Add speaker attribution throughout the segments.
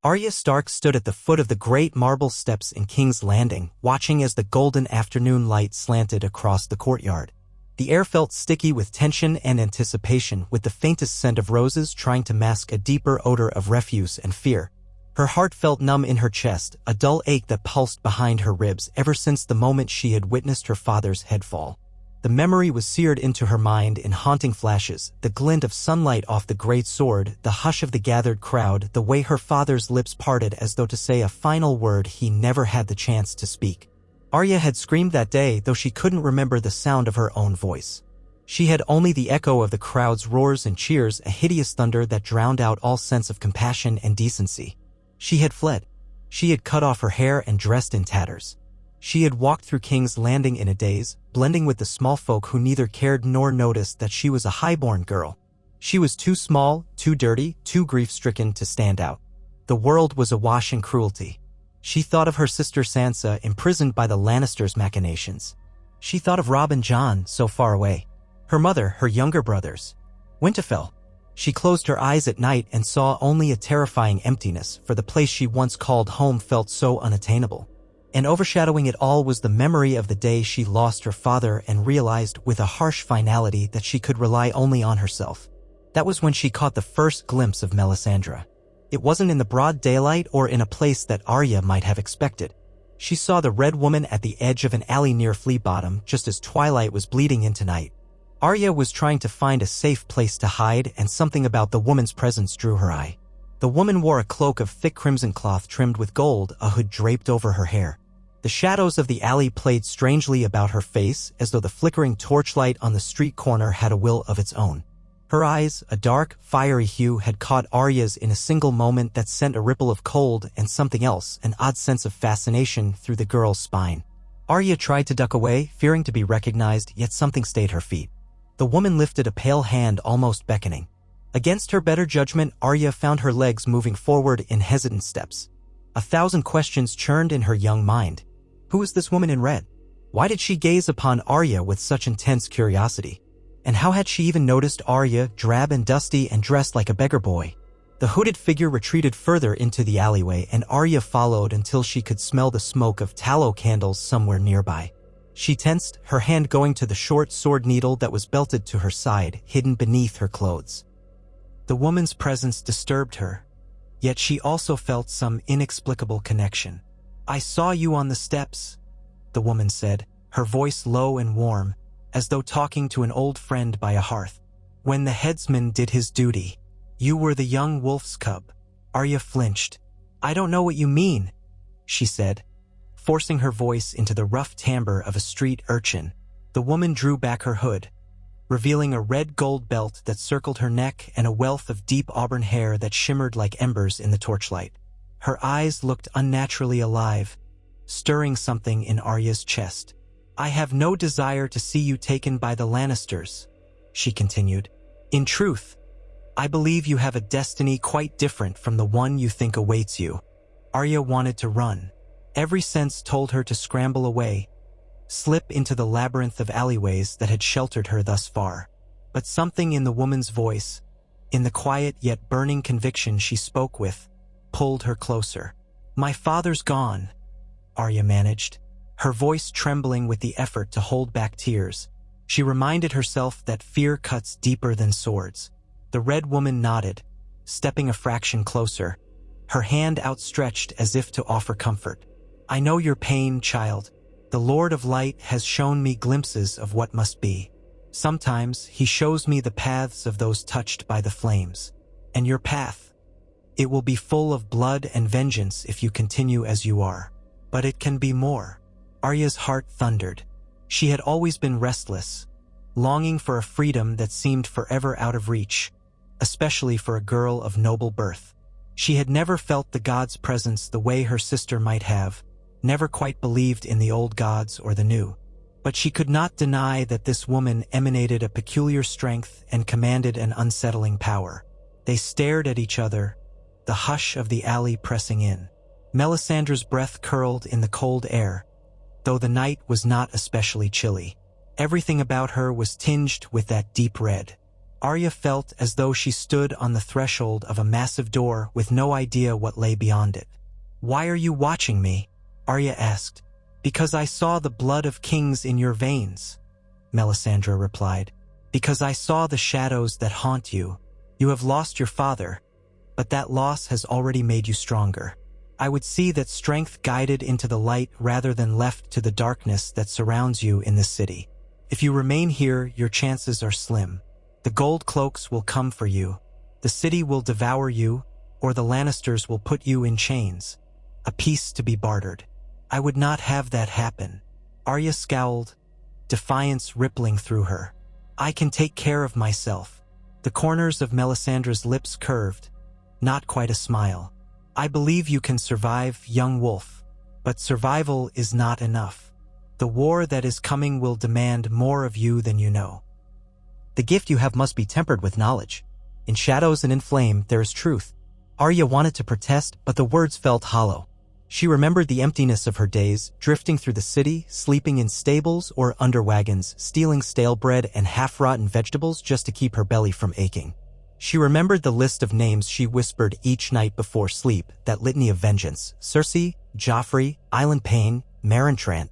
Speaker 1: Arya Stark stood at the foot of the great marble steps in King's Landing, watching as the golden afternoon light slanted across the courtyard. The air felt sticky with tension and anticipation, with the faintest scent of roses trying to mask a deeper odor of refuse and fear. Her heart felt numb in her chest, a dull ache that pulsed behind her ribs ever since the moment she had witnessed her father's head fall. The memory was seared into her mind in haunting flashes, the glint of sunlight off the great sword, the hush of the gathered crowd, the way her father's lips parted as though to say a final word he never had the chance to speak. Arya had screamed that day, though she couldn't remember the sound of her own voice. She had only the echo of the crowd's roars and cheers, a hideous thunder that drowned out all sense of compassion and decency. She had fled. She had cut off her hair and dressed in tatters. She had walked through King's Landing in a daze, blending with the small folk who neither cared nor noticed that she was a highborn girl. She was too small, too dirty, too grief-stricken to stand out. The world was awash in cruelty. She thought of her sister Sansa, imprisoned by the Lannisters' machinations. She thought of Robb and Jon, so far away. Her mother, her younger brothers. Winterfell. She closed her eyes at night and saw only a terrifying emptiness, for the place she once called home felt so unattainable. And overshadowing it all was the memory of the day she lost her father and realized with a harsh finality that she could rely only on herself. That was when she caught the first glimpse of Melisandre. It wasn't in the broad daylight or in a place that Arya might have expected. She saw the Red Woman at the edge of an alley near Flea Bottom just as twilight was bleeding into night. Arya was trying to find a safe place to hide, and something about the woman's presence drew her eye. The woman wore a cloak of thick crimson cloth trimmed with gold, a hood draped over her hair. The shadows of the alley played strangely about her face, as though the flickering torchlight on the street corner had a will of its own. Her eyes, a dark, fiery hue, had caught Arya's in a single moment that sent a ripple of cold and something else, an odd sense of fascination, through the girl's spine. Arya tried to duck away, fearing to be recognized, yet something stayed her feet. The woman lifted a pale hand, almost beckoning. Against her better judgment, Arya found her legs moving forward in hesitant steps. 1,000 questions churned in her young mind. Who was this woman in red? Why did she gaze upon Arya with such intense curiosity? And how had she even noticed Arya, drab and dusty and dressed like a beggar boy? The hooded figure retreated further into the alleyway, and Arya followed until she could smell the smoke of tallow candles somewhere nearby. She tensed, her hand going to the short sword needle that was belted to her side, hidden beneath her clothes. The woman's presence disturbed her, yet she also felt some inexplicable connection. "I saw you on the steps," the woman said, her voice low and warm, as though talking to an old friend by a hearth. "When the headsman did his duty. You were the young wolf's cub." Arya flinched. "I don't know what you mean," she said, forcing her voice into the rough timbre of a street urchin. The woman drew back her hood, revealing a red gold belt that circled her neck and a wealth of deep auburn hair that shimmered like embers in the torchlight. Her eyes looked unnaturally alive, stirring something in Arya's chest. "I have no desire to see you taken by the Lannisters," she continued. "In truth, I believe you have a destiny quite different from the one you think awaits you." Arya wanted to run. Every sense told her to scramble away, slip into the labyrinth of alleyways that had sheltered her thus far. But something in the woman's voice, in the quiet yet burning conviction she spoke with, pulled her closer. "My father's gone," Arya managed, her voice trembling with the effort to hold back tears. She reminded herself that fear cuts deeper than swords. The Red Woman nodded, stepping a fraction closer, her hand outstretched as if to offer comfort. "I know your pain, child. The Lord of Light has shown me glimpses of what must be. Sometimes he shows me the paths of those touched by the flames. And your path, it will be full of blood and vengeance if you continue as you are. But it can be more." Arya's heart thundered. She had always been restless, longing for a freedom that seemed forever out of reach, especially for a girl of noble birth. She had never felt the gods' presence the way her sister might have, never quite believed in the old gods or the new. But she could not deny that this woman emanated a peculiar strength and commanded an unsettling power. They stared at each other, the hush of the alley pressing in. Melisandre's breath curled in the cold air, though the night was not especially chilly. Everything about her was tinged with that deep red. Arya felt as though she stood on the threshold of a massive door with no idea what lay beyond it. "Why are you watching me?" Arya asked. "Because I saw the blood of kings in your veins," Melisandre replied. "Because I saw the shadows that haunt you. You have lost your father, but that loss has already made you stronger. I would see that strength guided into the light rather than left to the darkness that surrounds you in this city. If you remain here, your chances are slim. The gold cloaks will come for you. The city will devour you, or the Lannisters will put you in chains. A peace to be bartered. I would not have that happen." Arya scowled, defiance rippling through her. "I can take care of myself." The corners of Melisandre's lips curved, not quite a smile. "I believe you can survive, young wolf. But survival is not enough. The war that is coming will demand more of you than you know. The gift you have must be tempered with knowledge. In shadows and in flame there is truth." Arya wanted to protest, but the words felt hollow. She remembered the emptiness of her days, drifting through the city, sleeping in stables or under wagons, stealing stale bread and half-rotten vegetables just to keep her belly from aching. She remembered the list of names she whispered each night before sleep, that litany of vengeance: Cersei, Joffrey, Island Pain, Marentrant.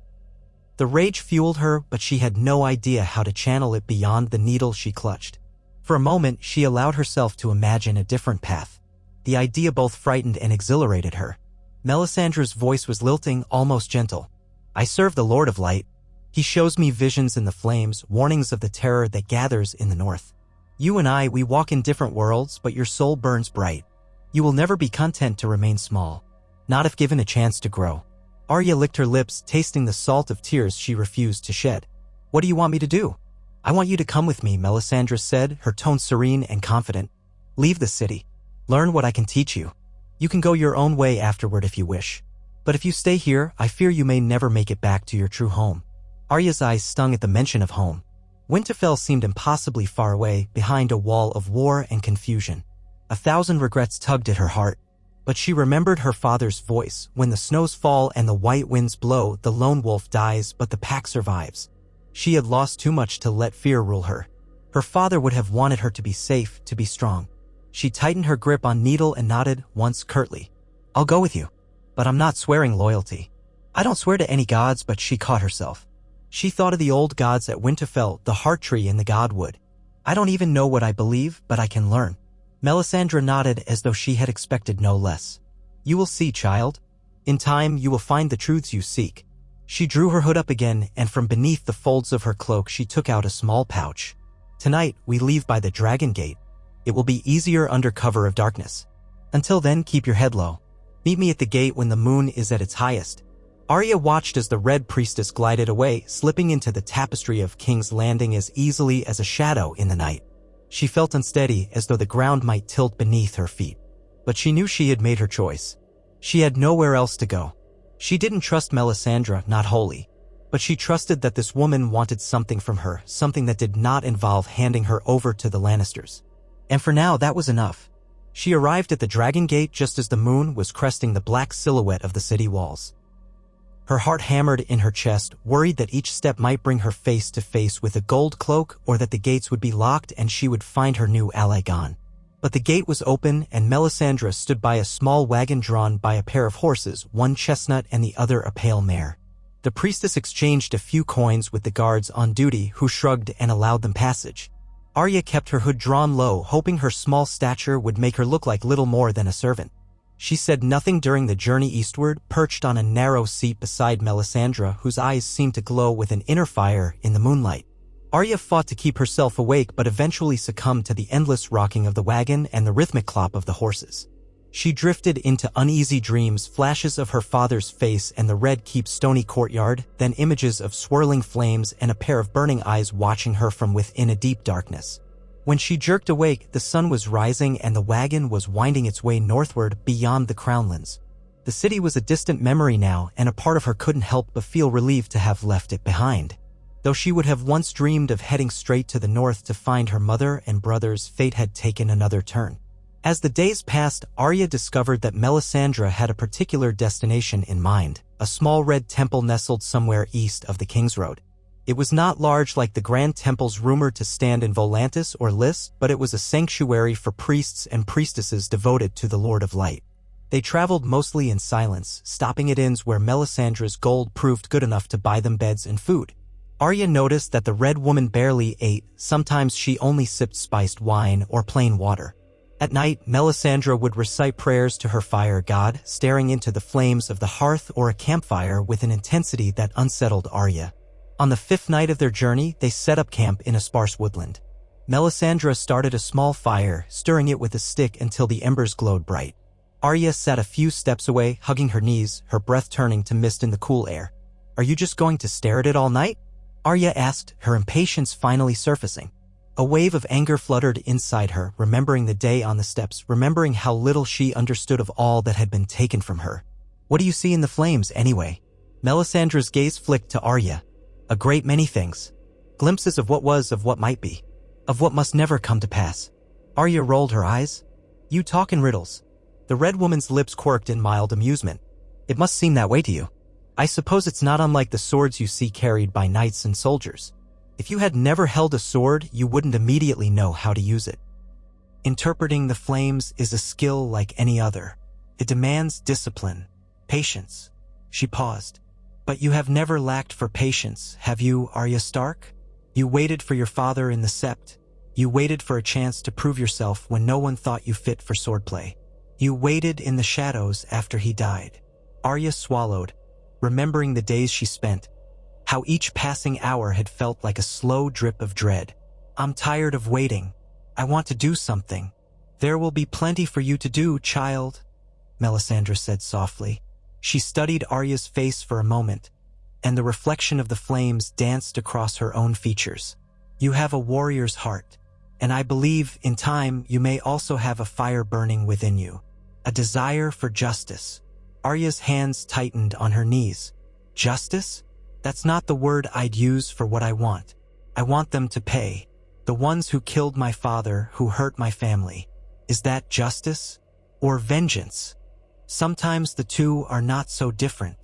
Speaker 1: The rage fueled her, but she had no idea how to channel it beyond the needle she clutched. For a moment, she allowed herself to imagine a different path. The idea both frightened and exhilarated her. Melisandre's voice was lilting, almost gentle. "I serve the Lord of Light. He shows me visions in the flames, warnings of the terror that gathers in the north. You and I, we walk in different worlds, but your soul burns bright. You will never be content to remain small. Not if given a chance to grow." Arya licked her lips, tasting the salt of tears she refused to shed. "What do you want me to do?" "I want you to come with me," Melisandre said, her tone serene and confident. "Leave the city. Learn what I can teach you. You can go your own way afterward if you wish. But if you stay here, I fear you may never make it back to your true home." Arya's eyes stung at the mention of home. Winterfell seemed impossibly far away, behind a wall of war and confusion. 1,000 regrets tugged at her heart. But she remembered her father's voice: "When the snows fall and the white winds blow, the lone wolf dies, but the pack survives." She had lost too much to let fear rule her. Her father would have wanted her to be safe, to be strong. She tightened her grip on Needle and nodded, once curtly. "I'll go with you. But I'm not swearing loyalty." "I don't swear to any gods," but she caught herself. She thought of the old gods at Winterfell, the heart tree and the godwood. "I don't even know what I believe, but I can learn." Melisandre nodded as though she had expected no less. "You will see, child. In time, you will find the truths you seek." She drew her hood up again, and from beneath the folds of her cloak she took out a small pouch. "Tonight, we leave by the Dragon Gate. It will be easier under cover of darkness. Until then, keep your head low. Meet me at the gate when the moon is at its highest." Arya watched as the Red Priestess glided away, slipping into the tapestry of King's Landing as easily as a shadow in the night. She felt unsteady, as though the ground might tilt beneath her feet. But she knew she had made her choice. She had nowhere else to go. She didn't trust Melisandre, not wholly. But she trusted that this woman wanted something from her, something that did not involve handing her over to the Lannisters. And for now, that was enough. She arrived at the Dragon Gate just as the moon was cresting the black silhouette of the city walls. Her heart hammered in her chest, worried that each step might bring her face to face with a gold cloak, or that the gates would be locked and she would find her new ally gone. But the gate was open, and Melisandre stood by a small wagon drawn by a pair of horses, one chestnut and the other a pale mare. The priestess exchanged a few coins with the guards on duty, who shrugged and allowed them passage. Arya kept her hood drawn low, hoping her small stature would make her look like little more than a servant. She said nothing during the journey eastward, perched on a narrow seat beside Melisandre, whose eyes seemed to glow with an inner fire in the moonlight. Arya fought to keep herself awake, but eventually succumbed to the endless rocking of the wagon and the rhythmic clop of the horses. She drifted into uneasy dreams, flashes of her father's face and the Red Keep's stony courtyard, then images of swirling flames and a pair of burning eyes watching her from within a deep darkness. When she jerked awake, the sun was rising and the wagon was winding its way northward beyond the Crownlands. The city was a distant memory now, and a part of her couldn't help but feel relieved to have left it behind. Though she would have once dreamed of heading straight to the north to find her mother and brothers, fate had taken another turn. As the days passed, Arya discovered that Melisandre had a particular destination in mind, a small red temple nestled somewhere east of the King's Road. It was not large like the grand temples rumored to stand in Volantis or Lys, but it was a sanctuary for priests and priestesses devoted to the Lord of Light. They traveled mostly in silence, stopping at inns where Melisandre's gold proved good enough to buy them beds and food. Arya noticed that the red woman barely ate, sometimes she only sipped spiced wine or plain water. At night, Melisandre would recite prayers to her fire god, staring into the flames of the hearth or a campfire with an intensity that unsettled Arya. On the 5th night of their journey, they set up camp in a sparse woodland. Melisandre started a small fire, stirring it with a stick until the embers glowed bright. Arya sat a few steps away, hugging her knees, her breath turning to mist in the cool air. "Are you just going to stare at it all night?" Arya asked, her impatience finally surfacing. A wave of anger fluttered inside her, remembering the day on the steps, remembering how little she understood of all that had been taken from her. "What do you see in the flames, anyway?" Melisandre's gaze flicked to Arya. "A great many things. Glimpses of what was, of what might be, of what must never come to pass." Arya rolled her eyes. "You talk in riddles." The red woman's lips quirked in mild amusement. "It must seem that way to you. I suppose it's not unlike the swords you see carried by knights and soldiers. If you had never held a sword, you wouldn't immediately know how to use it. Interpreting the flames is a skill like any other. It demands discipline, patience." She paused. "But you have never lacked for patience, have you, Arya Stark? You waited for your father in the Sept. You waited for a chance to prove yourself when no one thought you fit for swordplay. You waited in the shadows after he died." Arya swallowed, remembering the days she spent, how each passing hour had felt like a slow drip of dread. "I'm tired of waiting. I want to do something." "There will be plenty for you to do, child," Melisandre said softly. She studied Arya's face for a moment, and the reflection of the flames danced across her own features. "You have a warrior's heart, and I believe, in time, you may also have a fire burning within you. A desire for justice." Arya's hands tightened on her knees. "Justice? That's not the word I'd use for what I want. I want them to pay. The ones who killed my father, who hurt my family. Is that justice? Or vengeance? Sometimes the two are not so different."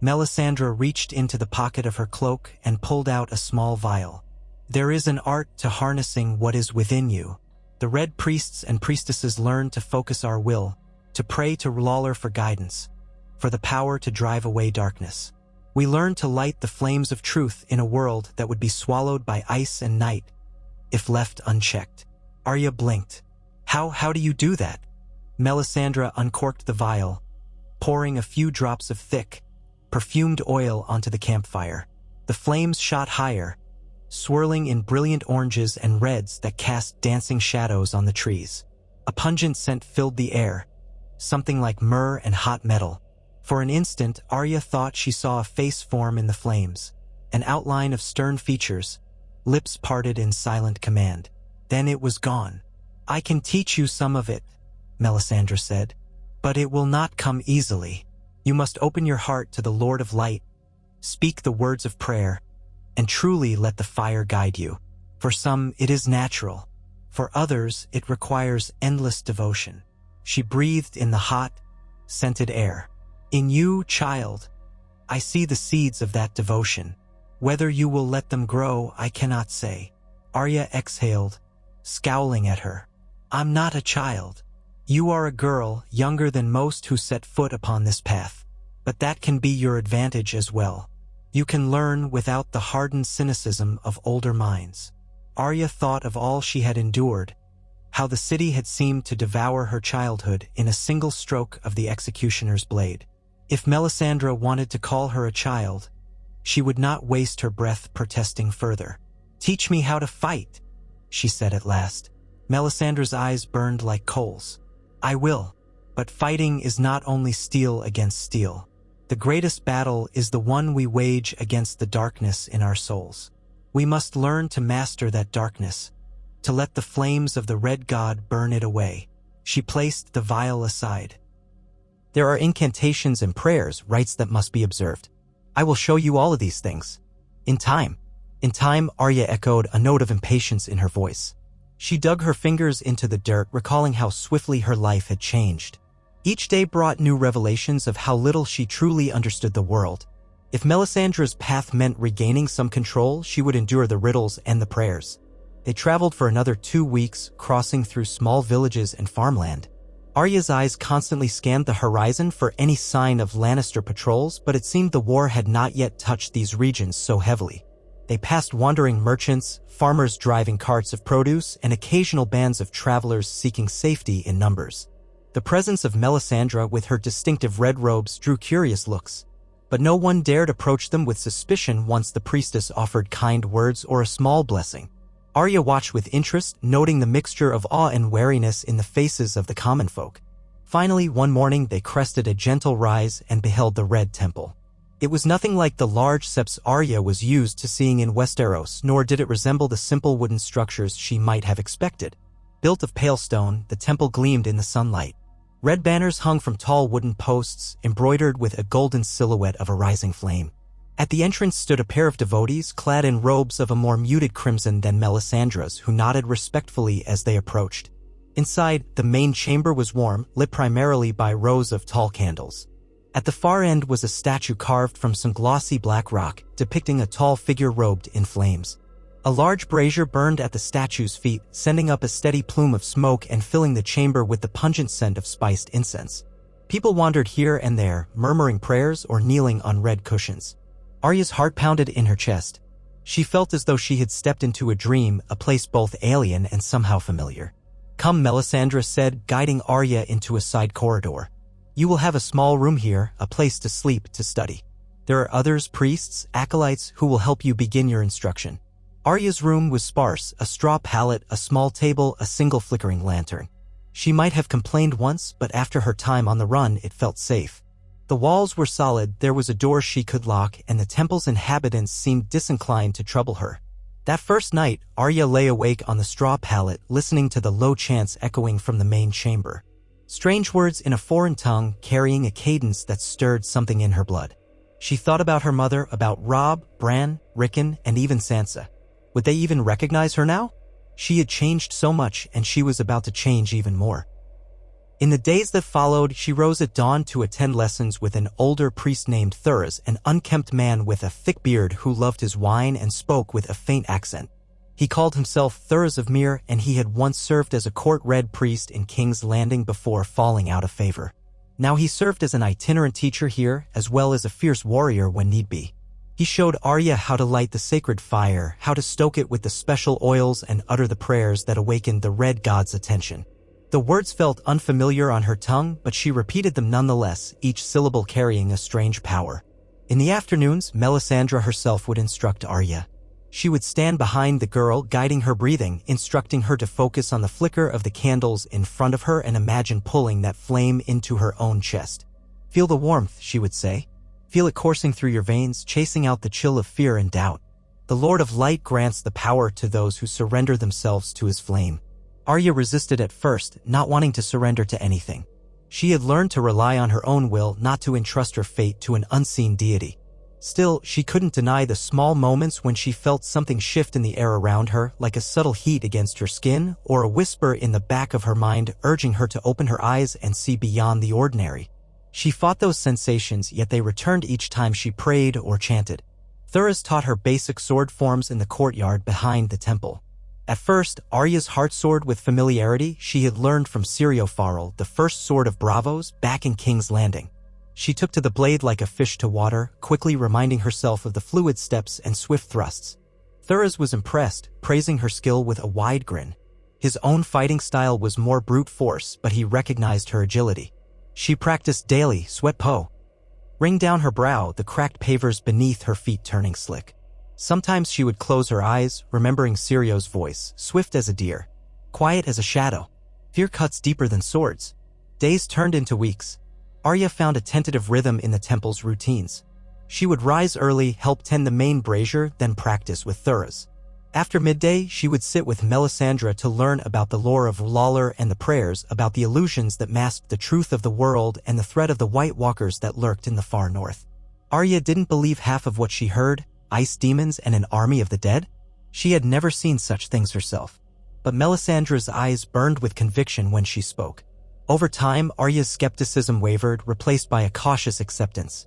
Speaker 1: Melisandre reached into the pocket of her cloak and pulled out a small vial. "There is an art to harnessing what is within you. The red priests and priestesses learn to focus our will, to pray to Lawler for guidance, for the power to drive away darkness. We learn to light the flames of truth in a world that would be swallowed by ice and night if left unchecked." Arya blinked. How do you do that?" Melisandre uncorked the vial, pouring a few drops of thick, perfumed oil onto the campfire. The flames shot higher, swirling in brilliant oranges and reds that cast dancing shadows on the trees. A pungent scent filled the air, something like myrrh and hot metal. For an instant, Arya thought she saw a face form in the flames, an outline of stern features, lips parted in silent command. Then it was gone. "I can teach you some of it," Melisandre said, "but it will not come easily. You must open your heart to the Lord of Light, speak the words of prayer, and truly let the fire guide you. For some, it is natural. For others, it requires endless devotion." She breathed in the hot, scented air. "In you, child, I see the seeds of that devotion. Whether you will let them grow, I cannot say." Arya exhaled, scowling at her. "I'm not a child. You are a girl, younger than most who set foot upon this path. But that can be your advantage as well. You can learn without the hardened cynicism of older minds." Arya thought of all she had endured, how the city had seemed to devour her childhood in a single stroke of the executioner's blade. If Melisandre wanted to call her a child, she would not waste her breath protesting further. "Teach me how to fight," she said at last. Melisandre's eyes burned like coals. "I will. But fighting is not only steel against steel. The greatest battle is the one we wage against the darkness in our souls. We must learn to master that darkness, to let the flames of the Red God burn it away." She placed the vial aside. "There are incantations and prayers, rites that must be observed. I will show you all of these things. In time." "In time," Arya echoed, a note of impatience in her voice. She dug her fingers into the dirt, recalling how swiftly her life had changed. Each day brought new revelations of how little she truly understood the world, If Melisandre's path meant regaining some control, she would endure the riddles and the prayers. They traveled for another 2 weeks, crossing through small villages and farmland. Arya's eyes constantly scanned the horizon for any sign of Lannister patrols, but it seemed the war had not yet touched these regions so heavily. They passed wandering merchants, farmers driving carts of produce, and occasional bands of travelers seeking safety in numbers. The presence of Melisandre with her distinctive red robes drew curious looks, but no one dared approach them with suspicion once the priestess offered kind words or a small blessing. Arya watched with interest, noting the mixture of awe and wariness in the faces of the common folk. Finally, one morning they crested a gentle rise and beheld the Red Temple. It was nothing like the large steps Arya was used to seeing in Westeros, nor did it resemble the simple wooden structures she might have expected. Built of pale stone, the temple gleamed in the sunlight. Red banners hung from tall wooden posts, embroidered with a golden silhouette of a rising flame. At the entrance stood a pair of devotees clad in robes of a more muted crimson than Melisandre's, who nodded respectfully as they approached. Inside, the main chamber was warm, lit primarily by rows of tall candles. At the far end was a statue carved from some glossy black rock, depicting a tall figure robed in flames. A large brazier burned at the statue's feet, sending up a steady plume of smoke and filling the chamber with the pungent scent of spiced incense. People wandered here and there, murmuring prayers or kneeling on red cushions. Arya's heart pounded in her chest. She felt as though she had stepped into a dream, a place both alien and somehow familiar. "Come," Melisandre said, guiding Arya into a side corridor. "You will have a small room here, a place to sleep, to study. There are others, priests, acolytes, who will help you begin your instruction." Arya's room was sparse, a straw pallet, a small table, a single flickering lantern. She might have complained once, but after her time on the run, it felt safe. The walls were solid, there was a door she could lock, and the temple's inhabitants seemed disinclined to trouble her. That first night, Arya lay awake on the straw pallet, listening to the low chants echoing from the main chamber. Strange words in a foreign tongue, carrying a cadence that stirred something in her blood. She thought about her mother, about Robb, Bran, Rickon, and even Sansa. Would they even recognize her now? She had changed so much, and she was about to change even more. In the days that followed, she rose at dawn to attend lessons with an older priest named Thuras, an unkempt man with a thick beard who loved his wine and spoke with a faint accent. He called himself Thuras of Myr, and he had once served as a court red priest in King's Landing before falling out of favor. Now he served as an itinerant teacher here, as well as a fierce warrior when need be. He showed Arya how to light the sacred fire, how to stoke it with the special oils and utter the prayers that awakened the Red God's attention. The words felt unfamiliar on her tongue, but she repeated them nonetheless, each syllable carrying a strange power. In the afternoons, Melisandre herself would instruct Arya. She would stand behind the girl, guiding her breathing, instructing her to focus on the flicker of the candles in front of her and imagine pulling that flame into her own chest. "Feel the warmth," she would say. "Feel it coursing through your veins, chasing out the chill of fear and doubt. The Lord of Light grants the power to those who surrender themselves to his flame." Arya resisted at first, not wanting to surrender to anything. She had learned to rely on her own will, not to entrust her fate to an unseen deity. Still, she couldn't deny the small moments when she felt something shift in the air around her, like a subtle heat against her skin, or a whisper in the back of her mind urging her to open her eyes and see beyond the ordinary. She fought those sensations, yet they returned each time she prayed or chanted. Thuras taught her basic sword forms in the courtyard behind the temple. At first, Arya's heart soared with familiarity. She had learned from Syrio-Farrell, the first sword of Bravos, back in King's Landing. She took to the blade like a fish to water, quickly reminding herself of the fluid steps and swift thrusts. Thuras was impressed, praising her skill with a wide grin. His own fighting style was more brute force, but he recognized her agility. She practiced daily, sweat ring down her brow, the cracked pavers beneath her feet turning slick. Sometimes she would close her eyes, remembering Sirio's voice, swift as a deer, quiet as a shadow. Fear cuts deeper than swords. Days turned into weeks. Arya found a tentative rhythm in the temple's routines. She would rise early, help tend the main brazier, then practice with Thuras. After midday, she would sit with Melisandre to learn about the lore of Lawlor and the prayers, about the illusions that masked the truth of the world and the threat of the White Walkers that lurked in the far north. Arya didn't believe half of what she heard. Ice demons and an army of the dead? She had never seen such things herself. But Melisandre's eyes burned with conviction when she spoke. Over time, Arya's skepticism wavered, replaced by a cautious acceptance.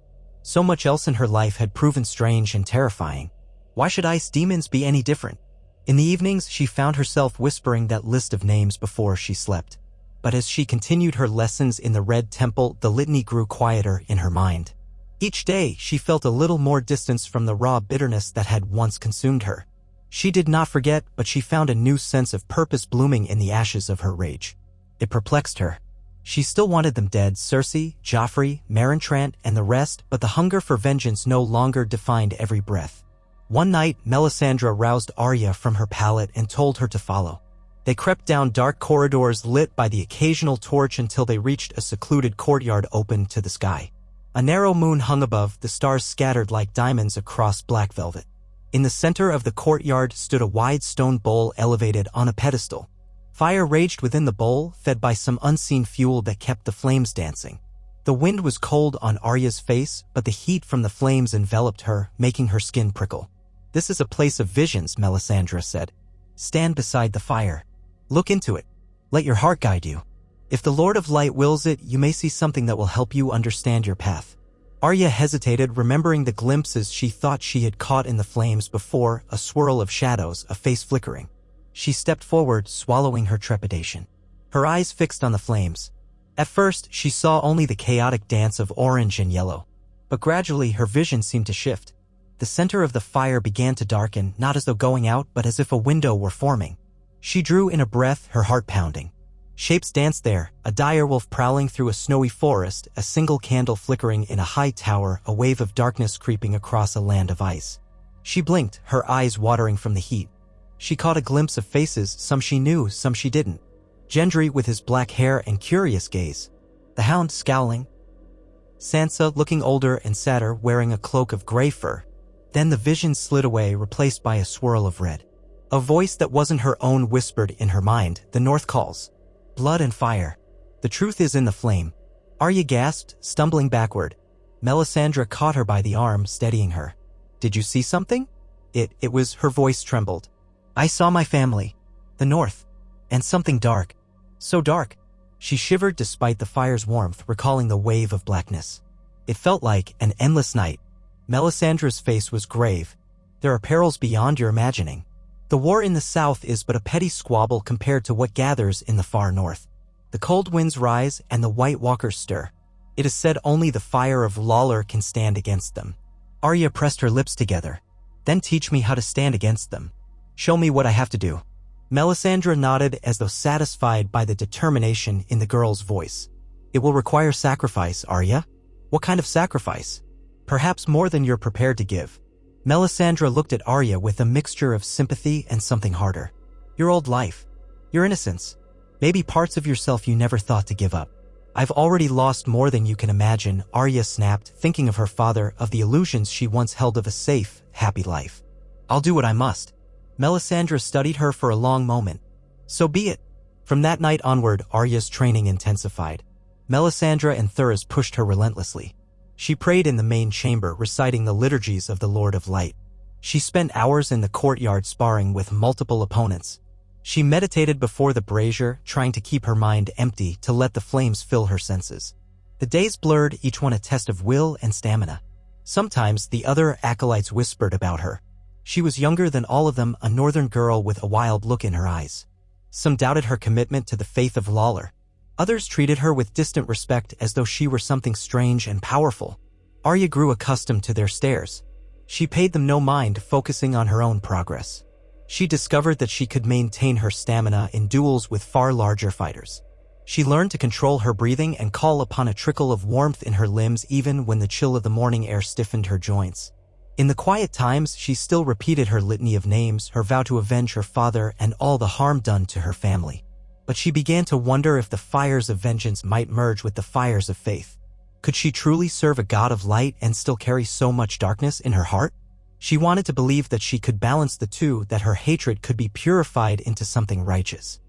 Speaker 1: So much else in her life had proven strange and terrifying. Why should ice demons be any different? In the evenings, she found herself whispering that list of names before she slept. But as she continued her lessons in the Red Temple, the litany grew quieter in her mind. Each day, she felt a little more distance from the raw bitterness that had once consumed her. She did not forget, but she found a new sense of purpose blooming in the ashes of her rage. It perplexed her. She still wanted them dead, Cersei, Joffrey, Merentrant, and the rest, but the hunger for vengeance no longer defined every breath. One night, Melisandre roused Arya from her pallet and told her to follow. They crept down dark corridors lit by the occasional torch until they reached a secluded courtyard open to the sky. A narrow moon hung above, the stars scattered like diamonds across black velvet. In the center of the courtyard stood a wide stone bowl elevated on a pedestal. Fire raged within the bowl, fed by some unseen fuel that kept the flames dancing. The wind was cold on Arya's face, but the heat from the flames enveloped her, making her skin prickle. "This is a place of visions," Melisandre said. "Stand beside the fire. Look into it. Let your heart guide you. If the Lord of Light wills it, you may see something that will help you understand your path." Arya hesitated, remembering the glimpses she thought she had caught in the flames before, a swirl of shadows, a face flickering. She stepped forward, swallowing her trepidation. Her eyes fixed on the flames. At first, she saw only the chaotic dance of orange and yellow. But gradually, her vision seemed to shift. The center of the fire began to darken, not as though going out, but as if a window were forming. She drew in a breath, her heart pounding. Shapes danced there, a direwolf prowling through a snowy forest, a single candle flickering in a high tower, a wave of darkness creeping across a land of ice. She blinked, her eyes watering from the heat. She caught a glimpse of faces, some she knew, some she didn't. Gendry with his black hair and curious gaze. The Hound scowling. Sansa looking older and sadder, wearing a cloak of gray fur. Then the vision slid away, replaced by a swirl of red. A voice that wasn't her own whispered in her mind, "The North calls. Blood and fire. The truth is in the flame." Arya gasped, stumbling backward. Melisandre caught her by the arm, steadying her. "Did you see something?" It was, her voice trembled. "I saw my family. The North. And something dark. So dark." She shivered despite the fire's warmth, recalling the wave of blackness. It felt like an endless night. Melisandre's face was grave. "There are perils beyond your imagining. The war in the south is but a petty squabble compared to what gathers in the far north. The cold winds rise and the White Walkers stir. It is said only the fire of Lawlor can stand against them." Arya pressed her lips together. "Then teach me how to stand against them. Show me what I have to do." Melisandre nodded as though satisfied by the determination in the girl's voice. "It will require sacrifice, Arya." "What kind of sacrifice?" "Perhaps more than you're prepared to give." Melisandre looked at Arya with a mixture of sympathy and something harder. "Your old life. Your innocence. Maybe parts of yourself you never thought to give up." "I've already lost more than you can imagine," Arya snapped, thinking of her father, of the illusions she once held of a safe, happy life. "I'll do what I must." Melisandre studied her for a long moment. "So be it." From that night onward, Arya's training intensified. Melisandre and Thuras pushed her relentlessly. She prayed in the main chamber, reciting the liturgies of the Lord of Light. She spent hours in the courtyard sparring with multiple opponents. She meditated before the brazier, trying to keep her mind empty to let the flames fill her senses. The days blurred, each one a test of will and stamina. Sometimes the other acolytes whispered about her. She was younger than all of them, a northern girl with a wild look in her eyes. Some doubted her commitment to the faith of Lawlor. Others treated her with distant respect as though she were something strange and powerful. Arya grew accustomed to their stares. She paid them no mind, focusing on her own progress. She discovered that she could maintain her stamina in duels with far larger fighters. She learned to control her breathing and call upon a trickle of warmth in her limbs even when the chill of the morning air stiffened her joints. In the quiet times, she still repeated her litany of names, her vow to avenge her father and all the harm done to her family. But she began to wonder if the fires of vengeance might merge with the fires of faith. Could she truly serve a god of light and still carry so much darkness in her heart? She wanted to believe that she could balance the two, that her hatred could be purified into something righteous.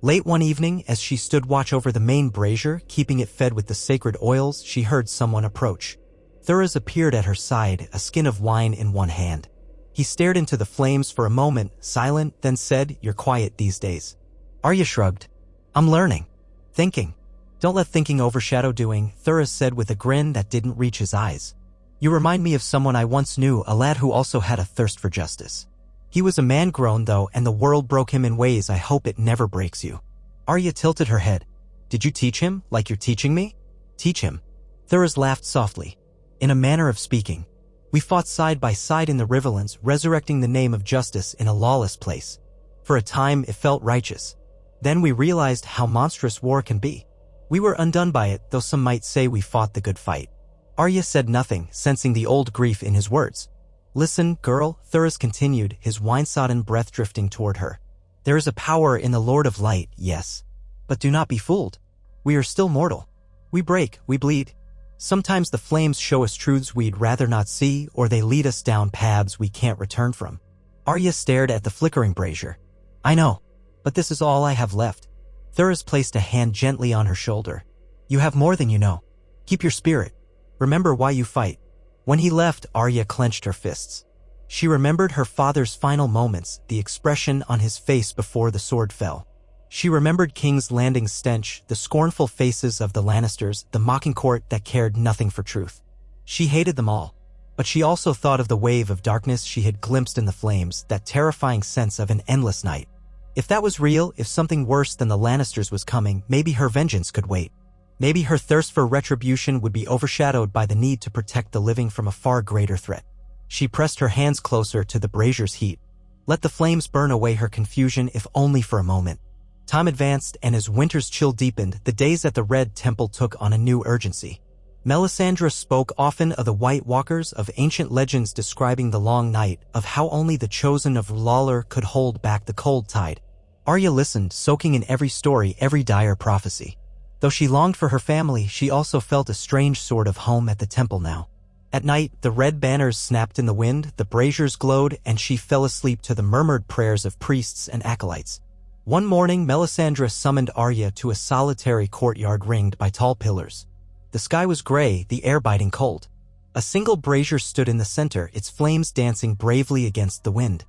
Speaker 1: Late one evening, as she stood watch over the main brazier, keeping it fed with the sacred oils, she heard someone approach. Thuras appeared at her side, a skin of wine in one hand. He stared into the flames for a moment, silent, then said, "You're quiet these days." Arya shrugged. "I'm learning. Thinking." "Don't let thinking overshadow doing," Thuras said with a grin that didn't reach his eyes. You remind me of someone I once knew, a lad who also had a thirst for justice. He was a man grown, though, and the world broke him in ways I hope it never breaks you. Arya tilted her head. Did you teach him, like you're teaching me? Teach him. Thuras laughed softly. In a manner of speaking. We fought side by side in the Riverlands, resurrecting the name of justice in a lawless place. For a time, it felt righteous. Then we realized how monstrous war can be. We were undone by it, though some might say we fought the good fight. Arya said nothing, sensing the old grief in his words. Listen, girl, Thuras continued, his wine-sodden breath drifting toward her. There is a power in the Lord of Light, yes. But do not be fooled. We are still mortal. We break, we bleed. Sometimes the flames show us truths we'd rather not see, or they lead us down paths we can't return from. Arya stared at the flickering brazier. I know, but this is all I have left. Thuras placed a hand gently on her shoulder. You have more than you know. Keep your spirit. Remember why you fight. When he left, Arya clenched her fists. She remembered her father's final moments, the expression on his face before the sword fell. She remembered King's Landing's stench, the scornful faces of the Lannisters, the mocking court that cared nothing for truth. She hated them all. But she also thought of the wave of darkness she had glimpsed in the flames, that terrifying sense of an endless night. If that was real, if something worse than the Lannisters was coming, maybe her vengeance could wait. Maybe her thirst for retribution would be overshadowed by the need to protect the living from a far greater threat. She pressed her hands closer to the brazier's heat. Let the flames burn away her confusion, if only for a moment. Time advanced, and as winter's chill deepened, the days at the Red Temple took on a new urgency. Melisandre spoke often of the White Walkers, of ancient legends describing the long night, of how only the chosen of Lawlor could hold back the cold tide. Arya listened, soaking in every story, every dire prophecy. Though she longed for her family, she also felt a strange sort of home at the temple now. At night, the red banners snapped in the wind, the braziers glowed, and she fell asleep to the murmured prayers of priests and acolytes. One morning, Melisandre summoned Arya to a solitary courtyard ringed by tall pillars. The sky was gray, the air biting cold. A single brazier stood in the center, its flames dancing bravely against the wind.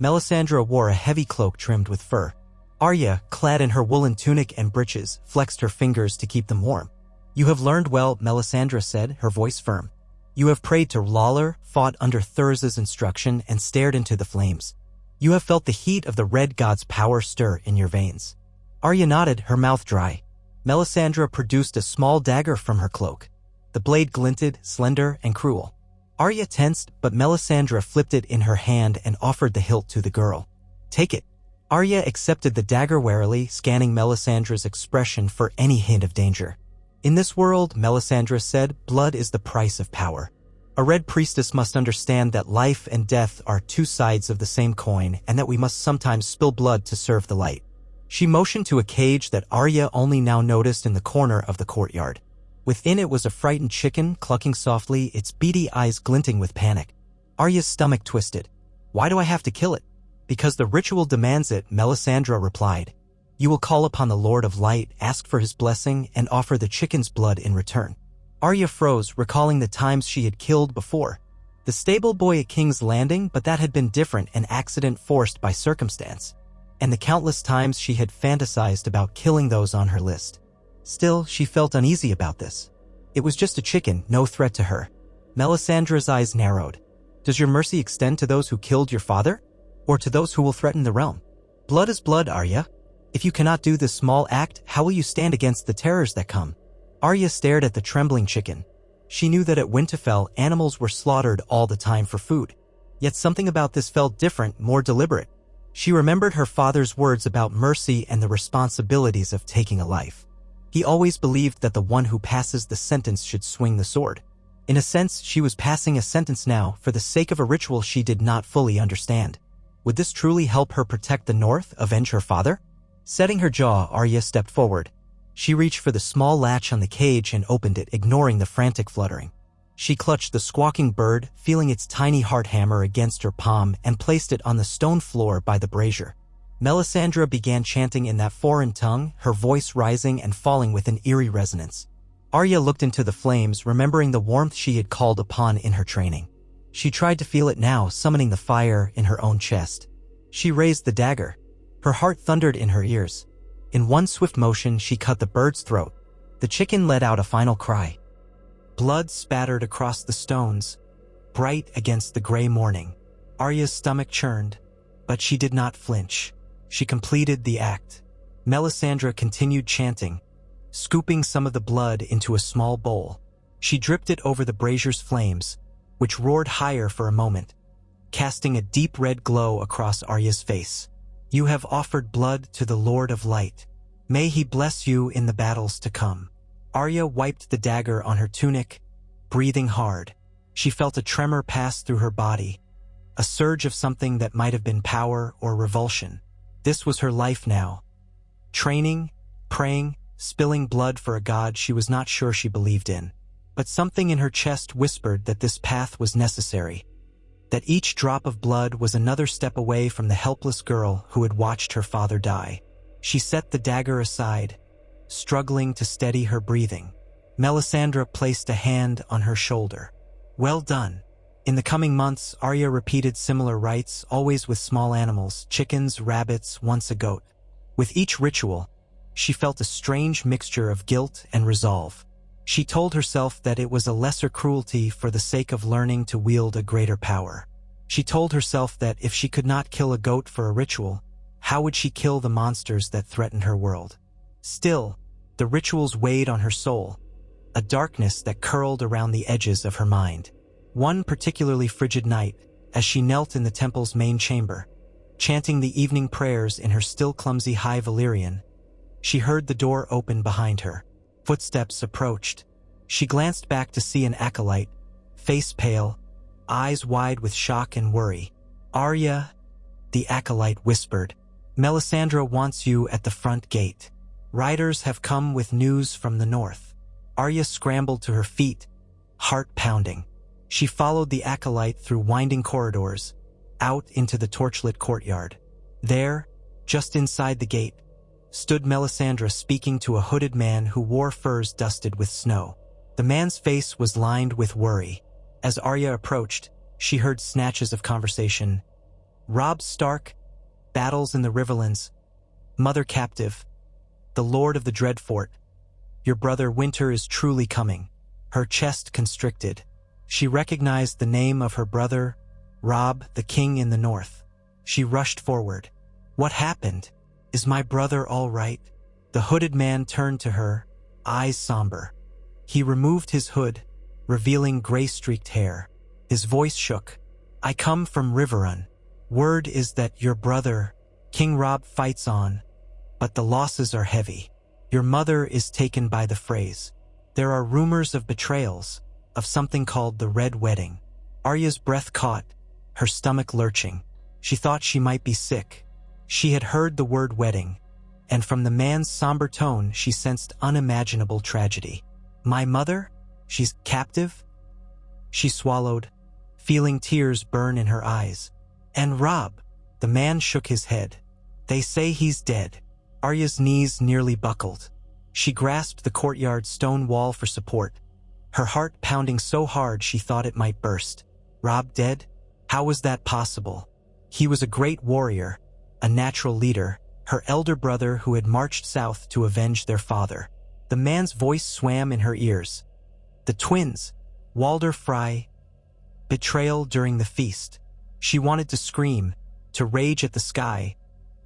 Speaker 1: Melisandre wore a heavy cloak trimmed with fur. Arya, clad in her woolen tunic and breeches, flexed her fingers to keep them warm. You have learned well, Melisandre said, her voice firm. You have prayed to Lawlor, fought under Thurza's instruction, and stared into the flames. You have felt the heat of the Red God's power stir in your veins. Arya nodded, her mouth dry. Melisandre produced a small dagger from her cloak. The blade glinted, slender and cruel. Arya tensed, but Melisandre flipped it in her hand and offered the hilt to the girl. Take it. Arya accepted the dagger warily, scanning Melisandre's expression for any hint of danger. In this world, Melisandre said, blood is the price of power. A red priestess must understand that life and death are two sides of the same coin, and that we must sometimes spill blood to serve the light. She motioned to a cage that Arya only now noticed in the corner of the courtyard. Within it was a frightened chicken, clucking softly, its beady eyes glinting with panic. Arya's stomach twisted. Why do I have to kill it? Because the ritual demands it, Melisandre replied. You will call upon the Lord of Light, ask for his blessing, and offer the chicken's blood in return. Arya froze, recalling the times she had killed before. The stable boy at King's Landing, but that had been different, an accident forced by circumstance. And the countless times she had fantasized about killing those on her list. Still, she felt uneasy about this. It was just a chicken, no threat to her. Melisandre's eyes narrowed. Does your mercy extend to those who killed your father? Or to those who will threaten the realm? Blood is blood, Arya. If you cannot do this small act, how will you stand against the terrors that come? Arya stared at the trembling chicken. She knew that at Winterfell, animals were slaughtered all the time for food. Yet something about this felt different, more deliberate. She remembered her father's words about mercy and the responsibilities of taking a life. He always believed that the one who passes the sentence should swing the sword. In a sense, she was passing a sentence now for the sake of a ritual she did not fully understand. Would this truly help her protect the North, avenge her father? Setting her jaw, Arya stepped forward. She reached for the small latch on the cage and opened it, ignoring the frantic fluttering. She clutched the squawking bird, feeling its tiny heart hammer against her palm, and placed it on the stone floor by the brazier. Melisandre began chanting in that foreign tongue, her voice rising and falling with an eerie resonance. Arya looked into the flames, remembering the warmth she had called upon in her training. She tried to feel it now, summoning the fire in her own chest. She raised the dagger. Her heart thundered in her ears. In one swift motion, she cut the bird's throat. The chicken let out a final cry. Blood spattered across the stones, bright against the gray morning. Arya's stomach churned, but she did not flinch. She completed the act. Melisandre continued chanting, scooping some of the blood into a small bowl. She dripped it over the brazier's flames, which roared higher for a moment, casting a deep red glow across Arya's face. You have offered blood to the Lord of Light. May he bless you in the battles to come. Arya wiped the dagger on her tunic, breathing hard. She felt a tremor pass through her body, a surge of something that might have been power or revulsion. This was her life now. Training, praying, spilling blood for a god she was not sure she believed in. But something in her chest whispered that this path was necessary, that each drop of blood was another step away from the helpless girl who had watched her father die. She set the dagger aside, struggling to steady her breathing. Melisandre placed a hand on her shoulder. Well done. In the coming months, Arya repeated similar rites, always with small animals, chickens, rabbits, once a goat. With each ritual, she felt a strange mixture of guilt and resolve. She told herself that it was a lesser cruelty for the sake of learning to wield a greater power. She told herself that if she could not kill a goat for a ritual, how would she kill the monsters that threatened her world? Still, the rituals weighed on her soul, a darkness that curled around the edges of her mind. One particularly frigid night, as she knelt in the temple's main chamber, chanting the evening prayers in her still clumsy High Valyrian, she heard the door open behind her. Footsteps approached. She glanced back to see an acolyte, face pale, eyes wide with shock and worry. Arya, the acolyte whispered. Melisandre wants you at the front gate. Riders have come with news from the north. Arya scrambled to her feet, heart pounding. She followed the acolyte through winding corridors, out into the torchlit courtyard. There, just inside the gate, stood Melisandre speaking to a hooded man who wore furs dusted with snow. The man's face was lined with worry. As Arya approached, she heard snatches of conversation. Robb Stark, battles in the Riverlands, mother captive, the Lord of the Dreadfort. Your brother Winter is truly coming. Her chest constricted. She recognized the name of her brother, Robb, the king in the north. She rushed forward. What happened? Is my brother all right? The hooded man turned to her, eyes somber. He removed his hood, revealing gray-streaked hair. His voice shook. I come from Riverrun. Word is that your brother, King Robb, fights on, but the losses are heavy. Your mother is taken by the frays. There are rumors of betrayals, of something called the Red Wedding. Arya's breath caught, her stomach lurching. She thought she might be sick. She had heard the word wedding, and from the man's somber tone she sensed unimaginable tragedy. My mother? She's captive? She swallowed, feeling tears burn in her eyes. And Robb? The man shook his head. They say he's dead. Arya's knees nearly buckled. She grasped the courtyard stone wall for support, her heart pounding so hard she thought it might burst. Robb dead? How was that possible? He was a great warrior, a natural leader, her elder brother who had marched south to avenge their father. The man's voice swam in her ears. The twins, Walder Frey, betrayal during the feast. She wanted to scream, to rage at the sky,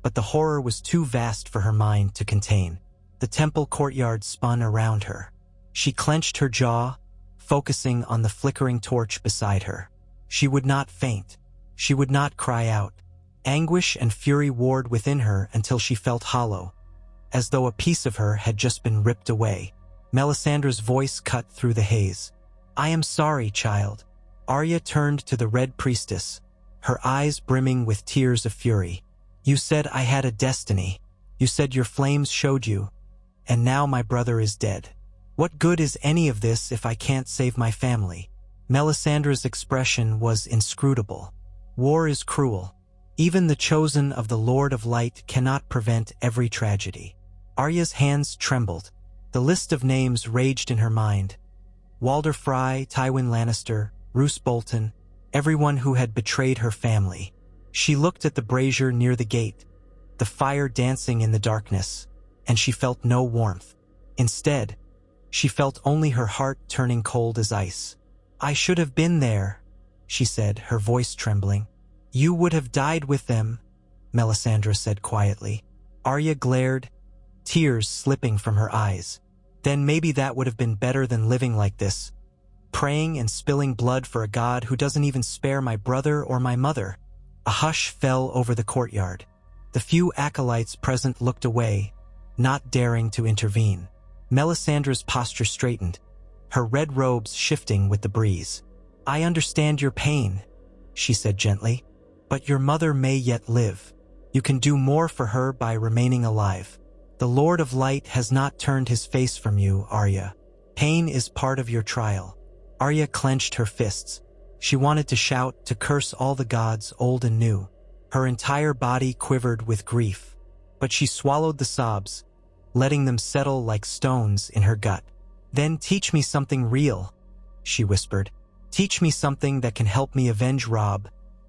Speaker 1: but the horror was too vast for her mind to contain. The temple courtyard spun around her. She clenched her jaw, focusing on the flickering torch beside her. She would not faint. She would not cry out. Anguish and fury warred within her until she felt hollow, as though a piece of her had just been ripped away. Melisandre's voice cut through the haze. I am sorry, child. Arya turned to the Red Priestess, her eyes brimming with tears of fury. You said I had a destiny. You said your flames showed you, and now my brother is dead. What good is any of this if I can't save my family? Melisandre's expression was inscrutable. War is cruel. Even the chosen of the Lord of Light cannot prevent every tragedy. Arya's hands trembled. The list of names raged in her mind. Walder Frey, Tywin Lannister, Roose Bolton, everyone who had betrayed her family. She looked at the brazier near the gate, the fire dancing in the darkness, and she felt no warmth. Instead, She felt only her heart turning cold as ice. "I should have been there," she said, her voice trembling. "You would have died with them," Melisandre said quietly. Arya glared, tears slipping from her eyes. "Then maybe that would have been better than living like this, praying and spilling blood for a god who doesn't even spare my brother or my mother." A hush fell over the courtyard. The few acolytes present looked away, not daring to intervene. Melisandre's posture straightened, her red robes shifting with the breeze. "I understand your pain," she said gently, "but your mother may yet live. You can do more for her by remaining alive. The Lord of Light has not turned his face from you, Arya. Pain is part of your trial." Arya clenched her fists. She wanted to shout, to curse all the gods, old and new. Her entire body quivered with grief. But she swallowed the sobs, letting them settle like stones in her gut. "Then teach me something real," she whispered. "Teach me something that can help me avenge Robb,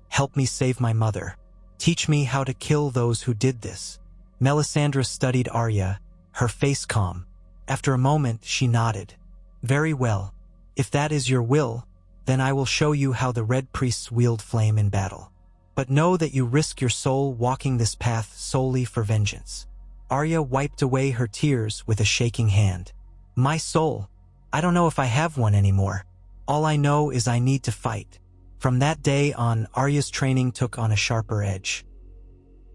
Speaker 1: help me save my mother. Teach me how to kill those who did this." Melisandre studied Arya, her face calm. After a moment, she nodded. "Very well. If that is your will, then I will show you how the Red Priests wield flame in battle. But know that you risk your soul walking this path solely for vengeance." Arya wiped away her tears with a shaking hand. "My soul? I don't know if I have one anymore. All I know is I need to fight." From that day on, Arya's training took on a sharper edge.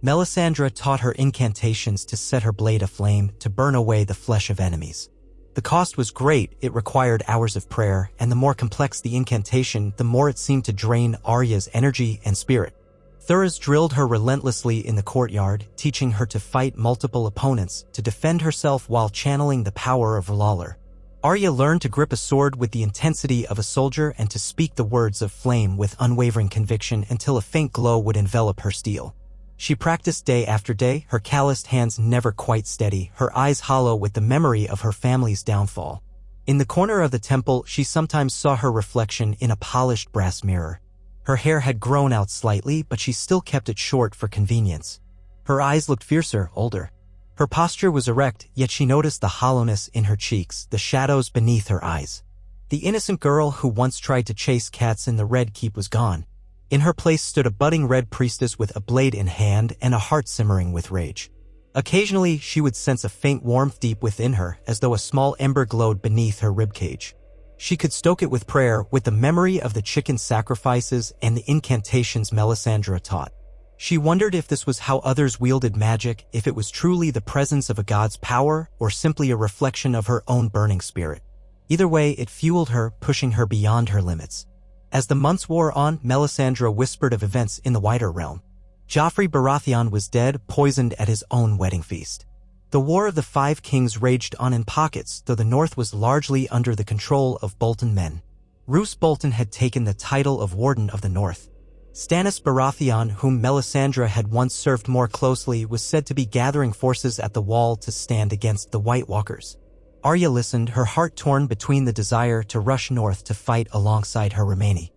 Speaker 1: Melisandre taught her incantations to set her blade aflame, to burn away the flesh of enemies. The cost was great. It required hours of prayer, and the more complex the incantation, the more it seemed to drain Arya's energy and spirit. Thuras drilled her relentlessly in the courtyard, teaching her to fight multiple opponents, to defend herself while channeling the power of R'hllor. Arya learned to grip a sword with the intensity of a soldier and to speak the words of flame with unwavering conviction until a faint glow would envelop her steel. She practiced day after day, her calloused hands never quite steady, her eyes hollow with the memory of her family's downfall. In the corner of the temple, she sometimes saw her reflection in a polished brass mirror. Her hair had grown out slightly, but she still kept it short for convenience. Her eyes looked fiercer, older. Her posture was erect, yet she noticed the hollowness in her cheeks, the shadows beneath her eyes. The innocent girl who once tried to chase cats in the Red Keep was gone. In her place stood a budding Red Priestess with a blade in hand and a heart simmering with rage. Occasionally, she would sense a faint warmth deep within her, as though a small ember glowed beneath her ribcage. She could stoke it with prayer, with the memory of the chicken sacrifices and the incantations Melisandre taught. She wondered if this was how others wielded magic, if it was truly the presence of a god's power, or simply a reflection of her own burning spirit. Either way, it fueled her, pushing her beyond her limits. As the months wore on, Melisandre whispered of events in the wider realm. Joffrey Baratheon was dead, poisoned at his own wedding feast. The War of the Five Kings raged on in pockets, though the North was largely under the control of Bolton men. Roose Bolton had taken the title of Warden of the North. Stannis Baratheon, whom Melisandre had once served more closely, was said to be gathering forces at the Wall to stand against the White Walkers. Arya listened, her heart torn between the desire to rush north to fight alongside her remaining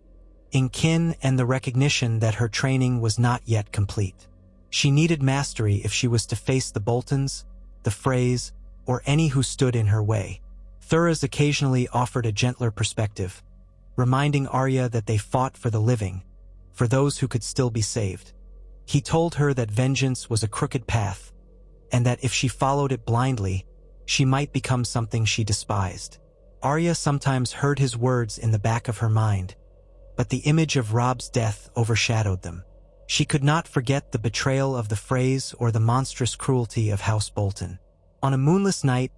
Speaker 1: kin and the recognition that her training was not yet complete. She needed mastery if she was to face the Boltons, the Freys, or any who stood in her way. Thuras occasionally offered a gentler perspective, reminding Arya that they fought for the living, for those who could still be saved. He told her that vengeance was a crooked path, and that if she followed it blindly, she might become something she despised. Arya sometimes heard his words in the back of her mind, but the image of Robb's death overshadowed them. She could not forget the betrayal of the Freys or the monstrous cruelty of House Bolton. On a moonless night,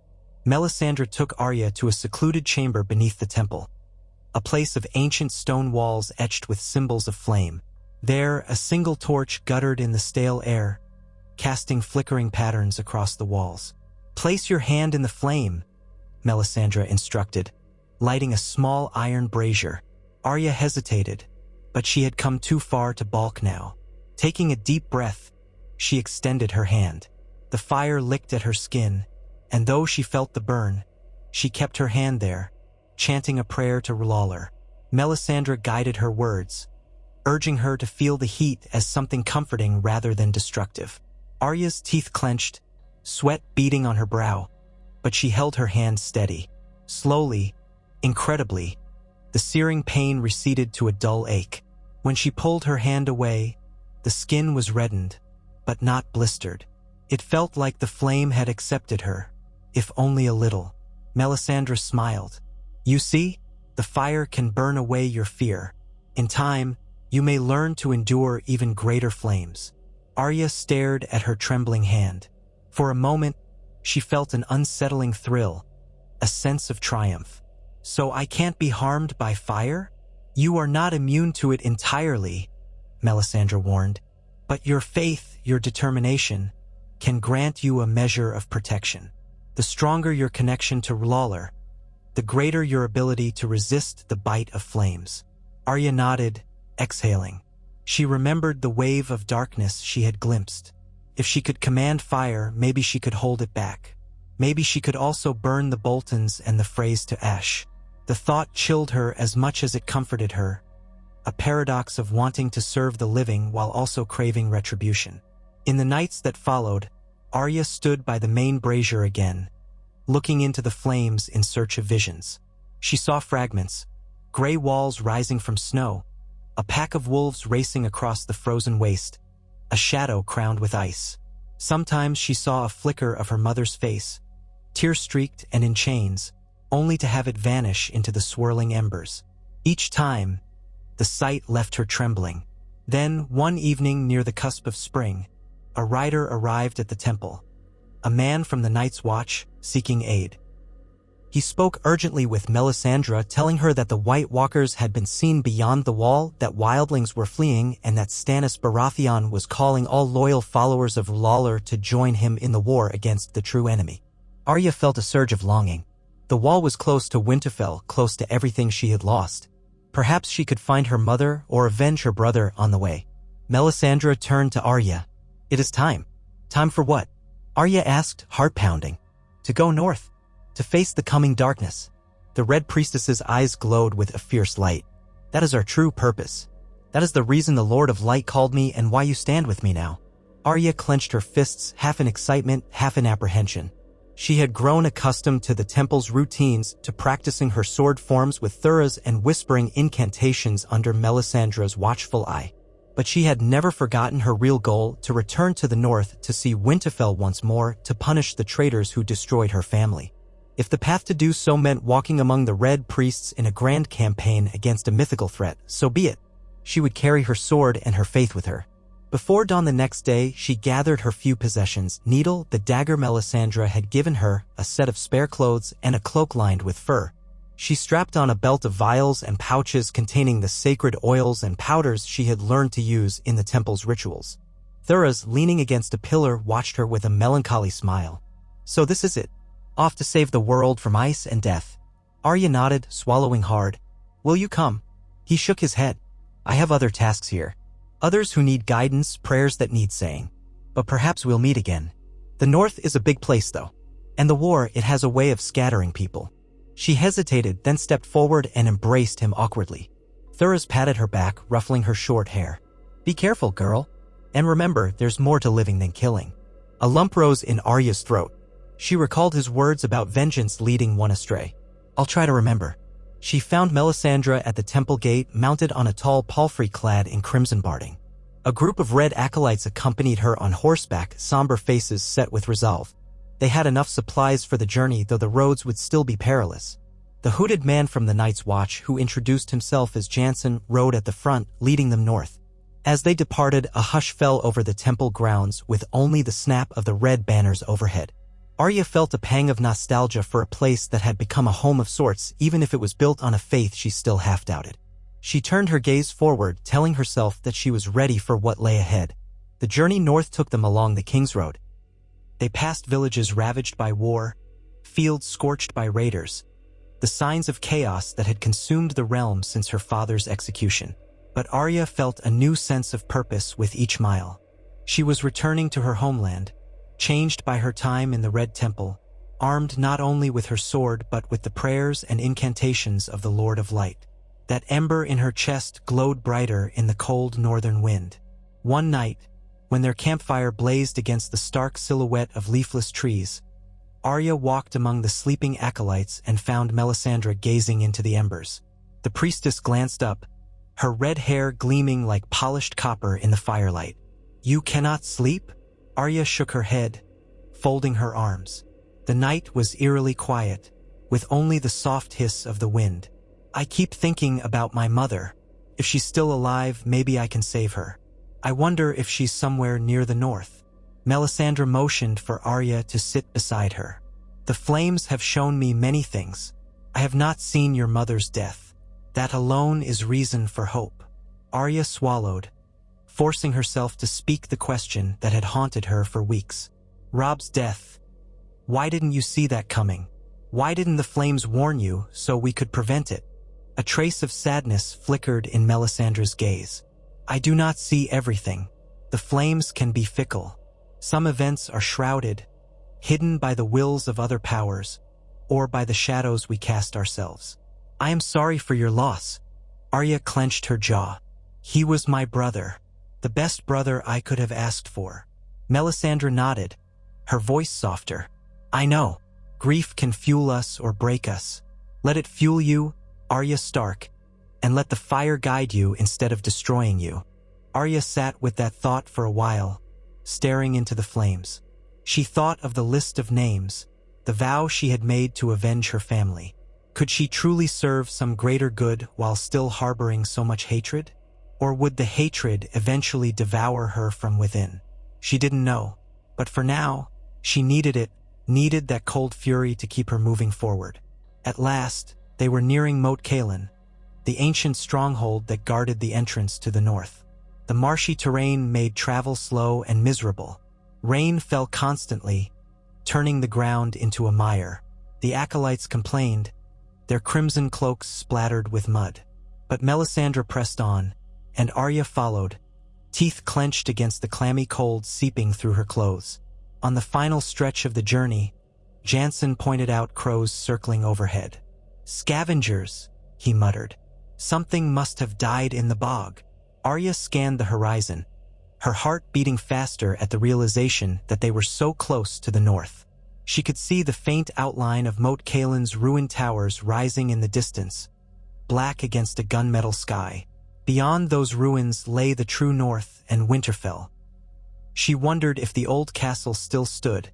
Speaker 1: Melisandre took Arya to a secluded chamber beneath the temple, a place of ancient stone walls etched with symbols of flame. There, a single torch guttered in the stale air, casting flickering patterns across the walls. "Place your hand in the flame," Melisandre instructed, lighting a small iron brazier. Arya hesitated, but she had come too far to balk now. Taking a deep breath, she extended her hand. The fire licked at her skin, and though she felt the burn, she kept her hand there, chanting a prayer to R'hllor. Melisandre guided her words, urging her to feel the heat as something comforting rather than destructive. Arya's teeth clenched, sweat beading on her brow, but she held her hand steady. Slowly, incredibly, the searing pain receded to a dull ache. When she pulled her hand away, the skin was reddened, but not blistered. It felt like the flame had accepted her, if only a little. Melisandre smiled. You see, the fire can burn away your fear. In time, you may learn to endure even greater flames. Arya stared at her trembling hand. For a moment, she felt an unsettling thrill, a sense of triumph. So I can't be harmed by fire? You are not immune to it entirely, Melisandre warned. But your faith, your determination, can grant you a measure of protection. The stronger your connection to Lawler, the greater your ability to resist the bite of flames. Arya nodded, exhaling. She remembered the wave of darkness she had glimpsed. If she could command fire, maybe she could hold it back. Maybe she could also burn the Boltons and the Freys to ash. The thought chilled her as much as it comforted her, a paradox of wanting to serve the living while also craving retribution. In the nights that followed, Arya stood by the main brazier again, looking into the flames in search of visions. She saw fragments, gray walls rising from snow, a pack of wolves racing across the frozen waste, a shadow crowned with ice. Sometimes she saw a flicker of her mother's face, tear-streaked and in chains, only to have it vanish into the swirling embers. Each time, the sight left her trembling. Then, one evening near the cusp of spring, a rider arrived at the temple, a man from the Night's Watch, seeking aid. He spoke urgently with Melisandre, telling her that the White Walkers had been seen beyond the wall, that wildlings were fleeing, and that Stannis Baratheon was calling all loyal followers of Lawler to join him in the war against the true enemy. Arya felt a surge of longing. The wall was close to Winterfell, close to everything she had lost. Perhaps she could find her mother or avenge her brother on the way. Melisandre turned to Arya. It is time. Time for what? Arya asked, heart-pounding. To go north. To face the coming darkness. The Red Priestess's eyes glowed with a fierce light. That is our true purpose. That is the reason the Lord of Light called me and why you stand with me now. Arya clenched her fists, half in excitement, half in apprehension. She had grown accustomed to the temple's routines, to practicing her sword forms with thuras and whispering incantations under Melisandre's watchful eye. But she had never forgotten her real goal, to return to the north, to see Winterfell once more, to punish the traitors who destroyed her family. If the path to do so meant walking among the Red Priests in a grand campaign against a mythical threat, so be it. She would carry her sword and her faith with her. Before dawn the next day, she gathered her few possessions: needle, the dagger Melisandre had given her, a set of spare clothes, and a cloak lined with fur. She strapped on a belt of vials and pouches containing the sacred oils and powders she had learned to use in the temple's rituals. Thuras, leaning against a pillar, watched her with a melancholy smile. So this is it. Off to save the world from ice and death. Arya nodded, swallowing hard. Will you come? He shook his head. I have other tasks here. Others who need guidance, prayers that need saying. But perhaps we'll meet again. The north is a big place though. And the war, it has a way of scattering people. She hesitated, then stepped forward and embraced him awkwardly. Thuras patted her back, ruffling her short hair. Be careful, girl. And remember, there's more to living than killing. A lump rose in Arya's throat. She recalled his words about vengeance leading one astray. I'll try to remember. She found Melisandre at the temple gate, mounted on a tall palfrey clad in crimson barding. A group of red acolytes accompanied her on horseback, somber faces set with resolve. They had enough supplies for the journey, though the roads would still be perilous. The hooded man from the Night's Watch, who introduced himself as Jansen, rode at the front, leading them north. As they departed, a hush fell over the temple grounds, with only the snap of the red banners overhead. Arya felt a pang of nostalgia for a place that had become a home of sorts, even if it was built on a faith she still half doubted. She turned her gaze forward, telling herself that she was ready for what lay ahead. The journey north took them along the King's Road. They passed villages ravaged by war, fields scorched by raiders, the signs of chaos that had consumed the realm since her father's execution. But Arya felt a new sense of purpose with each mile. She was returning to her homeland, changed by her time in the Red Temple, armed not only with her sword but with the prayers and incantations of the Lord of Light. That ember in her chest glowed brighter in the cold northern wind. One night, when their campfire blazed against the stark silhouette of leafless trees, Arya walked among the sleeping acolytes and found Melisandre gazing into the embers. The priestess glanced up, her red hair gleaming like polished copper in the firelight. "You cannot sleep?" Arya shook her head, folding her arms. The night was eerily quiet, with only the soft hiss of the wind. "I keep thinking about my mother. If she's still alive, maybe I can save her. I wonder if she's somewhere near the north." Melisandre motioned for Arya to sit beside her. "The flames have shown me many things. I have not seen your mother's death. That alone is reason for hope." Arya swallowed, forcing herself to speak the question that had haunted her for weeks. "Rob's death. Why didn't you see that coming? Why didn't the flames warn you so we could prevent it?" A trace of sadness flickered in Melisandre's gaze. "I do not see everything. The flames can be fickle. Some events are shrouded, hidden by the wills of other powers, or by the shadows we cast ourselves. I am sorry for your loss." Arya clenched her jaw. "He was my brother, the best brother I could have asked for." Melisandre nodded, her voice softer. "I know. Grief can fuel us or break us. Let it fuel you, Arya Stark, and let the fire guide you instead of destroying you." Arya sat with that thought for a while, staring into the flames. She thought of the list of names, the vow she had made to avenge her family. Could she truly serve some greater good while still harboring so much hatred? Or would the hatred eventually devour her from within? She didn't know, but for now, she needed it, needed that cold fury to keep her moving forward. At last, they were nearing Moat Cailin, the ancient stronghold that guarded the entrance to the north. The marshy terrain made travel slow and miserable. Rain fell constantly, turning the ground into a mire. The acolytes complained, their crimson cloaks splattered with mud. But Melisandre pressed on, and Arya followed, teeth clenched against the clammy cold seeping through her clothes. On the final stretch of the journey, Jansen pointed out crows circling overhead. "Scavengers," he muttered. "Something must have died in the bog." Arya scanned the horizon, her heart beating faster at the realization that they were so close to the north. She could see the faint outline of Moat Cailin's ruined towers rising in the distance, black against a gunmetal sky. Beyond those ruins lay the true north and Winterfell. She wondered if the old castle still stood,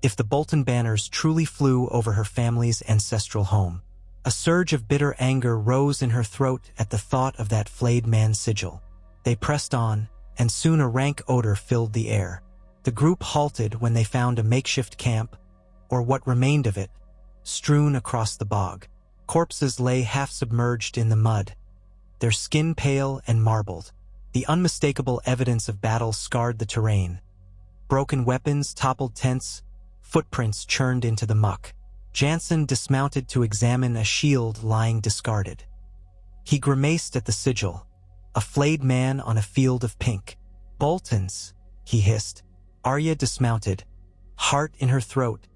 Speaker 1: if the Bolton banners truly flew over her family's ancestral home. A surge of bitter anger rose in her throat at the thought of that flayed man's sigil. They pressed on, and soon a rank odor filled the air. The group halted when they found a makeshift camp, or what remained of it, strewn across the bog. Corpses lay half-submerged in the mud, their skin pale and marbled. The unmistakable evidence of battle scarred the terrain. Broken weapons toppled tents, footprints churned into the muck. Jansen dismounted to examine a shield lying discarded. He grimaced at the sigil, a flayed man on a field of pink. "Boltons," he hissed. Arya dismounted, heart in her throat,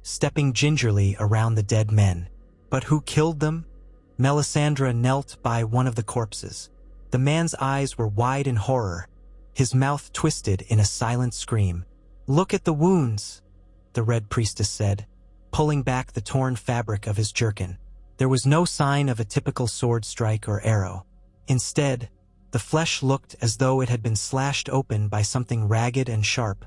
Speaker 1: stepping gingerly around the dead men. "But who killed them?" Melisandre knelt by one of the corpses. The man's eyes were wide in horror, his mouth twisted in a silent scream. "Look at the wounds," the Red Priestess said, pulling back the torn fabric of his jerkin. There was no sign of a typical sword strike or arrow. Instead, the flesh looked as though it had been slashed open by something ragged and sharp,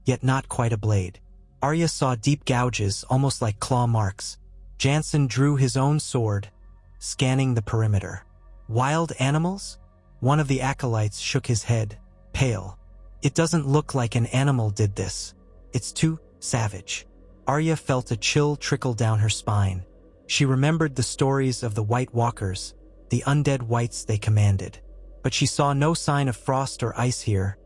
Speaker 1: yet not quite a blade. Arya saw deep gouges, almost like claw marks. Jansen drew his own sword, scanning the perimeter. "Wild animals?" One of the acolytes shook his head, pale. "It doesn't look like an animal did this. It's too savage." Arya felt a chill trickle down her spine. She remembered the stories of the White Walkers, the undead wights they commanded. But she saw no sign of frost or ice here,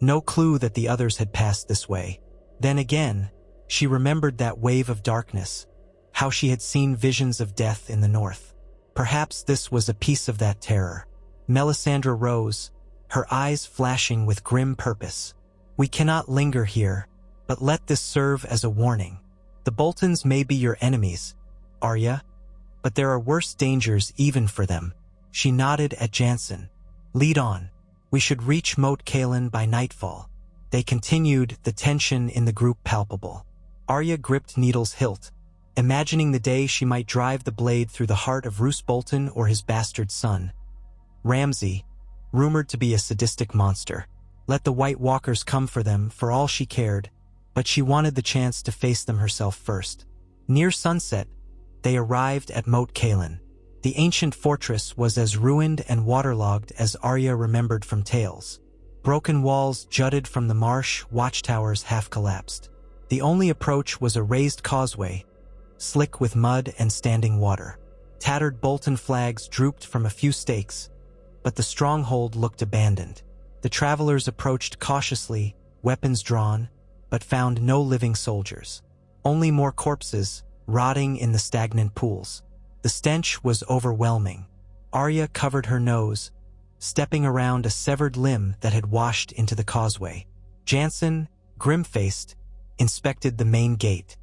Speaker 1: no clue that the others had passed this way. Then again, she remembered that wave of darkness, how she had seen visions of death in the north. Perhaps this was a piece of that terror. Melisandre rose, her eyes flashing with grim purpose. "We cannot linger here, but let this serve as a warning. The Boltons may be your enemies, Arya, but there are worse dangers even for them." She nodded at Jansen. "Lead on. We should reach Moat Cailin by nightfall." They continued, the tension in the group palpable. Arya gripped Needle's hilt, imagining the day she might drive the blade through the heart of Roose Bolton or his bastard son. Ramsay, rumored to be a sadistic monster, let the White Walkers come for them for all she cared, but she wanted the chance to face them herself first. Near sunset, they arrived at Moat Cailin. The ancient fortress was as ruined and waterlogged as Arya remembered from tales. Broken walls jutted from the marsh, watchtowers half collapsed. The only approach was a raised causeway, slick with mud and standing water. Tattered Bolton flags drooped from a few stakes, but the stronghold looked abandoned. The travelers approached cautiously, weapons drawn, but found no living soldiers. Only more corpses, rotting in the stagnant pools. The stench was overwhelming. Arya covered her nose, stepping around a severed limb that had washed into the causeway. Jansen, grim-faced, inspected the main gate.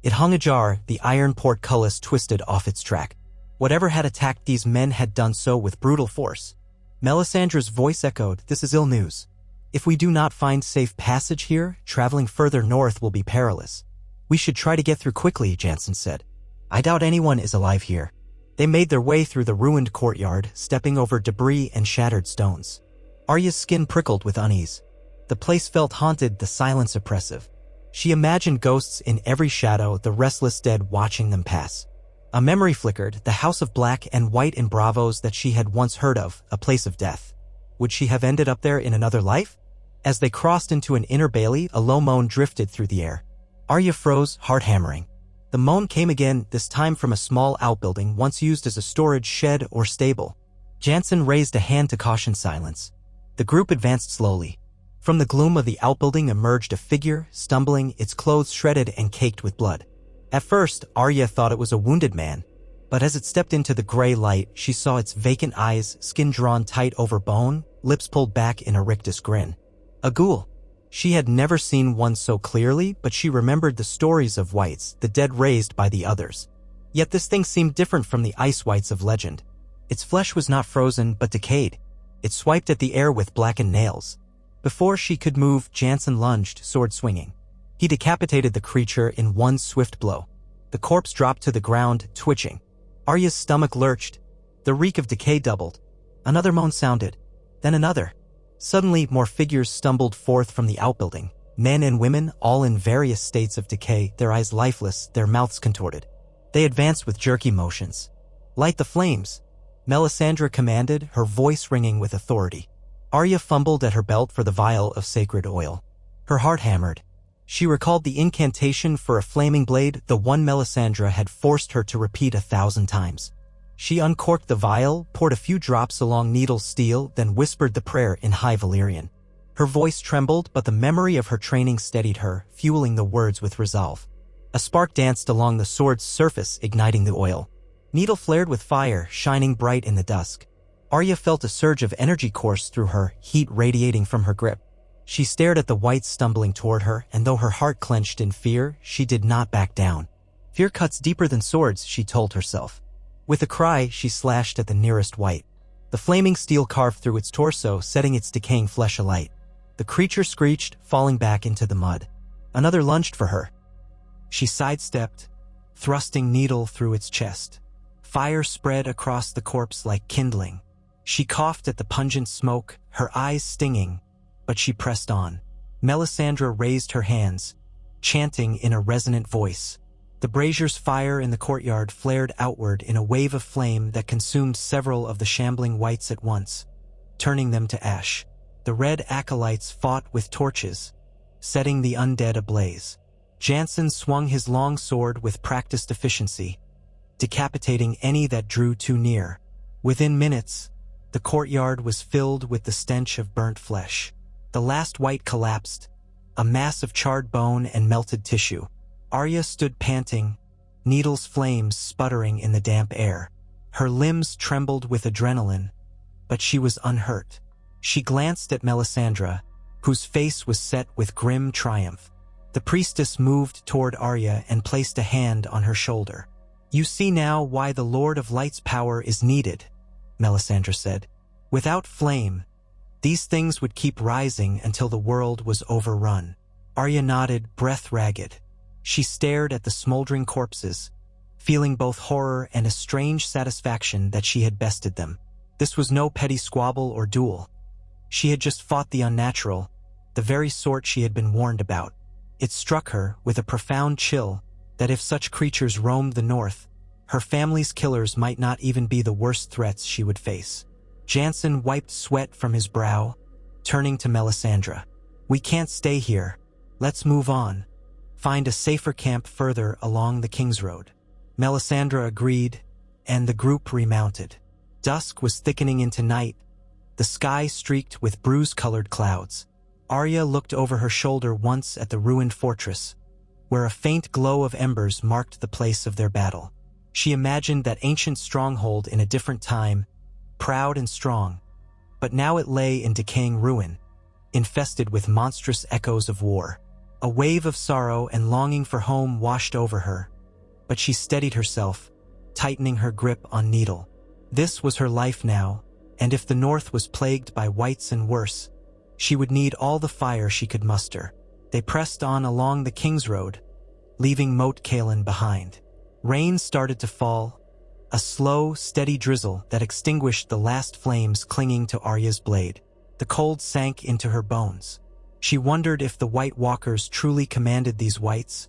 Speaker 1: It hung ajar, the iron portcullis twisted off its track. Whatever had attacked these men had done so with brutal force. Melisandre's voice echoed, "This is ill news. If we do not find safe passage here, traveling further north will be perilous." "We should try to get through quickly," Jansen said. "I doubt anyone is alive here." They made their way through the ruined courtyard, stepping over debris and shattered stones. Arya's skin prickled with unease. The place felt haunted, the silence oppressive. She imagined ghosts in every shadow, the restless dead watching them pass. A memory flickered, the house of black and white in Bravos that she had once heard of, a place of death. Would she have ended up there in another life? As they crossed into an inner bailey, a low moan drifted through the air. Arya froze, heart hammering. The moan came again, this time from a small outbuilding once used as a storage shed or stable. Jansen raised a hand to caution silence. The group advanced slowly. From the gloom of the outbuilding emerged a figure, stumbling, its clothes shredded and caked with blood. At first, Arya thought it was a wounded man, but as it stepped into the gray light, she saw its vacant eyes, skin drawn tight over bone, lips pulled back in a rictus grin. A ghoul. She had never seen one so clearly, but she remembered the stories of whites, the dead raised by the others. Yet this thing seemed different from the ice whites of legend. Its flesh was not frozen, but decayed. It swiped at the air with blackened nails. Before she could move, Jansen lunged, sword swinging. He decapitated the creature in one swift blow. The corpse dropped to the ground, twitching. Arya's stomach lurched. The reek of decay doubled. Another moan sounded. Then another. Suddenly, more figures stumbled forth from the outbuilding. Men and women, all in various states of decay, their eyes lifeless, their mouths contorted. They advanced with jerky motions. "Light the flames," Melisandre commanded, her voice ringing with authority. Arya fumbled at her belt for the vial of sacred oil. Her heart hammered. She recalled the incantation for a flaming blade, the one Melisandre had forced her to repeat 1,000 times. She uncorked the vial, poured a few drops along Needle's steel, then whispered the prayer in High Valyrian. Her voice trembled, but the memory of her training steadied her, fueling the words with resolve. A spark danced along the sword's surface, igniting the oil. Needle flared with fire, shining bright in the dusk. Arya felt a surge of energy course through her, heat radiating from her grip. She stared at the whites stumbling toward her, and though her heart clenched in fear, she did not back down. "Fear cuts deeper than swords," she told herself. With a cry, she slashed at the nearest white. The flaming steel carved through its torso, setting its decaying flesh alight. The creature screeched, falling back into the mud. Another lunged for her. She sidestepped, thrusting Needle through its chest. Fire spread across the corpse like kindling. She coughed at the pungent smoke, her eyes stinging, but she pressed on. Melisandre raised her hands, chanting in a resonant voice. The brazier's fire in the courtyard flared outward in a wave of flame that consumed several of the shambling whites at once, turning them to ash. The red acolytes fought with torches, setting the undead ablaze. Jansen swung his long sword with practiced efficiency, decapitating any that drew too near. Within minutes, the courtyard was filled with the stench of burnt flesh. The last white collapsed, a mass of charred bone and melted tissue. Arya stood panting, Needle's flames sputtering in the damp air. Her limbs trembled with adrenaline, but she was unhurt. She glanced at Melisandre, whose face was set with grim triumph. The priestess moved toward Arya and placed a hand on her shoulder. "You see now why the Lord of Light's power is needed," Melisandre said. "Without flame, these things would keep rising until the world was overrun." Arya nodded, breath ragged. She stared at the smoldering corpses, feeling both horror and a strange satisfaction that she had bested them. This was no petty squabble or duel. She had just fought the unnatural, the very sort she had been warned about. It struck her, with a profound chill, that if such creatures roamed the north, her family's killers might not even be the worst threats she would face. Jansen wiped sweat from his brow, turning to Melisandre. "We can't stay here. Let's move on. Find a safer camp further along the King's Road." Melisandre agreed, and the group remounted. Dusk was thickening into night, the sky streaked with bruise-colored clouds. Arya looked over her shoulder once at the ruined fortress, where a faint glow of embers marked the place of their battle. She imagined that ancient stronghold in a different time, proud and strong, but now it lay in decaying ruin, infested with monstrous echoes of war. A wave of sorrow and longing for home washed over her, but she steadied herself, tightening her grip on Needle. This was her life now, and if the north was plagued by wights and worse, she would need all the fire she could muster. They pressed on along the King's Road, leaving Moat Cailin behind. Rain started to fall, a slow, steady drizzle that extinguished the last flames clinging to Arya's blade. The cold sank into her bones. She wondered if the White Walkers truly commanded these wights,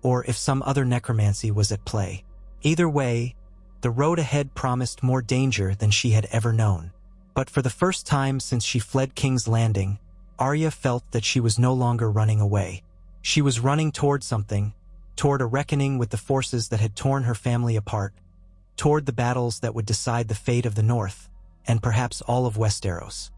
Speaker 1: or if some other necromancy was at play. Either way, the road ahead promised more danger than she had ever known. But for the first time since she fled King's Landing, Arya felt that she was no longer running away. She was running toward something, toward a reckoning with the forces that had torn her family apart, toward the battles that would decide the fate of the North, and perhaps all of Westeros.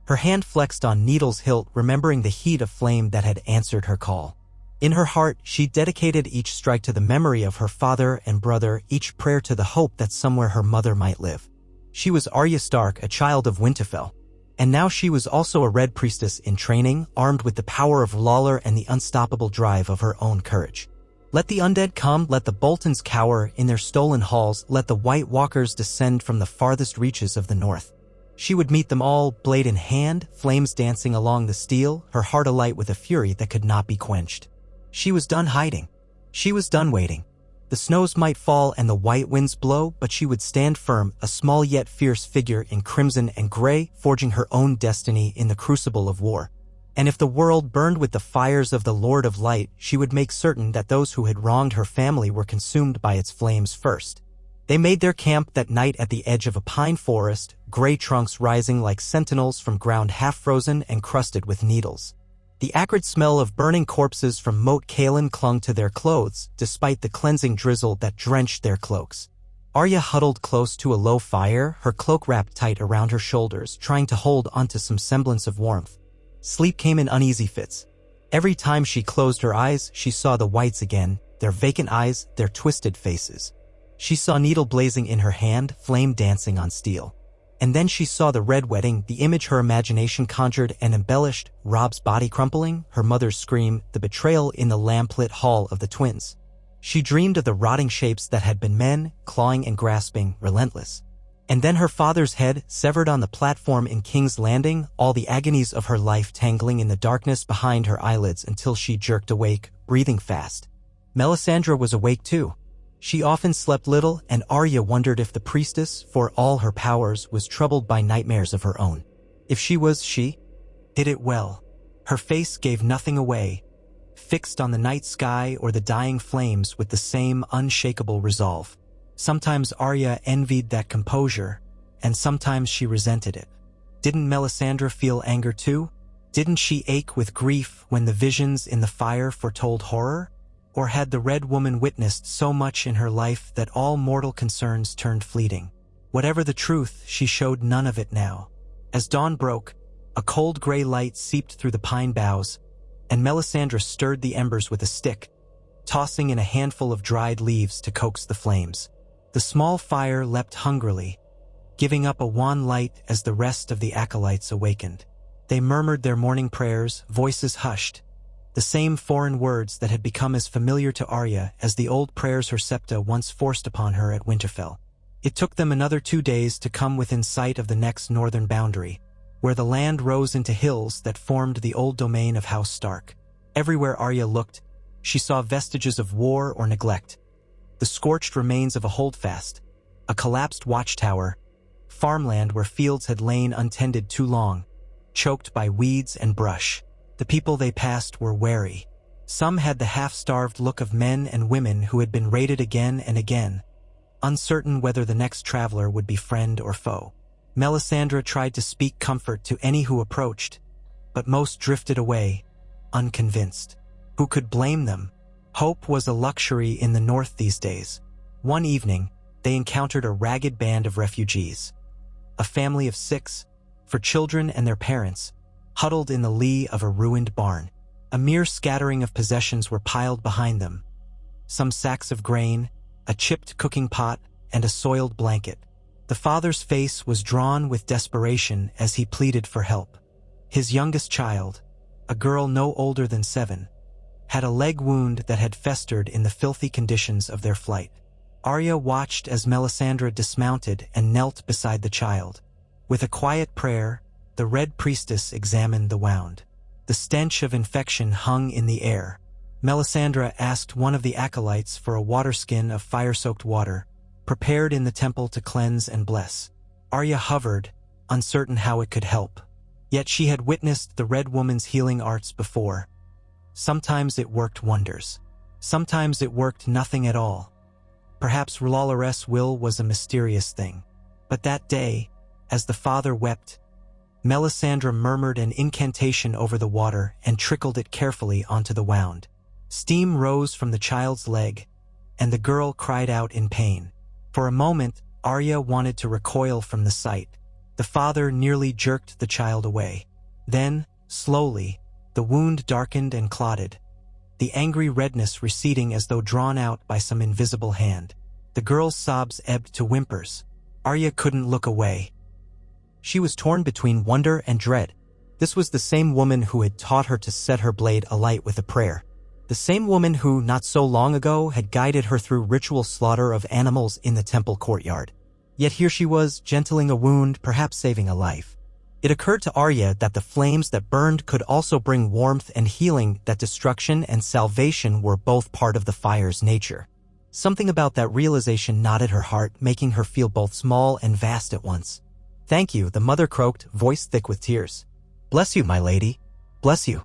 Speaker 1: Her hand flexed on Needle's hilt, remembering the heat of flame that had answered her call. In her heart, she dedicated each strike to the memory of her father and brother, each prayer to the hope that somewhere her mother might live. She was Arya Stark, a child of Winterfell, and now she was also a Red Priestess in training, armed with the power of Lawlor and the unstoppable drive of her own courage. Let the undead come, let the Boltons cower in their stolen halls, let the White Walkers descend from the farthest reaches of the north. She would meet them all, blade in hand, flames dancing along the steel, her heart alight with a fury that could not be quenched. She was done hiding. She was done waiting. The snows might fall and the white winds blow, but she would stand firm, a small yet fierce figure in crimson and gray, forging her own destiny in the crucible of war. And if the world burned with the fires of the Lord of Light, she would make certain that those who had wronged her family were consumed by its flames first. They made their camp that night at the edge of a pine forest, gray trunks rising like sentinels from ground half-frozen and crusted with needles. The acrid smell of burning corpses from Moat Cailin clung to their clothes, despite the cleansing drizzle that drenched their cloaks. Arya huddled close to a low fire, her cloak wrapped tight around her shoulders, trying to hold onto some semblance of warmth. Sleep came in uneasy fits. Every time she closed her eyes, she saw the whites again, their vacant eyes, their twisted faces. She saw Needle blazing in her hand, flame dancing on steel. And then she saw the red wedding, the image her imagination conjured and embellished, Rob's body crumpling, her mother's scream, the betrayal in the lamp-lit hall of the twins. She dreamed of the rotting shapes that had been men, clawing and grasping, relentless. And then her father's head, severed on the platform in King's Landing, all the agonies of her life tangling in the darkness behind her eyelids until she jerked awake, breathing fast. Melisandre was awake too. She often slept little, and Arya wondered if the priestess, for all her powers, was troubled by nightmares of her own. If she was, she did it well. Her face gave nothing away, fixed on the night sky or the dying flames with the same unshakable resolve. Sometimes Arya envied that composure, and sometimes she resented it. Didn't Melisandre feel anger too? Didn't she ache with grief when the visions in the fire foretold horror? Or had the Red Woman witnessed so much in her life that all mortal concerns turned fleeting? Whatever the truth, she showed none of it now. As dawn broke, a cold gray light seeped through the pine boughs, and Melisandre stirred the embers with a stick, tossing in a handful of dried leaves to coax the flames. The small fire leapt hungrily, giving up a wan light as the rest of the acolytes awakened. They murmured their morning prayers, voices hushed, the same foreign words that had become as familiar to Arya as the old prayers her septa once forced upon her at Winterfell. It took them another 2 days to come within sight of the next northern boundary, where the land rose into hills that formed the old domain of House Stark. Everywhere Arya looked, She saw vestiges of war or neglect. The scorched remains of a holdfast, a collapsed watchtower, farmland where fields had lain untended too long, choked by weeds and brush. The people they passed were wary. Some had the half-starved look of men and women who had been raided again and again, uncertain whether the next traveler would be friend or foe. Melisandre tried to speak comfort to any who approached, but most drifted away, unconvinced. Who could blame them? Hope was a luxury in the north these days. One evening, they encountered a ragged band of refugees. A family of 6, for children and their parents, huddled in the lee of a ruined barn. A mere scattering of possessions were piled behind them. Some sacks of grain, a chipped cooking pot, and a soiled blanket. The father's face was drawn with desperation as he pleaded for help. His youngest child, a girl no older than 7, had a leg wound that had festered in the filthy conditions of their flight. Arya watched as Melisandre dismounted and knelt beside the child. With a quiet prayer, the Red Priestess examined the wound. The stench of infection hung in the air. Melisandre asked one of the acolytes for a waterskin of fire-soaked water, prepared in the temple to cleanse and bless. Arya hovered, uncertain how it could help. Yet she had witnessed the Red Woman's healing arts before. Sometimes it worked wonders. Sometimes it worked nothing at all. Perhaps R'hllor's will was a mysterious thing. But that day, as the father wept, Melisandre murmured an incantation over the water and trickled it carefully onto the wound. Steam rose from the child's leg, and the girl cried out in pain. For a moment, Arya wanted to recoil from the sight. The father nearly jerked the child away. Then, slowly, the wound darkened and clotted, the angry redness receding as though drawn out by some invisible hand. The girl's sobs ebbed to whimpers. Arya couldn't look away. She was torn between wonder and dread. This was the same woman who had taught her to set her blade alight with a prayer. The same woman who, not so long ago, had guided her through ritual slaughter of animals in the temple courtyard. Yet here she was, gentling a wound, perhaps saving a life. It occurred to Arya that the flames that burned could also bring warmth and healing, that destruction and salvation were both part of the fire's nature. Something about that realization knotted her heart, making her feel both small and vast at once. "Thank you," the mother croaked, voice thick with tears. "Bless you, my lady. Bless you."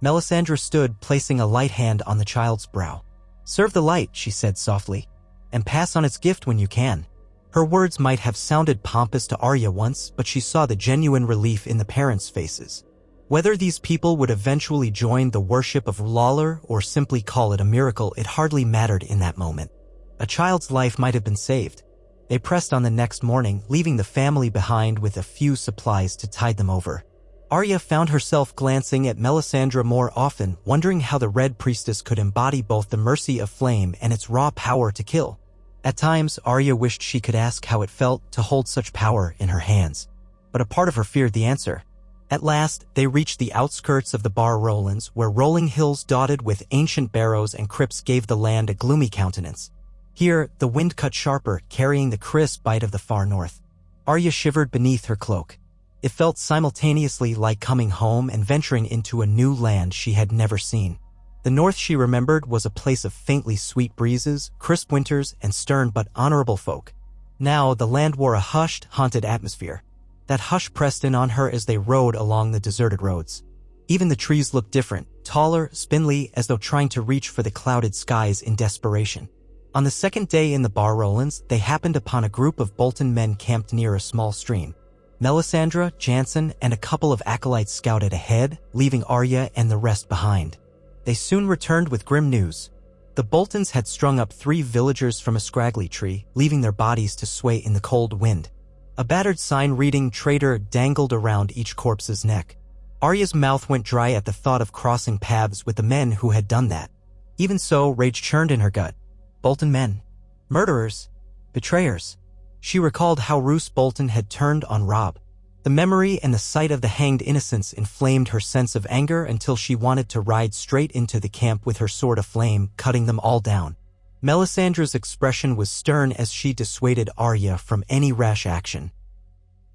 Speaker 1: Melisandre stood, placing a light hand on the child's brow. "Serve the light," she said softly, "and pass on its gift when you can." Her words might have sounded pompous to Arya once, but she saw the genuine relief in the parents' faces. Whether these people would eventually join the worship of R'hllor or simply call it a miracle, it hardly mattered in that moment. A child's life might have been saved. They pressed on the next morning, leaving the family behind with a few supplies to tide them over. Arya found herself glancing at Melisandre more often, wondering how the Red Priestess could embody both the mercy of flame and its raw power to kill. At times, Arya wished she could ask how it felt to hold such power in her hands, but a part of her feared the answer. At last, they reached the outskirts of the Bar Rollins, where rolling hills dotted with ancient barrows and crypts gave the land a gloomy countenance. Here, the wind cut sharper, carrying the crisp bite of the far north. Arya shivered beneath her cloak. It felt simultaneously like coming home and venturing into a new land she had never seen. The north, she remembered, was a place of faintly sweet breezes, crisp winters, and stern but honorable folk. Now, the land wore a hushed, haunted atmosphere. That hush pressed in on her as they rode along the deserted roads. Even the trees looked different, taller, spindly, as though trying to reach for the clouded skies in desperation. On the second day in the Bar Rollins, they happened upon a group of Bolton men camped near a small stream. Melisandre, Jansen, and a couple of acolytes scouted ahead, leaving Arya and the rest behind. They soon returned with grim news. The Boltons had strung up 3 villagers from a scraggly tree, leaving their bodies to sway in the cold wind. A battered sign reading "Traitor" dangled around each corpse's neck. Arya's mouth went dry at the thought of crossing paths with the men who had done that. Even so, rage churned in her gut. Bolton men. Murderers. Betrayers. She recalled how Roose Bolton had turned on Robb. The memory and the sight of the hanged innocents inflamed her sense of anger until she wanted to ride straight into the camp with her sword aflame, cutting them all down. Melisandre's expression was stern as she dissuaded Arya from any rash action.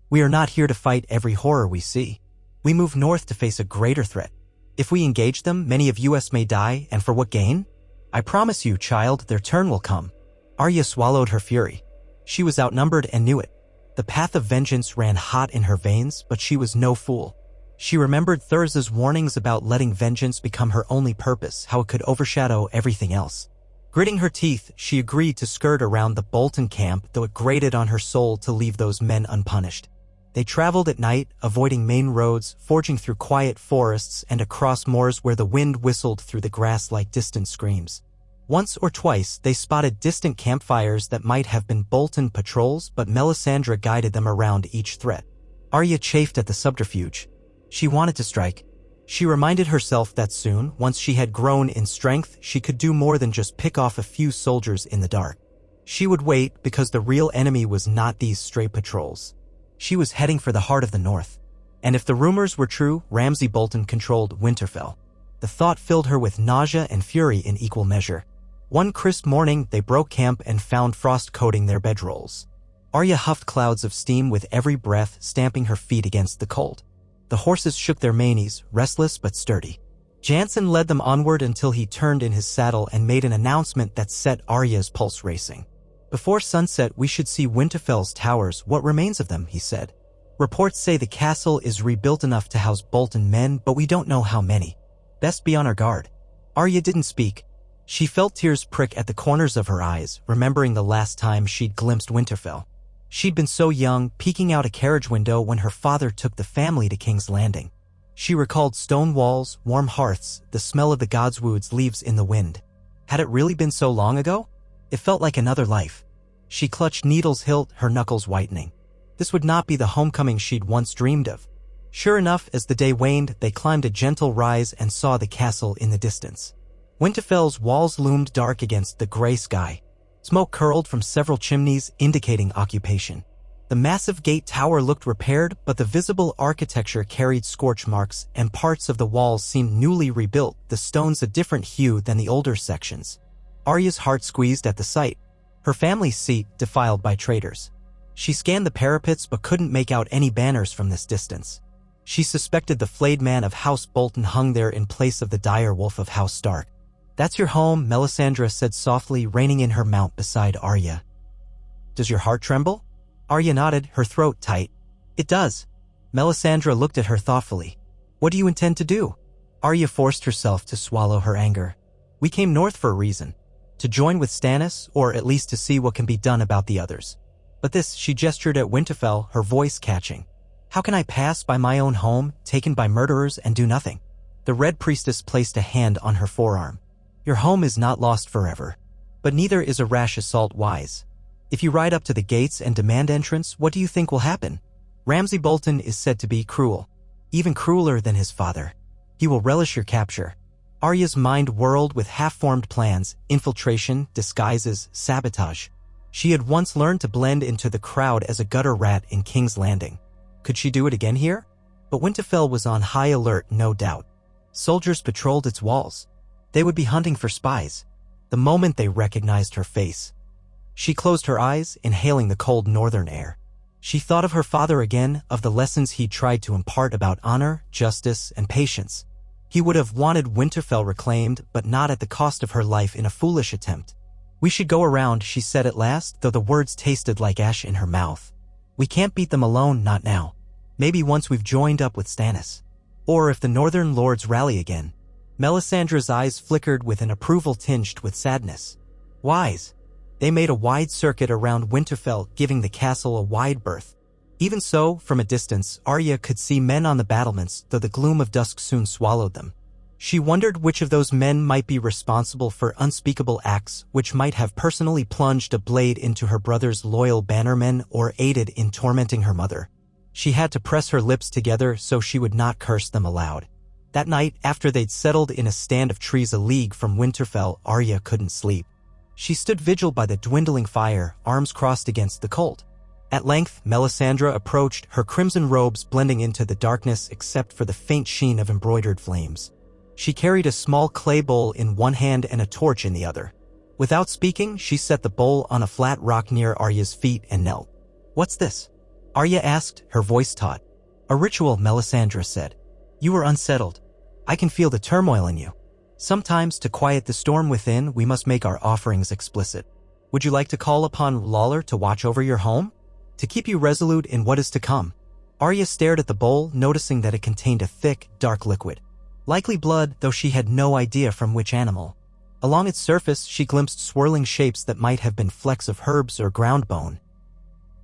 Speaker 1: "We are not here to fight every horror we see. We move north to face a greater threat. If we engage them, many of us may die, and for what gain? I promise you, child, their turn will come. Arya swallowed her fury. She was outnumbered and knew it. The path of vengeance ran hot in her veins, but she was no fool. She remembered Thurza's warnings about letting vengeance become her only purpose, how it could overshadow everything else. Gritting her teeth, she agreed to skirt around the Bolton camp, though it grated on her soul to leave those men unpunished. They traveled at night, avoiding main roads, forging through quiet forests and across moors where the wind whistled through the grass like distant screams. Once or twice, they spotted distant campfires that might have been Bolton patrols, but Melisandre guided them around each threat. Arya chafed at the subterfuge. She wanted to strike. She reminded herself that soon, once she had grown in strength, she could do more than just pick off a few soldiers in the dark. She would wait because the real enemy was not these stray patrols. She was heading for the heart of the North. And if the rumors were true, Ramsay Bolton controlled Winterfell. The thought filled her with nausea and fury in equal measure. One crisp morning, they broke camp and found frost coating their bedrolls. Arya huffed clouds of steam with every breath, stamping her feet against the cold. The horses shook their manes, restless but sturdy. Jansen led them onward until he turned in his saddle and made an announcement that set Arya's pulse racing. Before sunset, we should see Winterfell's towers, what remains of them, he said. Reports say the castle is rebuilt enough to house Bolton men, but we don't know how many. Best be on our guard. Arya didn't speak. She felt tears prick at the corners of her eyes, remembering the last time she'd glimpsed Winterfell. She'd been so young, peeking out a carriage window when her father took the family to King's Landing. She recalled stone walls, warm hearths, the smell of the godswood's leaves in the wind. Had it really been so long ago? It felt like another life. She clutched Needle's hilt, her knuckles whitening. This would not be the homecoming she'd once dreamed of. Sure enough, as the day waned, they climbed a gentle rise and saw the castle in the distance. Winterfell's walls loomed dark against the gray sky. Smoke curled from several chimneys, indicating occupation. The massive gate tower looked repaired, but the visible architecture carried scorch marks, and parts of the walls seemed newly rebuilt, the stones a different hue than the older sections. Arya's heart squeezed at the sight. Her family's seat, defiled by traitors. She scanned the parapets but couldn't make out any banners from this distance. She suspected the flayed man of House Bolton hung there in place of the dire wolf of House Stark. That's your home, Melisandre said softly, reining in her mount beside Arya. Does your heart tremble? Arya nodded, her throat tight. It does. Melisandre looked at her thoughtfully. What do you intend to do? Arya forced herself to swallow her anger. We came north for a reason. To join with Stannis, or at least to see what can be done about the others. But this, she gestured at Winterfell, her voice catching. How can I pass by my own home, taken by murderers, and do nothing? The Red Priestess placed a hand on her forearm. Your home is not lost forever. But neither is a rash assault wise. If you ride up to the gates and demand entrance, what do you think will happen? Ramsay Bolton is said to be cruel. Even crueler than his father. He will relish your capture. Arya's mind whirled with half-formed plans, infiltration, disguises, sabotage. She had once learned to blend into the crowd as a gutter rat in King's Landing. Could she do it again here? But Winterfell was on high alert, no doubt. Soldiers patrolled its walls. They would be hunting for spies. The moment they recognized her face. She closed her eyes, inhaling the cold northern air. She thought of her father again, of the lessons he tried to impart about honor, justice, and patience. He would have wanted Winterfell reclaimed, but not at the cost of her life in a foolish attempt. We should go around, she said at last, though the words tasted like ash in her mouth. We can't beat them alone, not now. Maybe once we've joined up with Stannis. Or if the Northern Lords rally again. Melisandre's eyes flickered with an approval tinged with sadness. Wise. They made a wide circuit around Winterfell, giving the castle a wide berth. Even so, from a distance, Arya could see men on the battlements, though the gloom of dusk soon swallowed them. She wondered which of those men might be responsible for unspeakable acts, which might have personally plunged a blade into her brother's loyal bannermen or aided in tormenting her mother. She had to press her lips together so she would not curse them aloud. That night, after they'd settled in a stand of trees a league from Winterfell, Arya couldn't sleep. She stood vigil by the dwindling fire, arms crossed against the cold. At length, Melisandre approached, her crimson robes blending into the darkness except for the faint sheen of embroidered flames. She carried a small clay bowl in one hand and a torch in the other. Without speaking, she set the bowl on a flat rock near Arya's feet and knelt. What's this? Arya asked, her voice taut. A ritual, Melisandre said. You were unsettled. I can feel the turmoil in you. Sometimes, to quiet the storm within, we must make our offerings explicit. Would you like to call upon Lawler to watch over your home? To keep you resolute in what is to come? Arya stared at the bowl, noticing that it contained a thick, dark liquid. Likely blood, though she had no idea from which animal. Along its surface, she glimpsed swirling shapes that might have been flecks of herbs or ground bone.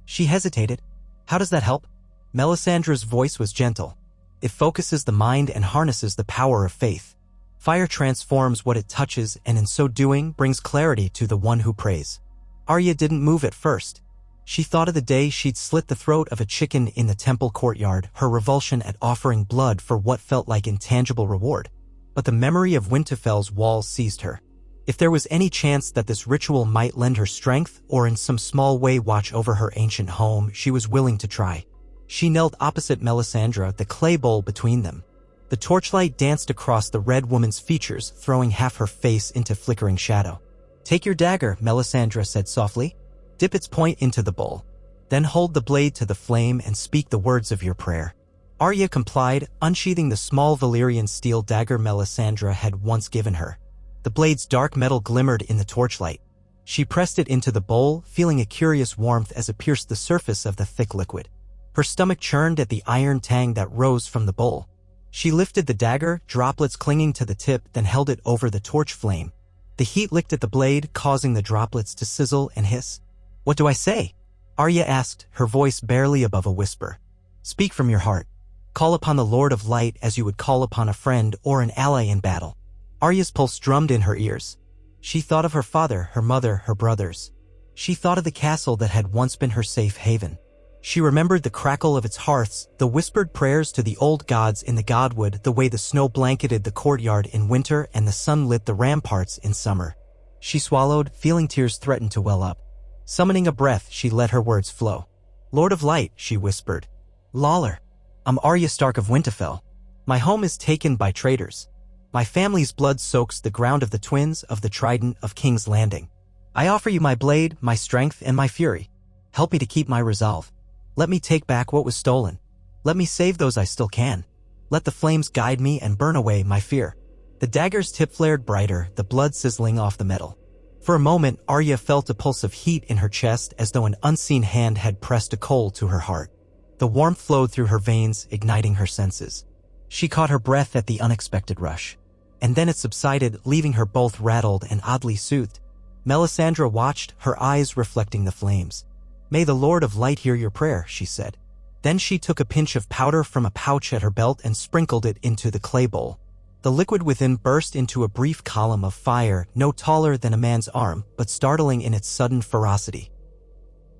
Speaker 1: She hesitated. How does that help? Melisandre's voice was gentle. It focuses the mind and harnesses the power of faith. Fire transforms what it touches and in so doing brings clarity to the one who prays. Arya didn't move at first. She thought of the day she'd slit the throat of a chicken in the temple courtyard, her revulsion at offering blood for what felt like intangible reward. But the memory of Winterfell's walls seized her. If there was any chance that this ritual might lend her strength or in some small way watch over her ancient home, she was willing to try. She knelt opposite Melisandre, the clay bowl between them. The torchlight danced across the red woman's features, throwing half her face into flickering shadow. Take your dagger, Melisandre said softly. Dip its point into the bowl. Then hold the blade to the flame and speak the words of your prayer. Arya complied, unsheathing the small Valyrian steel dagger Melisandre had once given her. The blade's dark metal glimmered in the torchlight. She pressed it into the bowl, feeling a curious warmth as it pierced the surface of the thick liquid. Her stomach churned at the iron tang that rose from the bowl. She lifted the dagger, droplets clinging to the tip, then held it over the torch flame. The heat licked at the blade, causing the droplets to sizzle and hiss. What do I say? Arya asked, her voice barely above a whisper. Speak from your heart. Call upon the Lord of Light as you would call upon a friend or an ally in battle. Arya's pulse drummed in her ears. She thought of her father, her mother, her brothers. She thought of the castle that had once been her safe haven. She remembered the crackle of its hearths, the whispered prayers to the old gods in the godwood, the way the snow blanketed the courtyard in winter and the sun lit the ramparts in summer. She swallowed, feeling tears threaten to well up. Summoning a breath, she let her words flow. Lord of Light, she whispered. Lawler. I'm Arya Stark of Winterfell. My home is taken by traitors. My family's blood soaks the ground of the twins of the Trident of King's Landing. I offer you my blade, my strength, and my fury. Help me to keep my resolve. Let me take back what was stolen. Let me save those I still can. Let the flames guide me and burn away my fear. The dagger's tip flared brighter, the blood sizzling off the metal. For a moment, Arya felt a pulse of heat in her chest as though an unseen hand had pressed a coal to her heart. The warmth flowed through her veins, igniting her senses. She caught her breath at the unexpected rush. And then it subsided, leaving her both rattled and oddly soothed. Melisandre watched, her eyes reflecting the flames. May the Lord of Light hear your prayer, she said. Then she took a pinch of powder from a pouch at her belt and sprinkled it into the clay bowl. The liquid within burst into a brief column of fire, no taller than a man's arm, but startling in its sudden ferocity.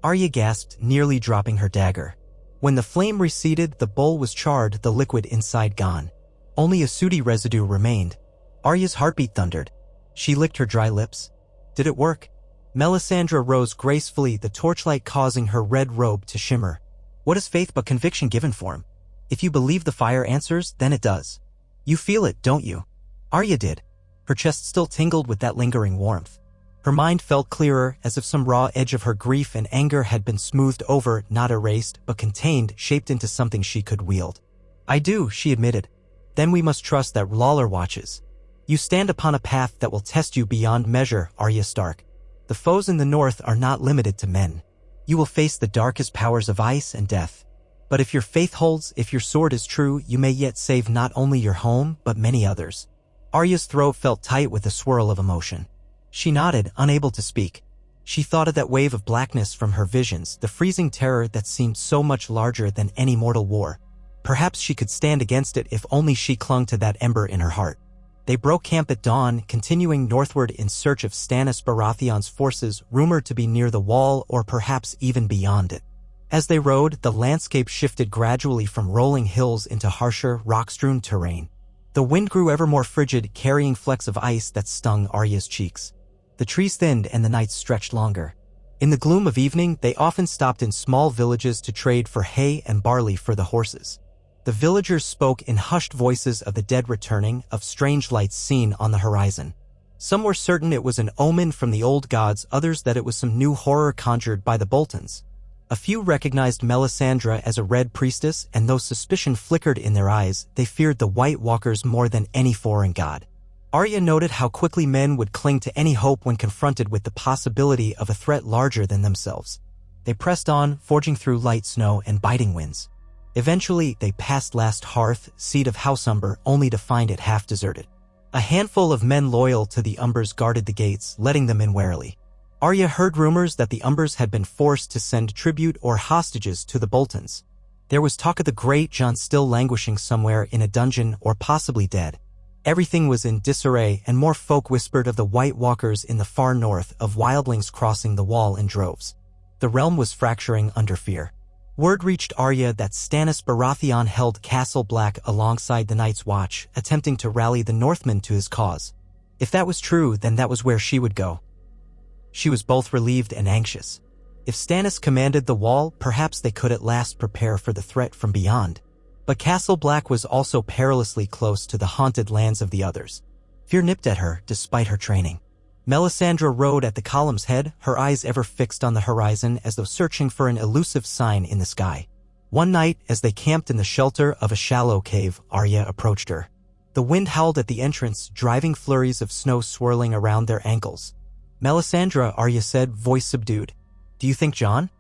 Speaker 1: Arya gasped, nearly dropping her dagger. When the flame receded, the bowl was charred, the liquid inside gone. Only a sooty residue remained. Arya's heartbeat thundered. She licked her dry lips. Did it work? Melisandre rose gracefully, the torchlight causing her red robe to shimmer. What is faith but conviction given form? If you believe the fire answers, then it does. You feel it, don't you? Arya did. Her chest still tingled with that lingering warmth. Her mind felt clearer, as if some raw edge of her grief and anger had been smoothed over, not erased, but contained, shaped into something she could wield. I do, she admitted. Then we must trust that Lawler watches. You stand upon a path that will test you beyond measure, Arya Stark. The foes in the north are not limited to men. You will face the darkest powers of ice and death. But if your faith holds, if your sword is true, you may yet save not only your home, but many others. Arya's throat felt tight with a swirl of emotion. She nodded, unable to speak. She thought of that wave of blackness from her visions, the freezing terror that seemed so much larger than any mortal war. Perhaps she could stand against it if only she clung to that ember in her heart. They broke camp at dawn, continuing northward in search of Stannis Baratheon's forces, rumored to be near the wall or perhaps even beyond it. As they rode, the landscape shifted gradually from rolling hills into harsher, rock-strewn terrain. The wind grew ever more frigid, carrying flecks of ice that stung Arya's cheeks. The trees thinned and the nights stretched longer. In the gloom of evening, they often stopped in small villages to trade for hay and barley for the horses. The villagers spoke in hushed voices of the dead returning, of strange lights seen on the horizon. Some were certain it was an omen from the old gods, others that it was some new horror conjured by the Boltons. A few recognized Melisandre as a red priestess, and though suspicion flickered in their eyes, they feared the White Walkers more than any foreign god. Arya noted how quickly men would cling to any hope when confronted with the possibility of a threat larger than themselves. They pressed on, forging through light snow and biting winds. Eventually, they passed last hearth, seat of House Umber, only to find it half deserted. A handful of men loyal to the Umbers guarded the gates, letting them in warily. Arya heard rumors that the Umbers had been forced to send tribute or hostages to the Boltons. There was talk of the great Jon still languishing somewhere in a dungeon or possibly dead. Everything was in disarray, and more folk whispered of the White Walkers in the far north, of wildlings crossing the wall in droves. The realm was fracturing under fear. Word reached Arya that Stannis Baratheon held Castle Black alongside the Night's Watch, attempting to rally the Northmen to his cause. If that was true, then that was where she would go. She was both relieved and anxious. If Stannis commanded the wall, perhaps they could at last prepare for the threat from beyond. But Castle Black was also perilously close to the haunted lands of the others. Fear nipped at her, despite her training. Melisandre rode at the column's head, her eyes ever fixed on the horizon as though searching for an elusive sign in the sky. One night, as they camped in the shelter of a shallow cave, Arya approached her. The wind howled at the entrance, driving flurries of snow swirling around their ankles. "Melisandre," Arya said, voice subdued. "Do you think Jon?"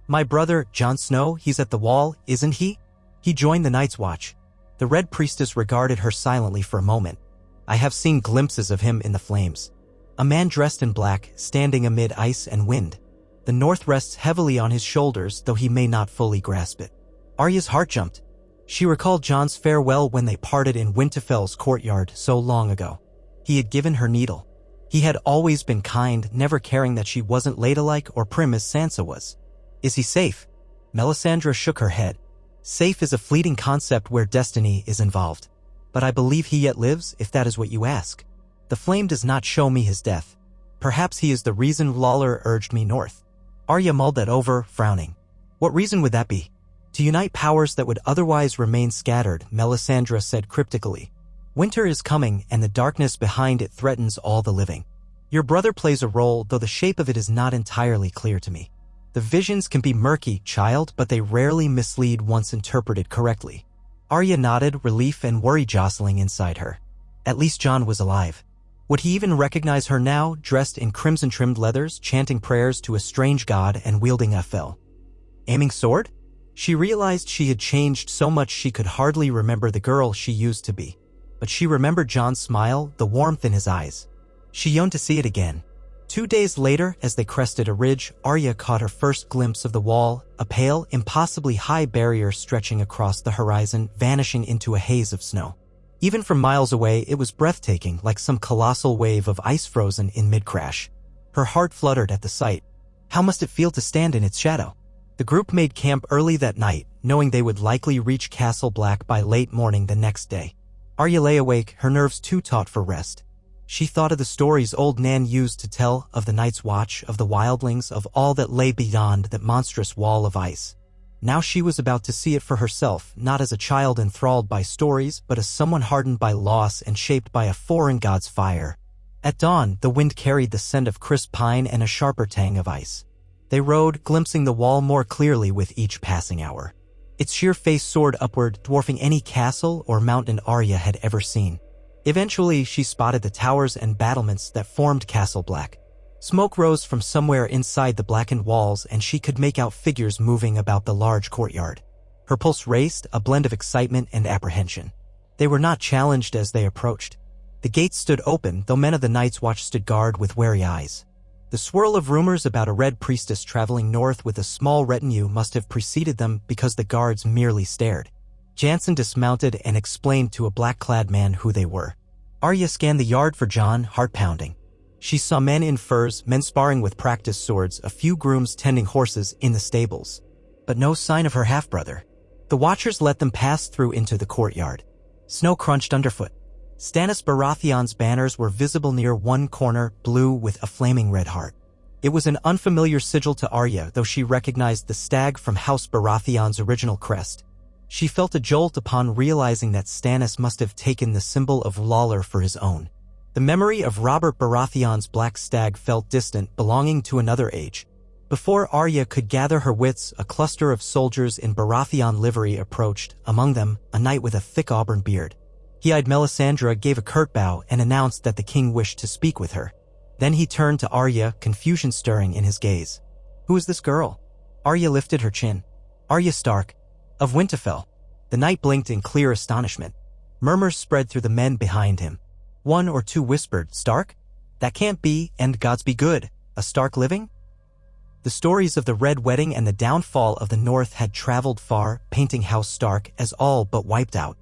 Speaker 1: "My brother, Jon Snow, he's at the wall, isn't he?" He joined the Night's Watch. The Red Priestess regarded her silently for a moment. "I have seen glimpses of him in the flames. A man dressed in black, standing amid ice and wind. The north rests heavily on his shoulders, though he may not fully grasp it." Arya's heart jumped. She recalled Jon's farewell when they parted in Winterfell's courtyard so long ago. He had given her needle. He had always been kind, never caring that she wasn't ladylike or prim as Sansa was. "Is he safe?" Melisandre shook her head. "Safe is a fleeting concept where destiny is involved. But I believe he yet lives, if that is what you ask. The flame does not show me his death. Perhaps he is the reason Lawler urged me north." Arya mulled that over, frowning. "What reason would that be?" "To unite powers that would otherwise remain scattered," Melisandre said cryptically. "Winter is coming, and the darkness behind it threatens all the living. Your brother plays a role, though the shape of it is not entirely clear to me. The visions can be murky, child, but they rarely mislead once interpreted correctly." Arya nodded, relief and worry jostling inside her. At least Jon was alive. Would he even recognize her now, dressed in crimson-trimmed leathers, chanting prayers to a strange god and wielding a fell? Aiming sword? She realized she had changed so much she could hardly remember the girl she used to be. But she remembered Jon's smile, the warmth in his eyes. She yearned to see it again. 2 days later, as they crested a ridge, Arya caught her first glimpse of the wall, a pale, impossibly high barrier stretching across the horizon, vanishing into a haze of snow. Even from miles away, it was breathtaking, like some colossal wave of ice frozen in mid-crash. Her heart fluttered at the sight. How must it feel to stand in its shadow? The group made camp early that night, knowing they would likely reach Castle Black by late morning the next day. Arya lay awake, her nerves too taut for rest. She thought of the stories old Nan used to tell, of the Night's Watch, of the wildlings, of all that lay beyond that monstrous wall of ice. Now she was about to see it for herself, not as a child enthralled by stories, but as someone hardened by loss and shaped by a foreign god's fire. At dawn, the wind carried the scent of crisp pine and a sharper tang of ice. They rode, glimpsing the wall more clearly with each passing hour. Its sheer face soared upward, dwarfing any castle or mountain Arya had ever seen. Eventually, she spotted the towers and battlements that formed Castle Black. Smoke rose from somewhere inside the blackened walls, and she could make out figures moving about the large courtyard. Her pulse raced, a blend of excitement and apprehension. They were not challenged as they approached. The gates stood open, though men of the Night's Watch stood guard with wary eyes. The swirl of rumors about a Red Priestess traveling north with a small retinue must have preceded them because the guards merely stared. Jansen dismounted and explained to a black-clad man who they were. Arya scanned the yard for Jon, heart pounding. She saw men in furs, men sparring with practiced swords, a few grooms tending horses in the stables. But no sign of her half-brother. The Watchers let them pass through into the courtyard. Snow crunched underfoot. Stannis Baratheon's banners were visible near one corner, blue with a flaming red heart. It was an unfamiliar sigil to Arya, though she recognized the stag from House Baratheon's original crest. She felt a jolt upon realizing that Stannis must have taken the symbol of Lawler for his own. The memory of Robert Baratheon's black stag felt distant, belonging to another age. Before Arya could gather her wits, a cluster of soldiers in Baratheon livery approached, among them, a knight with a thick auburn beard. He eyed Melisandre, gave a curt bow, and announced that the king wished to speak with her. Then he turned to Arya, confusion stirring in his gaze. "Who is this girl?" Arya lifted her chin. "Arya Stark, of Winterfell." The knight blinked in clear astonishment. Murmurs spread through the men behind him. One or two whispered, "Stark? That can't be, and gods be good. A Stark living?" The stories of the Red Wedding and the downfall of the North had traveled far, painting House Stark as all but wiped out.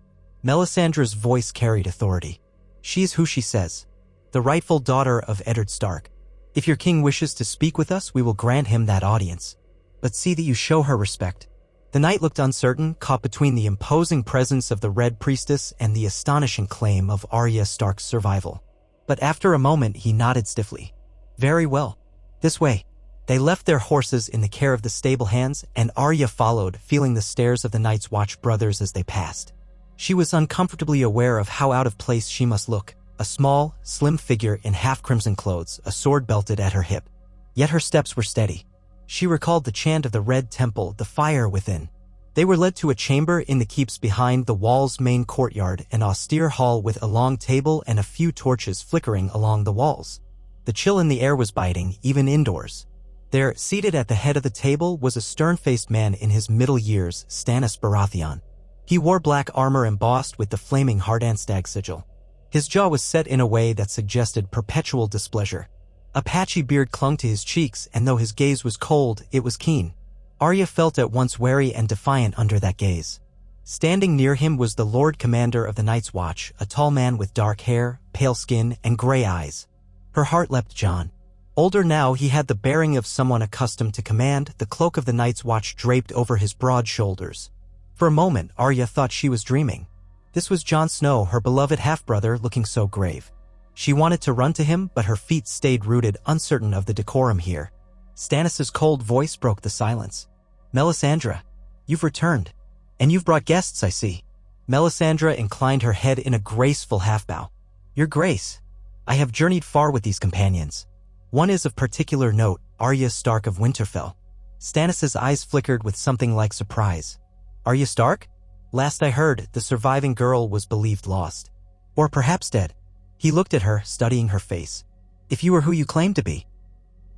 Speaker 1: Melisandre's voice carried authority. "She is who she says, the rightful daughter of Eddard Stark. If your king wishes to speak with us, we will grant him that audience. But see that you show her respect." The knight looked uncertain, caught between the imposing presence of the Red Priestess and the astonishing claim of Arya Stark's survival. But after a moment, he nodded stiffly. "Very well. This way." They left their horses in the care of the stable hands, and Arya followed, feeling the stares of the Night's Watch brothers as they passed. She was uncomfortably aware of how out of place she must look, a small, slim figure in half-crimson clothes, a sword belted at her hip. Yet her steps were steady. She recalled the chant of the Red Temple, the fire within. They were led to a chamber in the keeps behind the wall's main courtyard, an austere hall with a long table and a few torches flickering along the walls. The chill in the air was biting, even indoors. There, seated at the head of the table, was a stern-faced man in his middle years, Stannis Baratheon. He wore black armor embossed with the flaming Hardanstag sigil. His jaw was set in a way that suggested perpetual displeasure. A patchy beard clung to his cheeks, and though his gaze was cold, it was keen. Arya felt at once wary and defiant under that gaze. Standing near him was the Lord Commander of the Night's Watch, a tall man with dark hair, pale skin, and gray eyes. Her heart leapt. Jon. Older now, he had the bearing of someone accustomed to command, the cloak of the Night's Watch draped over his broad shoulders. For a moment, Arya thought she was dreaming. This was Jon Snow, her beloved half-brother, looking so grave. She wanted to run to him, but her feet stayed rooted, uncertain of the decorum here. Stannis' cold voice broke the silence. "Melisandre, you've returned. And you've brought guests, I see." Melisandre inclined her head in a graceful half-bow. "Your Grace, I have journeyed far with these companions. One is of particular note, Arya Stark of Winterfell." Stannis' eyes flickered with something like surprise. "Arya Stark? Last I heard, the surviving girl was believed lost. Or perhaps dead." He looked at her, studying her face. "If you are who you claim to be,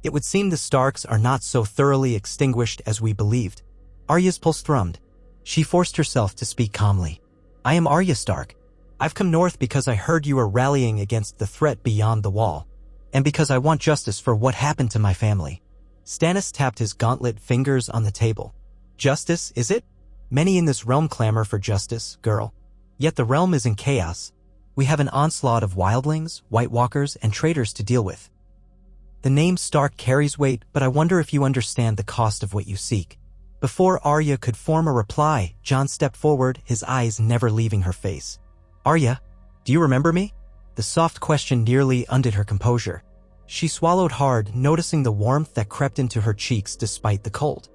Speaker 1: it would seem the Starks are not so thoroughly extinguished as we believed." Arya's pulse thrummed. She forced herself to speak calmly. "I am Arya Stark. I've come north because I heard you were rallying against the threat beyond the wall. And because I want justice for what happened to my family." Stannis tapped his gauntlet fingers on the table. "Justice, is it? Many in this realm clamor for justice, girl. Yet the realm is in chaos. We have an onslaught of wildlings, White Walkers, and traitors to deal with. The name Stark carries weight, but I wonder if you understand the cost of what you seek." Before Arya could form a reply, Jon stepped forward, his eyes never leaving her face. "Arya, do you remember me?" The soft question nearly undid her composure. She swallowed hard, noticing the warmth that crept into her cheeks despite the cold.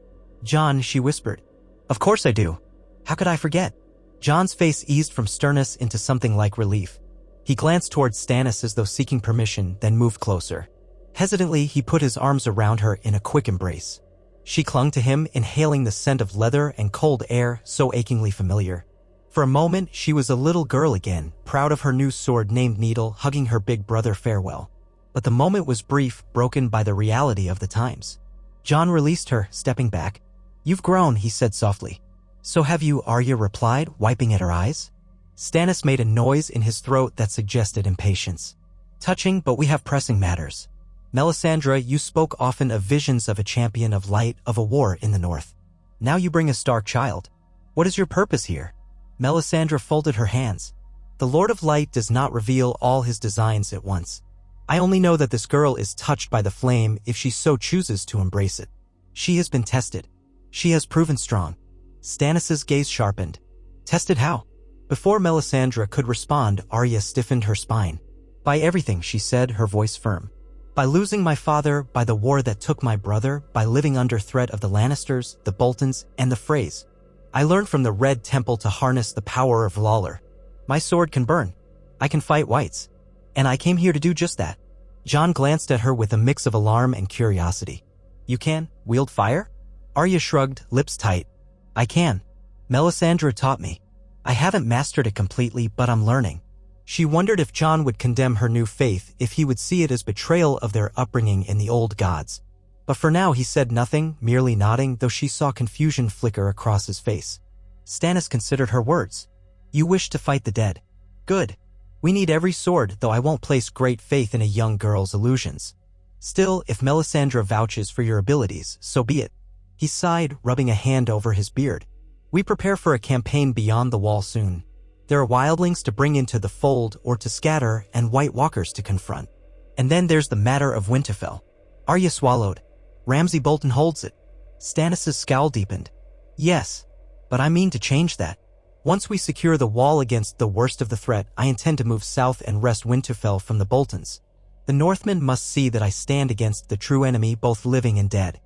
Speaker 1: "Jon," she whispered. "Of course I do. How could I forget?" Jon's face eased from sternness into something like relief. He glanced towards Stannis as though seeking permission, then moved closer. Hesitantly, he put his arms around her in a quick embrace. She clung to him, inhaling the scent of leather and cold air so achingly familiar. For a moment, she was a little girl again, proud of her new sword named Needle, hugging her big brother farewell. But the moment was brief, broken by the reality of the times. Jon released her, stepping back. "You've grown," he said softly. "So have you," Arya replied, wiping at her eyes. Stannis made a noise in his throat that suggested impatience. "Touching, but we have pressing matters. Melisandre, you spoke often of visions of a champion of light, of a war in the north. Now you bring a Stark child. What is your purpose here?" Melisandre folded her hands. "The Lord of Light does not reveal all his designs at once. I only know that this girl is touched by the flame if she so chooses to embrace it. She has been tested. She has proven strong." Stannis' gaze sharpened. "Tested how?" Before Melisandre could respond, Arya stiffened her spine. "By everything," she said, her voice firm. "By losing my father, by the war that took my brother, by living under threat of the Lannisters, the Boltons, and the Freys. I learned from the Red Temple to harness the power of Lawlor. My sword can burn. I can fight whites. And I came here to do just that." Jon glanced at her with a mix of alarm and curiosity. "You can wield fire?" Arya shrugged, lips tight. "I can. Melisandre taught me." I haven't mastered it completely, but I'm learning. She wondered if Jon would condemn her new faith, if he would see it as betrayal of their upbringing in the old gods. But for now he said nothing, merely nodding, though she saw confusion flicker across his face. Stannis considered her words. You wish to fight the dead. Good. We need every sword, though I won't place great faith in a young girl's illusions. Still, if Melisandre vouches for your abilities, so be it. He sighed, rubbing a hand over his beard. We prepare for a campaign beyond the wall soon. There are wildlings to bring into the fold or to scatter, and White Walkers to confront. And then there's the matter of Winterfell. Arya swallowed. Ramsay Bolton holds it. Stannis' scowl deepened. Yes, but I mean to change that. Once we secure the wall against the worst of the threat, I intend to move south and wrest Winterfell from the Boltons. The Northmen must see that I stand against the true enemy, both living and dead.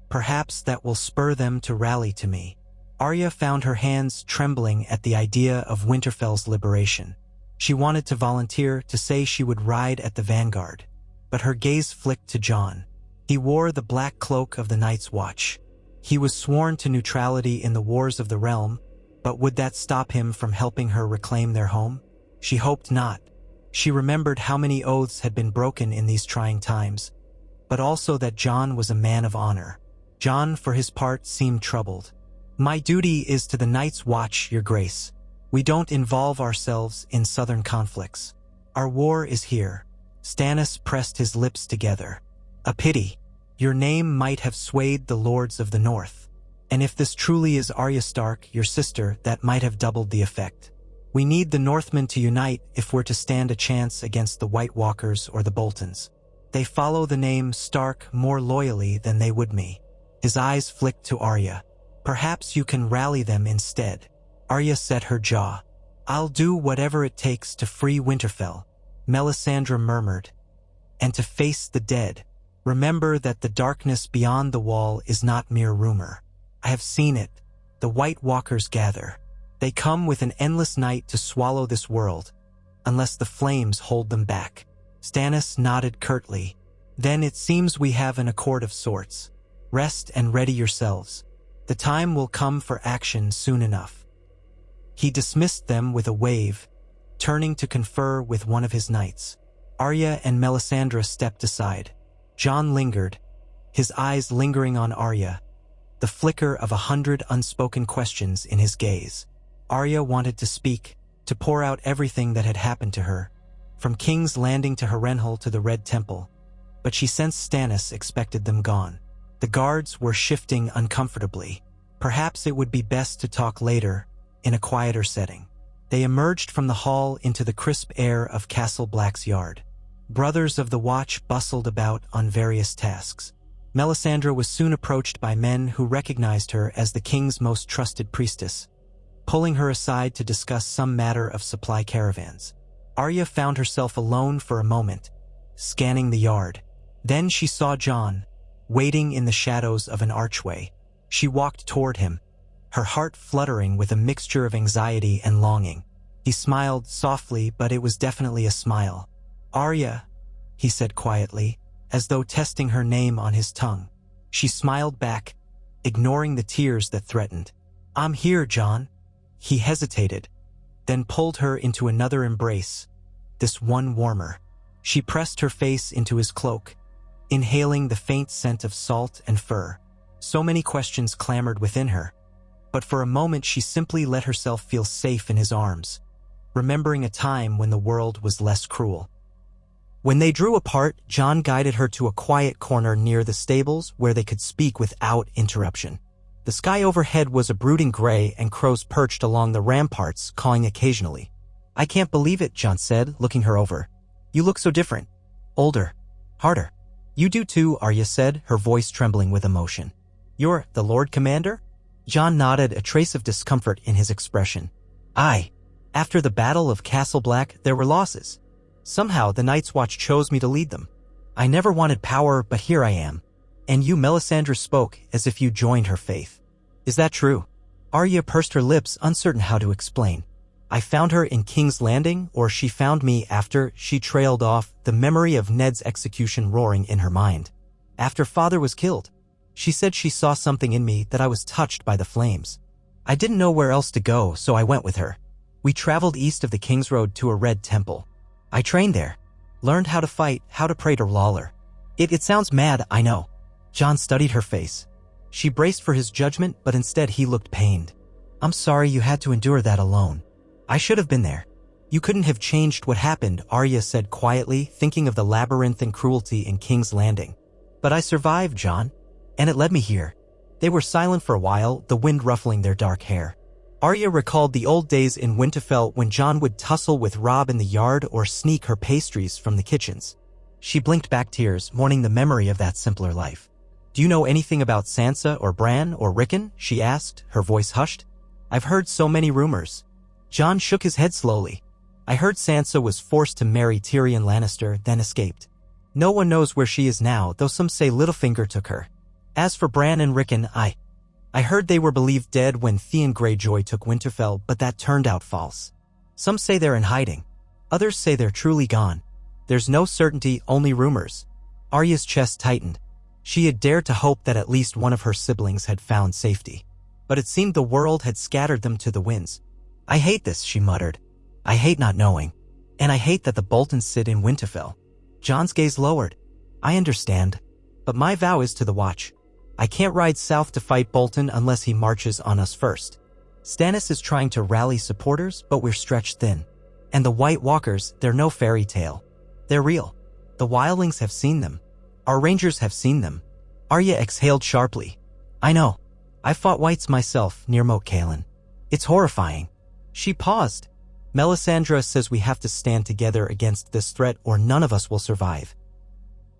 Speaker 1: Perhaps that will spur them to rally to me. Arya found her hands trembling at the idea of Winterfell's liberation. She wanted to volunteer, to say she would ride at the vanguard. But her gaze flicked to Jon. He wore the black cloak of the Night's Watch. He was sworn to neutrality in the wars of the realm, but would that stop him from helping her reclaim their home? She hoped not. She remembered how many oaths had been broken in these trying times, but also that Jon was a man of honor. Jon, for his part, seemed troubled. My duty is to the Night's Watch, Your Grace. We don't involve ourselves in southern conflicts. Our war is here. Stannis pressed his lips together. A pity. Your name might have swayed the lords of the north. And if this truly is Arya Stark, your sister, that might have doubled the effect. We need the Northmen to unite if we're to stand a chance against the White Walkers or the Boltons. They follow the name Stark more loyally than they would me. His eyes flicked to Arya. Perhaps you can rally them instead. Arya set her jaw. I'll do whatever it takes to free Winterfell, Melisandre murmured. And to face the dead. Remember that the darkness beyond the wall is not mere rumor. I have seen it. The White Walkers gather. They come with an endless night to swallow this world, unless the flames hold them back. Stannis nodded curtly. Then it seems we have an accord of sorts. Rest and ready yourselves. The time will come for action soon enough. He dismissed them with a wave, turning to confer with one of his knights. Arya and Melisandre stepped aside. Jon lingered, his eyes lingering on Arya, the flicker of 100 unspoken questions in his gaze. Arya wanted to speak, to pour out everything that had happened to her, from King's Landing to Harrenhal to the Red Temple, but she sensed Stannis expected them gone. The guards were shifting uncomfortably. Perhaps it would be best to talk later, in a quieter setting. They emerged from the hall into the crisp air of Castle Black's yard. Brothers of the Watch bustled about on various tasks. Melisandre was soon approached by men who recognized her as the king's most trusted priestess, pulling her aside to discuss some matter of supply caravans. Arya found herself alone for a moment, scanning the yard. Then she saw Jon, waiting in the shadows of an archway. She walked toward him, her heart fluttering with a mixture of anxiety and longing. He smiled softly, but it was definitely a smile. Arya, he said quietly, as though testing her name on his tongue. She smiled back, ignoring the tears that threatened. I'm here, Jon. He hesitated, then pulled her into another embrace, this one warmer. She pressed her face into his cloak, inhaling the faint scent of salt and fur. So many questions clamored within her, but for a moment she simply let herself feel safe in his arms, remembering a time when the world was less cruel. When they drew apart, Jon guided her to a quiet corner near the stables where they could speak without interruption. The sky overhead was a brooding gray, and crows perched along the ramparts, cawing occasionally. I can't believe it, Jon said, looking her over. You look so different. Older. Harder. You do too, Arya said, her voice trembling with emotion. You're the Lord Commander? Jon nodded, a trace of discomfort in his expression. Aye. After the Battle of Castle Black, there were losses. Somehow the Night's Watch chose me to lead them. I never wanted power, but here I am. And you, Melisandre, spoke as if you joined her faith. Is that true? Arya pursed her lips, uncertain how to explain. I found her in King's Landing, or she found me after. She trailed off, the memory of Ned's execution roaring in her mind. After Father was killed. She said she saw something in me, that I was touched by the flames. I didn't know where else to go, so I went with her. We traveled east of the King's Road to a red temple. I trained there. Learned how to fight, how to pray to Lawler. It sounds mad, I know. Jon studied her face. She braced for his judgment, but instead he looked pained. I'm sorry you had to endure that alone. I should have been there. You couldn't have changed what happened, Arya said quietly, thinking of the labyrinthine cruelty in King's Landing. But I survived, Jon. And it led me here. They were silent for a while, the wind ruffling their dark hair. Arya recalled the old days in Winterfell when Jon would tussle with Robb in the yard or sneak her pastries from the kitchens. She blinked back tears, mourning the memory of that simpler life. Do you know anything about Sansa or Bran or Rickon? She asked, her voice hushed. I've heard so many rumors. Jon shook his head slowly. I heard Sansa was forced to marry Tyrion Lannister, then escaped. No one knows where she is now, though some say Littlefinger took her. As for Bran and Rickon, I heard they were believed dead when Theon Greyjoy took Winterfell, but that turned out false. Some say they're in hiding. Others say they're truly gone. There's no certainty, only rumors. Arya's chest tightened. She had dared to hope that at least one of her siblings had found safety. But it seemed the world had scattered them to the winds. I hate this, she muttered. I hate not knowing. And I hate that the Boltons sit in Winterfell. Jon's gaze lowered. I understand. But my vow is to the Watch. I can't ride south to fight Bolton unless he marches on us first. Stannis is trying to rally supporters, but we're stretched thin. And the White Walkers, they're no fairy tale. They're real. The wildlings have seen them. Our rangers have seen them. Arya exhaled sharply. I know. I fought whites myself near Moat Cailin. It's horrifying. She paused. Melisandre says we have to stand together against this threat or none of us will survive.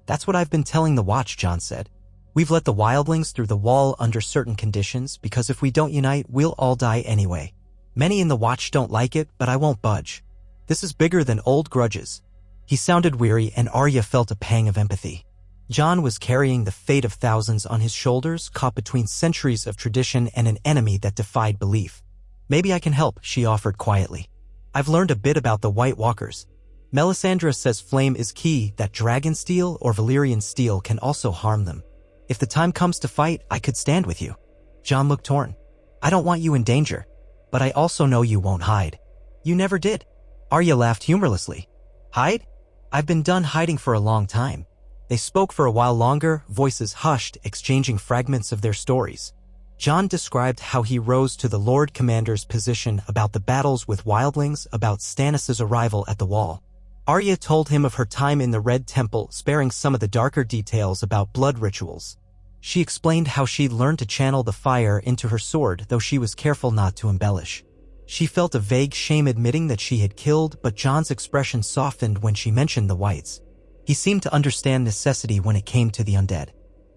Speaker 1: That's what I've been telling the Watch, Jon said. We've let the wildlings through the wall under certain conditions because if we don't unite, we'll all die anyway. Many in the Watch don't like it, but I won't budge. This is bigger than old grudges. He sounded weary and Arya felt a pang of empathy. Jon was carrying the fate of thousands on his shoulders, caught between centuries of tradition and an enemy that defied belief. Maybe I can help, she offered quietly. I've learned a bit about the White Walkers. Melisandre says flame is key, that dragon steel or Valyrian steel can also harm them. If the time comes to fight, I could stand with you. Jon looked torn. I don't want you in danger, but I also know you won't hide. You never did. Arya laughed humorlessly. Hide? I've been done hiding for a long time. They spoke for a while longer, voices hushed, exchanging fragments of their stories. Jon described how he rose to the Lord Commander's position, about the battles with wildlings, about Stannis' arrival at the Wall. Arya told him of her time in the Red Temple, sparing some of the darker details about blood rituals. She explained how she'd learned to channel the fire into her sword, though she was careful not to embellish. She felt a vague shame admitting that she had killed, but Jon's expression softened when she mentioned the whites. He seemed to understand necessity when it came to the undead.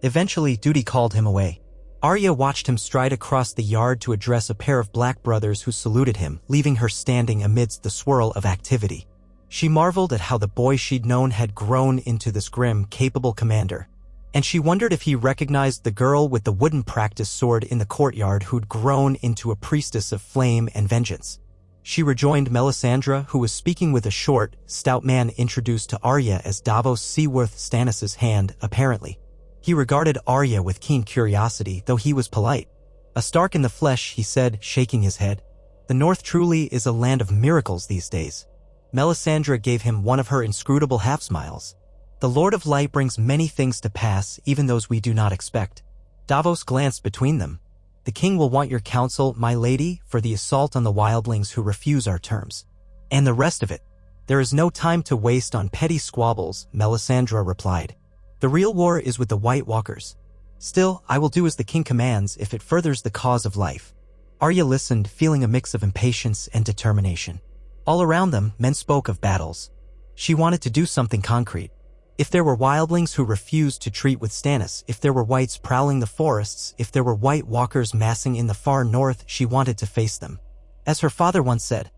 Speaker 1: Eventually, duty called him away. Arya watched him stride across the yard to address a pair of black brothers who saluted him, leaving her standing amidst the swirl of activity. She marveled at how the boy she'd known had grown into this grim, capable commander. And she wondered if he recognized the girl with the wooden practice sword in the courtyard who'd grown into a priestess of flame and vengeance. She rejoined Melisandre, who was speaking with a short, stout man introduced to Arya as Davos Seaworth, Stannis' hand, apparently. He regarded Arya with keen curiosity, though he was polite. A Stark in the flesh, he said, shaking his head. The North truly is a land of miracles these days. Melisandre gave him one of her inscrutable half-smiles. The Lord of Light brings many things to pass, even those we do not expect. Davos glanced between them. The king will want your counsel, my lady, for the assault on the wildlings who refuse our terms. And the rest of it. There is no time to waste on petty squabbles, Melisandre replied. The real war is with the White Walkers. Still, I will do as the king commands if it furthers the cause of life. Arya listened, feeling a mix of impatience and determination. All around them, men spoke of battles. She wanted to do something concrete. If there were wildlings who refused to treat with Stannis, if there were whites prowling the forests, if there were White Walkers massing in the far north, she wanted to face them. As her father once said,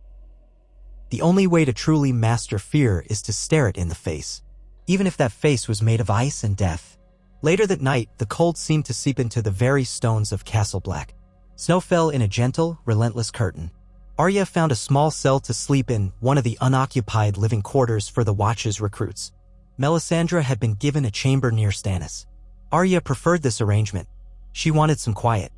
Speaker 1: the only way to truly master fear is to stare it in the face, even if that face was made of ice and death. Later that night, the cold seemed to seep into the very stones of Castle Black. Snow fell in a gentle, relentless curtain. Arya found a small cell to sleep in, one of the unoccupied living quarters for the Watch's recruits. Melisandre had been given a chamber near Stannis. Arya preferred this arrangement. She wanted some quiet.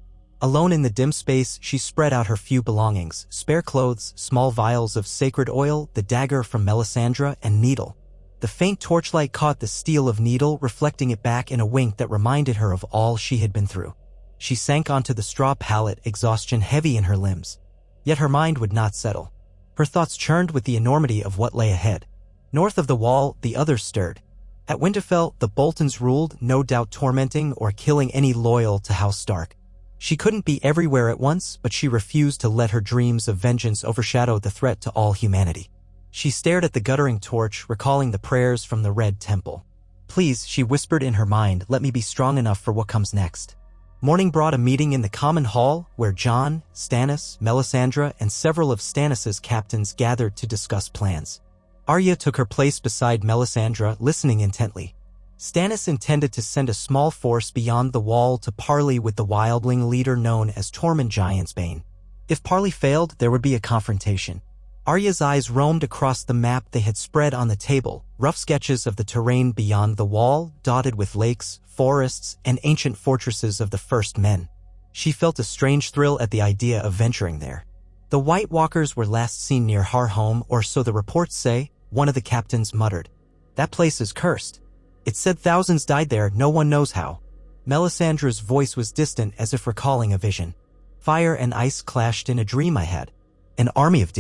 Speaker 1: Alone in the dim space, she spread out her few belongings: spare clothes, small vials of sacred oil, the dagger from Melisandre, and Needle. The faint torchlight caught the steel of Needle, reflecting it back in a wink that reminded her of all she had been through. She sank onto the straw pallet, exhaustion heavy in her limbs. Yet her mind would not settle. Her thoughts churned with the enormity of what lay ahead. North of the wall, the others stirred. At Winterfell, the Boltons ruled, no doubt tormenting or killing any loyal to House Stark. She couldn't be everywhere at once, but she refused to let her dreams of vengeance overshadow the threat to all humanity. She stared at the guttering torch, recalling the prayers from the Red Temple. "Please," she whispered in her mind, "let me be strong enough for what comes next." Morning brought a meeting in the common hall, where Jon, Stannis, Melisandre, and several of Stannis' captains gathered to discuss plans. Arya took her place beside Melisandre, listening intently. Stannis intended to send a small force beyond the wall to parley with the wildling leader known as Tormund Giantsbane. If parley failed, there would be a confrontation. Arya's eyes roamed across the map they had spread on the table, rough sketches of the terrain beyond the wall, dotted with lakes, forests, and ancient fortresses of the First Men. She felt a strange thrill at the idea of venturing there. "The White Walkers were last seen near Harhome, or so the reports say," one of the captains muttered. "That place is cursed. It said thousands died there, no one knows how." Melisandre's voice was distant, as if recalling a vision. "Fire and ice clashed in a dream I had. An army of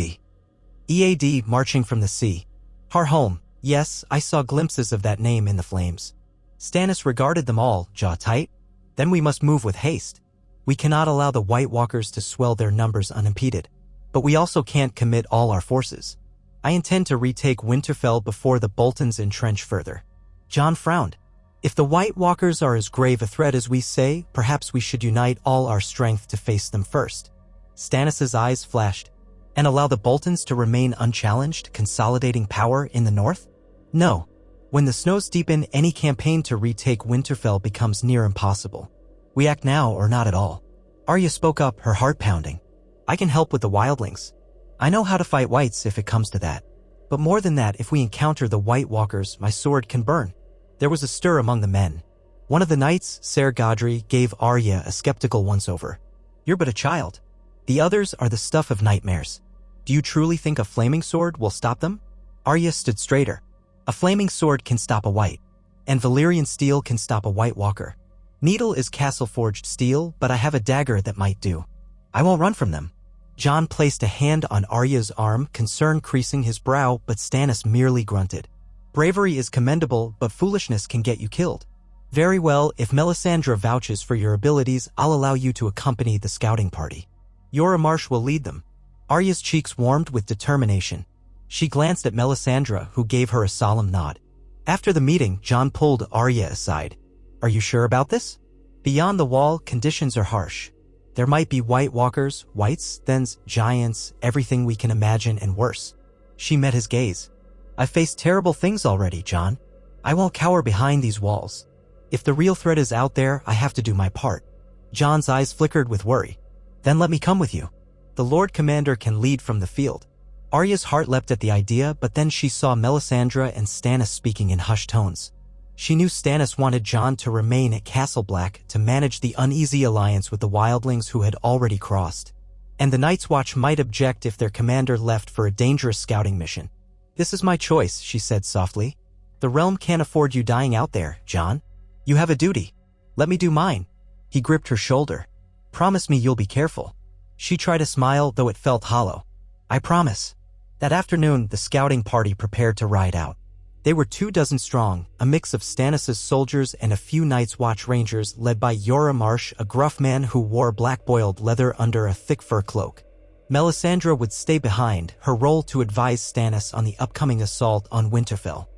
Speaker 1: EAD marching from the sea. Harhome, yes, I saw glimpses of that name in the flames." Stannis regarded them all, jaw tight. "Then we must move with haste. We cannot allow the White Walkers to swell their numbers unimpeded. But we also can't commit all our forces. I intend to retake Winterfell before the Boltons entrench further." Jon frowned. "If the White Walkers are as grave a threat as we say, perhaps we should unite all our strength to face them first." Stannis' eyes flashed. "And allow the Boltons to remain unchallenged, consolidating power in the north?" "No. When the snows deepen, any campaign to retake Winterfell becomes near impossible. We act now or not at all." Arya spoke up, her heart pounding. "I can help with the wildlings. I know how to fight whites if it comes to that. But more than that, if we encounter the White Walkers, my sword can burn." There was a stir among the men. One of the knights, Ser Godry, gave Arya a skeptical once-over. "You're but a child. The others are the stuff of nightmares. Do you truly think a flaming sword will stop them?" Arya stood straighter. "A flaming sword can stop a white. And Valyrian steel can stop a White Walker. Needle is castle-forged steel, but I have a dagger that might do. I won't run from them." Jon placed a hand on Arya's arm, concern creasing his brow, but Stannis merely grunted. "Bravery is commendable, but foolishness can get you killed." "Very well, if Melisandre vouches for your abilities, I'll allow you to accompany the scouting party. Jorah Marsh will lead them." Arya's cheeks warmed with determination. She glanced at Melisandre, who gave her a solemn nod. After the meeting, Jon pulled Arya aside. "Are you sure about this? Beyond the wall, conditions are harsh. There might be White Walkers, whites, thens, giants, everything we can imagine and worse." She met his gaze. "I've faced terrible things already, Jon. I won't cower behind these walls. If the real threat is out there, I have to do my part." Jon's eyes flickered with worry. "Then let me come with you. The Lord Commander can lead from the field." Arya's heart leapt at the idea, but then she saw Melisandre and Stannis speaking in hushed tones. She knew Stannis wanted Jon to remain at Castle Black to manage the uneasy alliance with the wildlings who had already crossed. And the Night's Watch might object if their commander left for a dangerous scouting mission. "This is my choice," she said softly. "The realm can't afford you dying out there, Jon. You have a duty. Let me do mine." He gripped her shoulder. "Promise me you'll be careful." She tried to smile, though it felt hollow. "I promise." That afternoon, the scouting party prepared to ride out. They were 24 strong, a mix of Stannis' soldiers and a few Night's Watch rangers led by Jorah Marsh, a gruff man who wore black-boiled leather under a thick fur cloak. Melisandre would stay behind, her role to advise Stannis on the upcoming assault on Winterfell.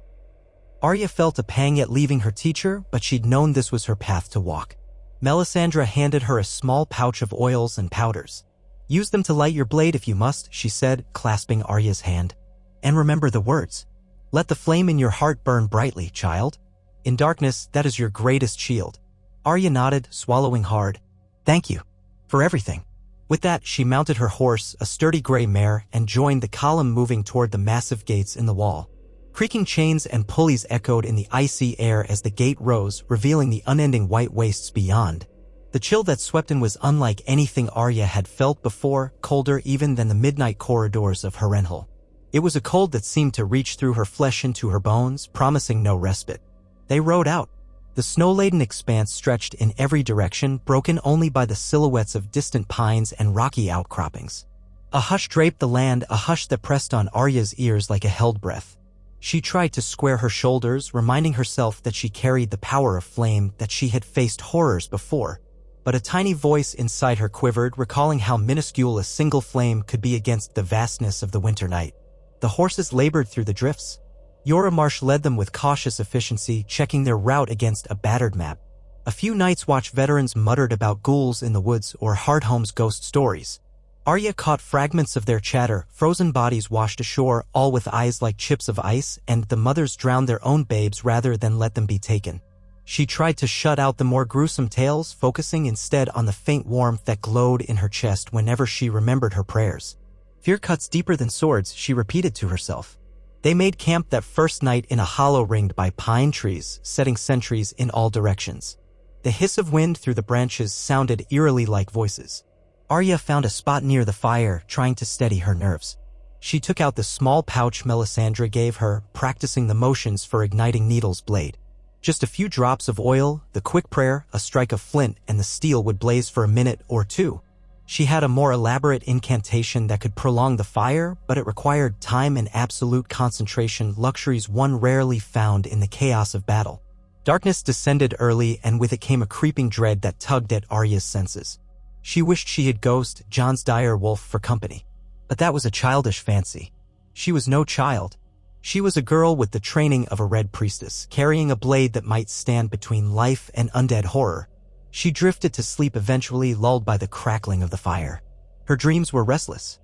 Speaker 1: Arya felt a pang at leaving her teacher, but she'd known this was her path to walk. Melisandre handed her a small pouch of oils and powders. "Use them to light your blade if you must," she said, clasping Arya's hand. "And remember the words. Let the flame in your heart burn brightly, child. In darkness, that is your greatest shield." Arya nodded, swallowing hard. "Thank you. For everything." With that, she mounted her horse, a sturdy gray mare, and joined the column moving toward the massive gates in the wall. Creaking chains and pulleys echoed in the icy air as the gate rose, revealing the unending white wastes beyond. The chill that swept in was unlike anything Arya had felt before, colder even than the midnight corridors of Harrenhal. It was a cold that seemed to reach through her flesh into her bones, promising no respite. They rode out. The snow-laden expanse stretched in every direction, broken only by the silhouettes of distant pines and rocky outcroppings. A hush draped the land, a hush that pressed on Arya's ears like a held breath. She tried to square her shoulders, reminding herself that she carried the power of flame, that she had faced horrors before. But a tiny voice inside her quivered, recalling how minuscule a single flame could be against the vastness of the winter night. The horses labored through the drifts. Jorah Marsh led them with cautious efficiency, checking their route against a battered map. A few Night's Watch veterans muttered about ghouls in the woods or Hardhome's ghost stories. Arya caught fragments of their chatter, frozen bodies washed ashore, all with eyes like chips of ice, and the mothers drowned their own babes rather than let them be taken. She tried to shut out the more gruesome tales, focusing instead on the faint warmth that glowed in her chest whenever she remembered her prayers. Fear cuts deeper than swords, she repeated to herself. They made camp that first night in a hollow ringed by pine trees, setting sentries in all directions. The hiss of wind through the branches sounded eerily like voices. Arya found a spot near the fire, trying to steady her nerves. She took out the small pouch Melisandre gave her, practicing the motions for igniting Needle's blade. Just a few drops of oil, the quick prayer, a strike of flint, and the steel would blaze for a minute or two. She had a more elaborate incantation that could prolong the fire, but it required time and absolute concentration, luxuries one rarely found in the chaos of battle. Darkness descended early, and with it came a creeping dread that tugged at Arya's senses. She wished she had Ghost, Jon's dire wolf, for company. But that was a childish fancy. She was no child. She was a girl with the training of a red priestess, carrying a blade that might stand between life and undead horror. She drifted to sleep eventually, lulled by the crackling of the fire. Her dreams were restless.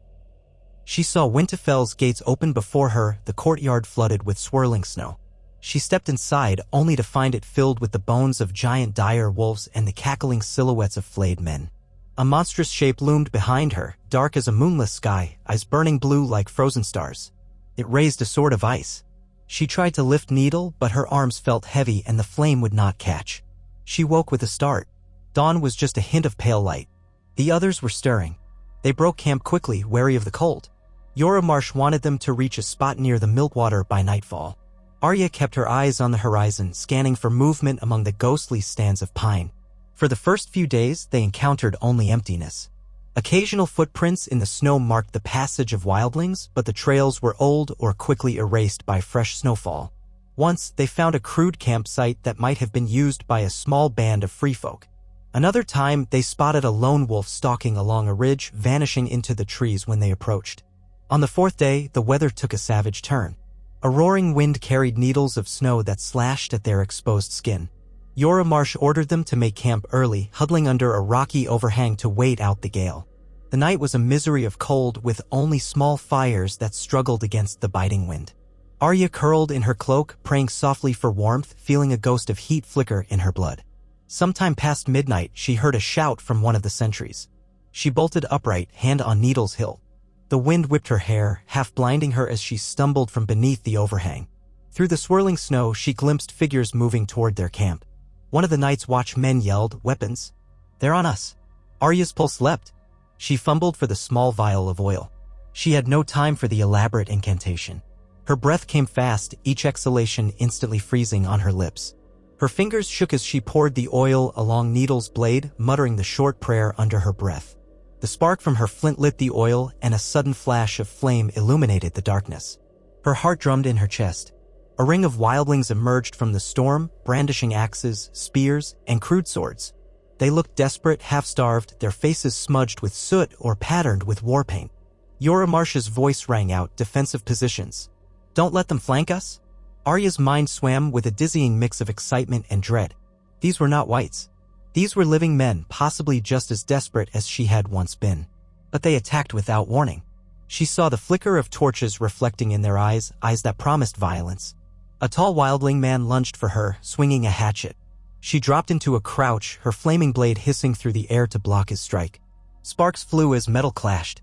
Speaker 1: She saw Winterfell's gates open before her, the courtyard flooded with swirling snow. She stepped inside, only to find it filled with the bones of giant dire wolves and the cackling silhouettes of flayed men. A monstrous shape loomed behind her, dark as a moonless sky, eyes burning blue like frozen stars. It raised a sword of ice. She tried to lift Needle, but her arms felt heavy and the flame would not catch. She woke with a start. Dawn was just a hint of pale light. The others were stirring. They broke camp quickly, wary of the cold. Jorah Marsh wanted them to reach a spot near the Milkwater by nightfall. Arya kept her eyes on the horizon, scanning for movement among the ghostly stands of pine. For the first few days, they encountered only emptiness. Occasional footprints in the snow marked the passage of wildlings, but the trails were old or quickly erased by fresh snowfall. Once, they found a crude campsite that might have been used by a small band of free folk. Another time, they spotted a lone wolf stalking along a ridge, vanishing into the trees when they approached. On the fourth day, the weather took a savage turn. A roaring wind carried needles of snow that slashed at their exposed skin. Jorah Marsh ordered them to make camp early, huddling under a rocky overhang to wait out the gale. The night was a misery of cold, with only small fires that struggled against the biting wind. Arya curled in her cloak, praying softly for warmth, feeling a ghost of heat flicker in her blood. Sometime past midnight, she heard a shout from one of the sentries. She bolted upright, hand on Needle's hilt. The wind whipped her hair, half blinding her as she stumbled from beneath the overhang. Through the swirling snow, she glimpsed figures moving toward their camp. One of the Night's Watch men yelled, "Weapons! They're on us!" Arya's pulse leapt. She fumbled for the small vial of oil. She had no time for the elaborate incantation. Her breath came fast, each exhalation instantly freezing on her lips. Her fingers shook as she poured the oil along Needle's blade, muttering the short prayer under her breath. The spark from her flint lit the oil, and a sudden flash of flame illuminated the darkness. Her heart drummed in her chest. A ring of wildlings emerged from the storm, brandishing axes, spears, and crude swords. They looked desperate, half-starved, their faces smudged with soot or patterned with war paint. Jorah Marsh's voice rang out, "Defensive positions. Don't let them flank us?" Arya's mind swam with a dizzying mix of excitement and dread. These were not whites. These were living men, possibly just as desperate as she had once been. But they attacked without warning. She saw the flicker of torches reflecting in their eyes, eyes that promised violence. A tall wildling man lunged for her, swinging a hatchet. She dropped into a crouch, her flaming blade hissing through the air to block his strike. Sparks flew as metal clashed.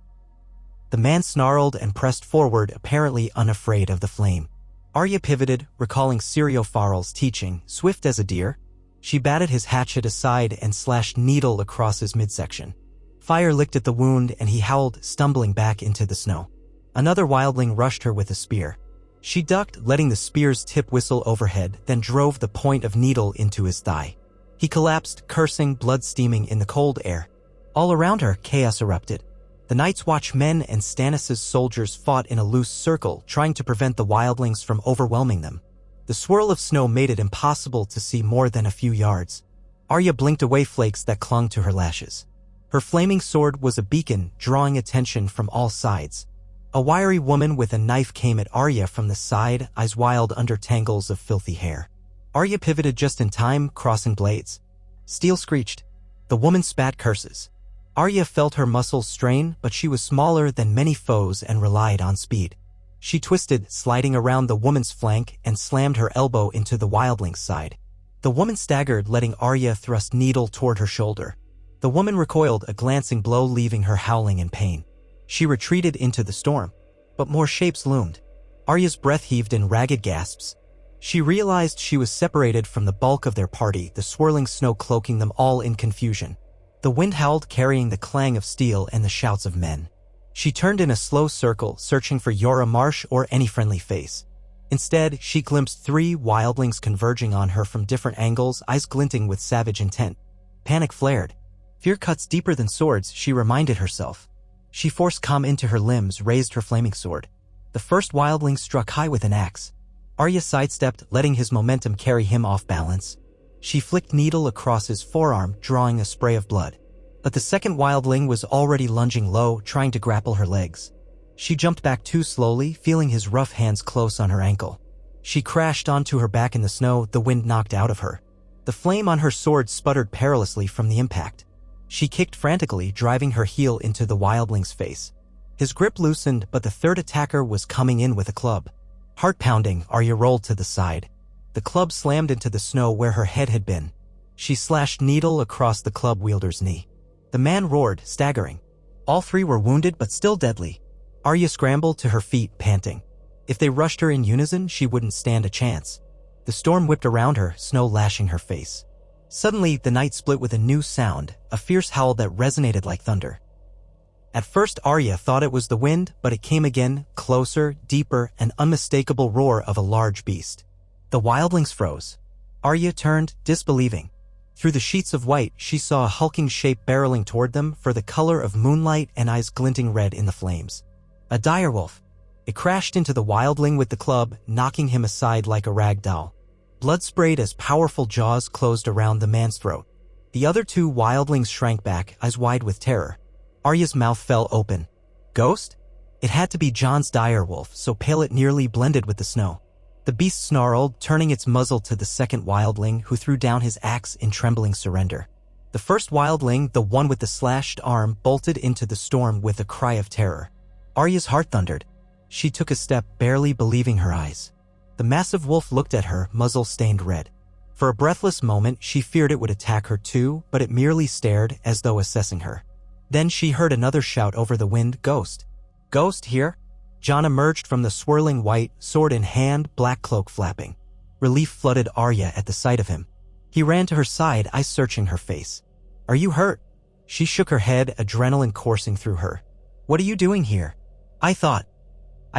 Speaker 1: The man snarled and pressed forward, apparently unafraid of the flame. Arya pivoted, recalling Syrio Farrell's teaching, swift as a deer. She batted his hatchet aside and slashed needle across his midsection. Fire licked at the wound and he howled, stumbling back into the snow. Another wildling rushed her with a spear. She ducked, letting the spear's tip whistle overhead, then drove the point of needle into his thigh. He collapsed, cursing, blood steaming in the cold air. All around her, chaos erupted. The Night's Watch men and Stannis' soldiers fought in a loose circle, trying to prevent the wildlings from overwhelming them. The swirl of snow made it impossible to see more than a few yards. Arya blinked away flakes that clung to her lashes. Her flaming sword was a beacon, drawing attention from all sides. A wiry woman with a knife came at Arya from the side, eyes wild under tangles of filthy hair. Arya pivoted just in time, crossing blades. Steel screeched. The woman spat curses. Arya felt her muscles strain, but she was smaller than many foes and relied on speed. She twisted, sliding around the woman's flank, and slammed her elbow into the wildling's side. The woman staggered, letting Arya thrust needle toward her shoulder. The woman recoiled, a glancing blow leaving her howling in pain. She retreated into the storm. But more shapes loomed. Arya's breath heaved in ragged gasps. She realized she was separated from the bulk of their party, the swirling snow cloaking them all in confusion. The wind howled, carrying the clang of steel and the shouts of men. She turned in a slow circle, searching for Jorah Marsh or any friendly face. Instead, she glimpsed 3 wildlings converging on her from different angles, eyes glinting with savage intent. Panic flared. Fear cuts deeper than swords, she reminded herself. She forced calm into her limbs, raised her flaming sword. The first wildling struck high with an axe. Arya sidestepped, letting his momentum carry him off balance. She flicked needle across his forearm, drawing a spray of blood. But the second wildling was already lunging low, trying to grapple her legs. She jumped back too slowly, feeling his rough hands close on her ankle. She crashed onto her back in the snow, the wind knocked out of her. The flame on her sword sputtered perilously from the impact. She kicked frantically, driving her heel into the wildling's face. His grip loosened, but the third attacker was coming in with a club. Heart-pounding, Arya rolled to the side. The club slammed into the snow where her head had been. She slashed needle across the club wielder's knee. The man roared, staggering. All 3 were wounded but still deadly. Arya scrambled to her feet, panting. If they rushed her in unison, she wouldn't stand a chance. The storm whipped around her, snow lashing her face. Suddenly, the night split with a new sound, a fierce howl that resonated like thunder. At first, Arya thought it was the wind, but it came again, closer, deeper, an unmistakable roar of a large beast. The wildlings froze. Arya turned, disbelieving. Through the sheets of white, she saw a hulking shape barreling toward them, for the color of moonlight and eyes glinting red in the flames. A direwolf. It crashed into the wildling with the club, knocking him aside like a rag doll. Blood sprayed as powerful jaws closed around the man's throat. The other 2 wildlings shrank back, eyes wide with terror. Arya's mouth fell open. Ghost? It had to be Jon's direwolf, so pale it nearly blended with the snow. The beast snarled, turning its muzzle to the second wildling, who threw down his axe in trembling surrender. The first wildling, the one with the slashed arm, bolted into the storm with a cry of terror. Arya's heart thundered. She took a step, barely believing her eyes. The massive wolf looked at her, muzzle stained red. For a breathless moment, she feared it would attack her too, but it merely stared, as though assessing her. Then she heard another shout over the wind, Ghost. Ghost, here? Jon emerged from the swirling white, sword in hand, black cloak flapping. Relief flooded Arya at the sight of him. He ran to her side, eyes searching her face. Are you hurt? She shook her head, adrenaline coursing through her. What are you doing here? I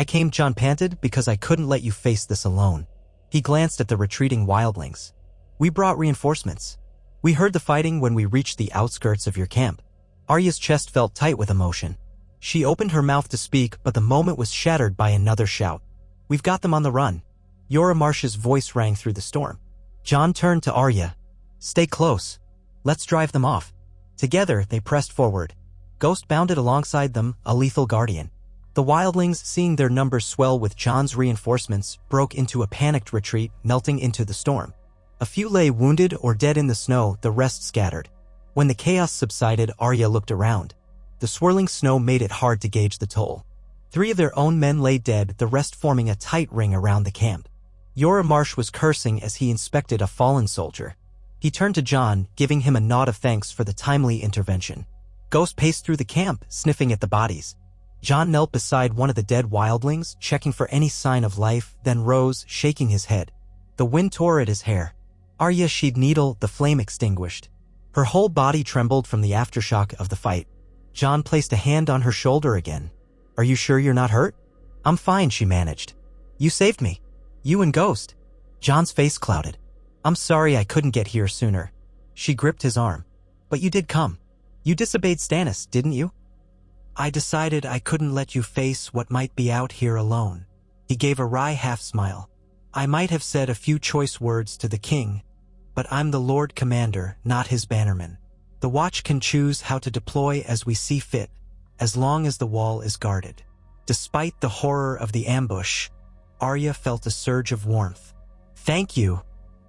Speaker 1: came, Jon panted, because I couldn't let you face this alone. He glanced at the retreating wildlings. We brought reinforcements. We heard the fighting when we reached the outskirts of your camp. Arya's chest felt tight with emotion. She opened her mouth to speak, but the moment was shattered by another shout. We've got them on the run. Jorah Marsh's voice rang through the storm. Jon turned to Arya. Stay close. Let's drive them off. Together, they pressed forward. Ghost bounded alongside them, a lethal guardian. The wildlings, seeing their numbers swell with Jon's reinforcements, broke into a panicked retreat, melting into the storm. A few lay wounded or dead in the snow, the rest scattered. When the chaos subsided, Arya looked around. The swirling snow made it hard to gauge the toll. 3 of their own men lay dead, the rest forming a tight ring around the camp. Jorah Marsh was cursing as he inspected a fallen soldier. He turned to Jon, giving him a nod of thanks for the timely intervention. Ghost paced through the camp, sniffing at the bodies. Jon knelt beside one of the dead wildlings, checking for any sign of life, then rose, shaking his head. The wind tore at his hair. Arya she'd needle, the flame extinguished. Her whole body trembled from the aftershock of the fight. Jon placed a hand on her shoulder again. Are you sure you're not hurt? I'm fine, she managed. You saved me. You and Ghost. Jon's face clouded. I'm sorry I couldn't get here sooner. She gripped his arm. But you did come. You disobeyed Stannis, didn't you? I decided I couldn't let you face what might be out here alone. He gave a wry half-smile. I might have said a few choice words to the king, but I'm the Lord Commander, not his bannerman. The Watch can choose how to deploy as we see fit, as long as the wall is guarded. Despite the horror of the ambush, Arya felt a surge of warmth. Thank you,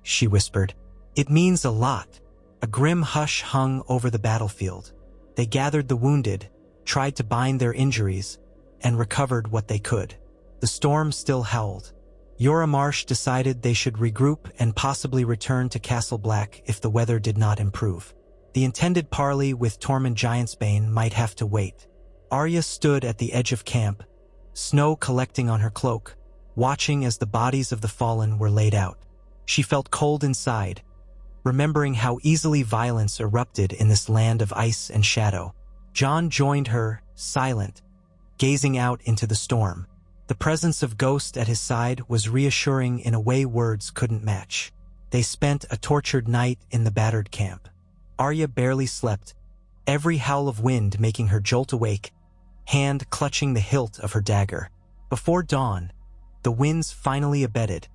Speaker 1: she whispered. It means a lot. A grim hush hung over the battlefield. They gathered the wounded, tried to bind their injuries, and recovered what they could. The storm still howled. Jorah Marsh decided they should regroup and possibly return to Castle Black if the weather did not improve. The intended parley with Tormund Giantsbane might have to wait. Arya stood at the edge of camp, snow collecting on her cloak, watching as the bodies of the fallen were laid out. She felt cold inside, remembering how easily violence erupted in this land of ice and shadow. Jon joined her, silent, gazing out into the storm. The presence of Ghost at his side was reassuring in a way words couldn't match. They spent a tortured night in the battered camp. Arya barely slept, every howl of wind making her jolt awake, hand clutching the hilt of her dagger. Before dawn, the winds finally abated,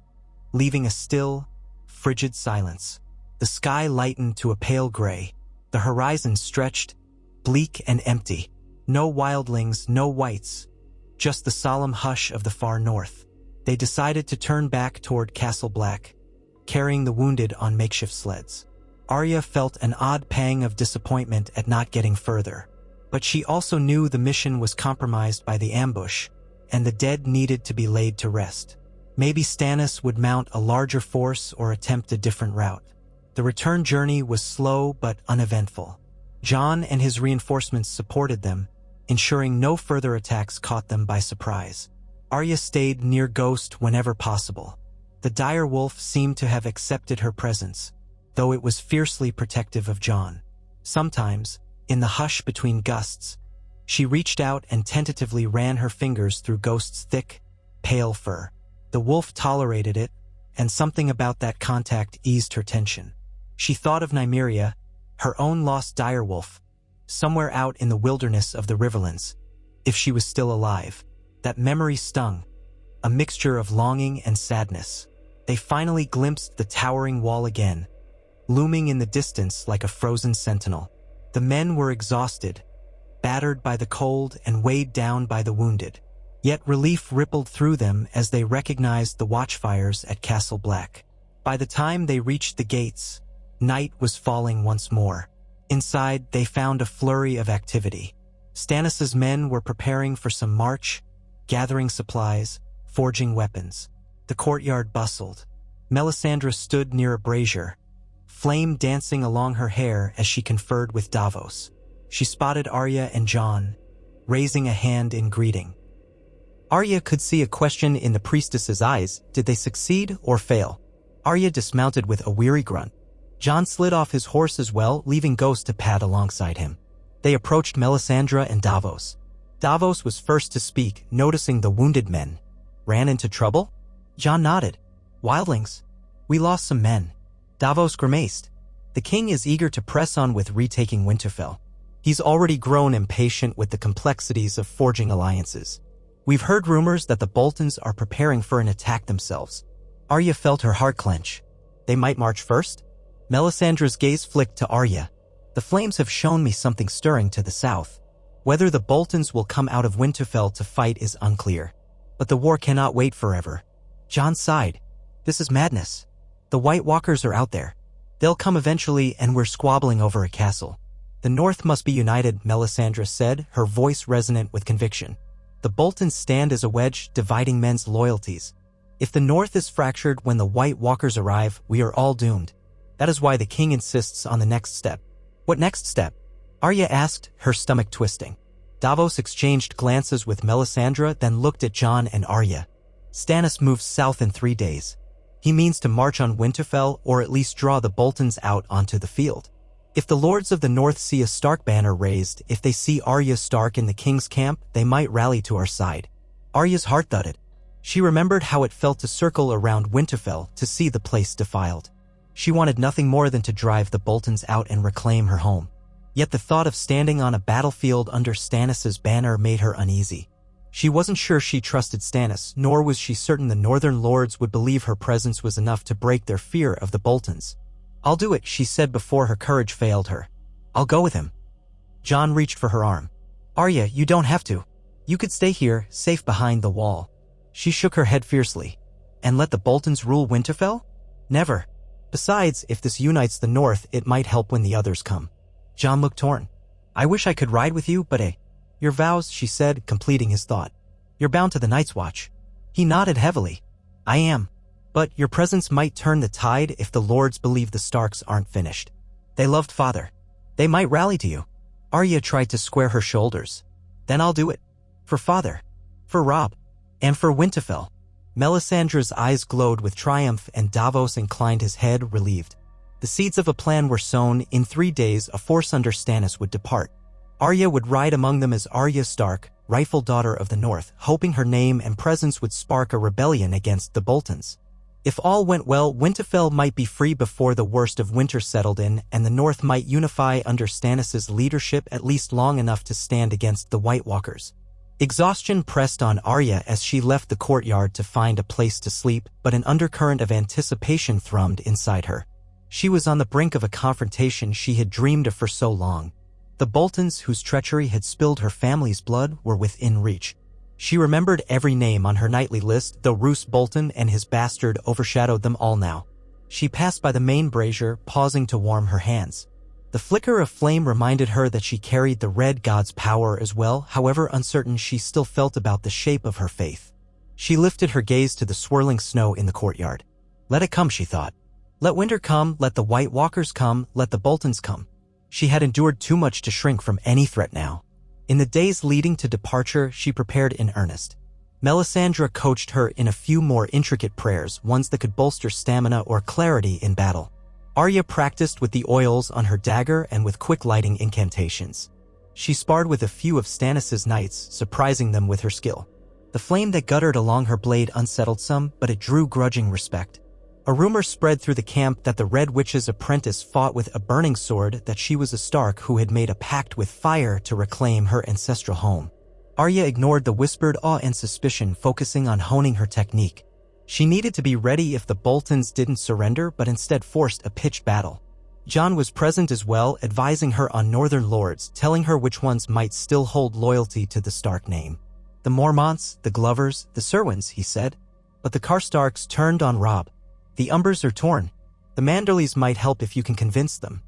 Speaker 1: leaving a still, frigid silence. The sky lightened to a pale gray. The horizon stretched, bleak and empty. No wildlings, no wights, just the solemn hush of the far north. They decided to turn back toward Castle Black, carrying the wounded on makeshift sleds. Arya felt an odd pang of disappointment at not getting further, but she also knew the mission was compromised by the ambush, and the dead needed to be laid to rest. Maybe Stannis would mount a larger force or attempt a different route. The return journey was slow but uneventful. Jon and his reinforcements supported them, ensuring no further attacks caught them by surprise. Arya stayed near Ghost whenever possible. The dire wolf seemed to have accepted her presence, though it was fiercely protective of Jon. Sometimes, in the hush between gusts, she reached out and tentatively ran her fingers through Ghost's thick, pale fur. The wolf tolerated it, and something about that contact eased her tension. She thought of Nymeria, her own lost direwolf, somewhere out in the wilderness of the Riverlands. If she was still alive, that memory stung, a mixture of longing and sadness. They finally glimpsed the towering wall again, looming in the distance like a frozen sentinel. The men were exhausted, battered by the cold and weighed down by the wounded. Yet relief rippled through them as they recognized the watchfires at Castle Black. By the time they reached the gates, night was falling once more. Inside, they found a flurry of activity. Stannis' men were preparing for some march, gathering supplies, forging weapons. The courtyard bustled. Melisandre stood near a brazier, flame dancing along her hair as she conferred with Davos. She spotted Arya and Jon, raising a hand in greeting. Arya could see a question in the priestess's eyes. Did they succeed or fail? Arya dismounted with a weary grunt. Jon slid off his horse as well, leaving Ghost to pad alongside him. They approached Melisandre and Davos. Davos was first to speak, noticing the wounded men. Ran into trouble? Jon nodded. Wildlings. We lost some men. Davos grimaced. The king is eager to press on with retaking Winterfell. He's already grown impatient with the complexities of forging alliances. We've heard rumors that the Boltons are preparing for an attack themselves. Arya felt her heart clench. They might march first? Melisandre's gaze flicked to Arya. The flames have shown me something stirring to the south. Whether the Boltons will come out of Winterfell to fight is unclear. But the war cannot wait forever. Jon sighed. This is madness. The White Walkers are out there. They'll come eventually, and we're squabbling over a castle. The North must be united, Melisandre said, her voice resonant with conviction. The Boltons stand as a wedge, dividing men's loyalties. If the North is fractured when the White Walkers arrive, we are all doomed. That is why the king insists on the next step. What next step? Arya asked, her stomach twisting. Davos exchanged glances with Melisandre, then looked at Jon and Arya. Stannis moves south in 3 days. He means to march on Winterfell or at least draw the Boltons out onto the field. If the Lords of the North see a Stark banner raised, if they see Arya Stark in the King's camp, they might rally to our side. Arya's heart thudded. She remembered how it felt to circle around Winterfell to see the place defiled. She wanted nothing more than to drive the Boltons out and reclaim her home. Yet the thought of standing on a battlefield under Stannis's banner made her uneasy. She wasn't sure she trusted Stannis, nor was she certain the Northern Lords would believe her presence was enough to break their fear of the Boltons. "I'll do it," she said before her courage failed her. "I'll go with him." Jon reached for her arm. "Arya, you don't have to. You could stay here, safe behind the wall." She shook her head fiercely. "And let the Boltons rule Winterfell? Never. Besides, if this unites the North, it might help when the others come." Jon looked torn. "I wish I could ride with you, but your vows," she said, completing his thought. "You're bound to the Night's Watch." He nodded heavily. "I am. But your presence might turn the tide if the Lords believe the Starks aren't finished. They loved Father. They might rally to you." Arya tried to square her shoulders. "Then I'll do it. For Father. For Robb. And for Winterfell." Melisandre's eyes glowed with triumph and Davos inclined his head, relieved. The seeds of a plan were sown. In 3 days, a force under Stannis would depart. Arya would ride among them as Arya Stark, rightful daughter of the North, hoping her name and presence would spark a rebellion against the Boltons. If all went well, Winterfell might be free before the worst of winter settled in, and the North might unify under Stannis' leadership at least long enough to stand against the White Walkers. Exhaustion pressed on Arya as she left the courtyard to find a place to sleep, but an undercurrent of anticipation thrummed inside her. She was on the brink of a confrontation she had dreamed of for so long. The Boltons, whose treachery had spilled her family's blood, were within reach. She remembered every name on her nightly list, though Roose Bolton and his bastard overshadowed them all now. She passed by the main brazier, pausing to warm her hands. The flicker of flame reminded her that she carried the Red God's power as well, however uncertain she still felt about the shape of her faith. She lifted her gaze to the swirling snow in the courtyard. Let it come, she thought. Let winter come, let the White Walkers come, let the Boltons come. She had endured too much to shrink from any threat now. In the days leading to departure, she prepared in earnest. Melisandre coached her in a few more intricate prayers, ones that could bolster stamina or clarity in battle. Arya practiced with the oils on her dagger and with quick lighting incantations. She sparred with a few of Stannis' knights, surprising them with her skill. The flame that guttered along her blade unsettled some, but it drew grudging respect. A rumor spread through the camp that the Red Witch's apprentice fought with a burning sword, that she was a Stark who had made a pact with fire to reclaim her ancestral home. Arya ignored the whispered awe and suspicion, focusing on honing her technique. She needed to be ready if the Boltons didn't surrender, but instead forced a pitched battle. Jon was present as well, advising her on Northern Lords, telling her which ones might still hold loyalty to the Stark name. The Mormonts, the Glovers, the Serwans, he said. But the Karstarks turned on Robb. The Umbers are torn. The Manderleys might help if you can convince them.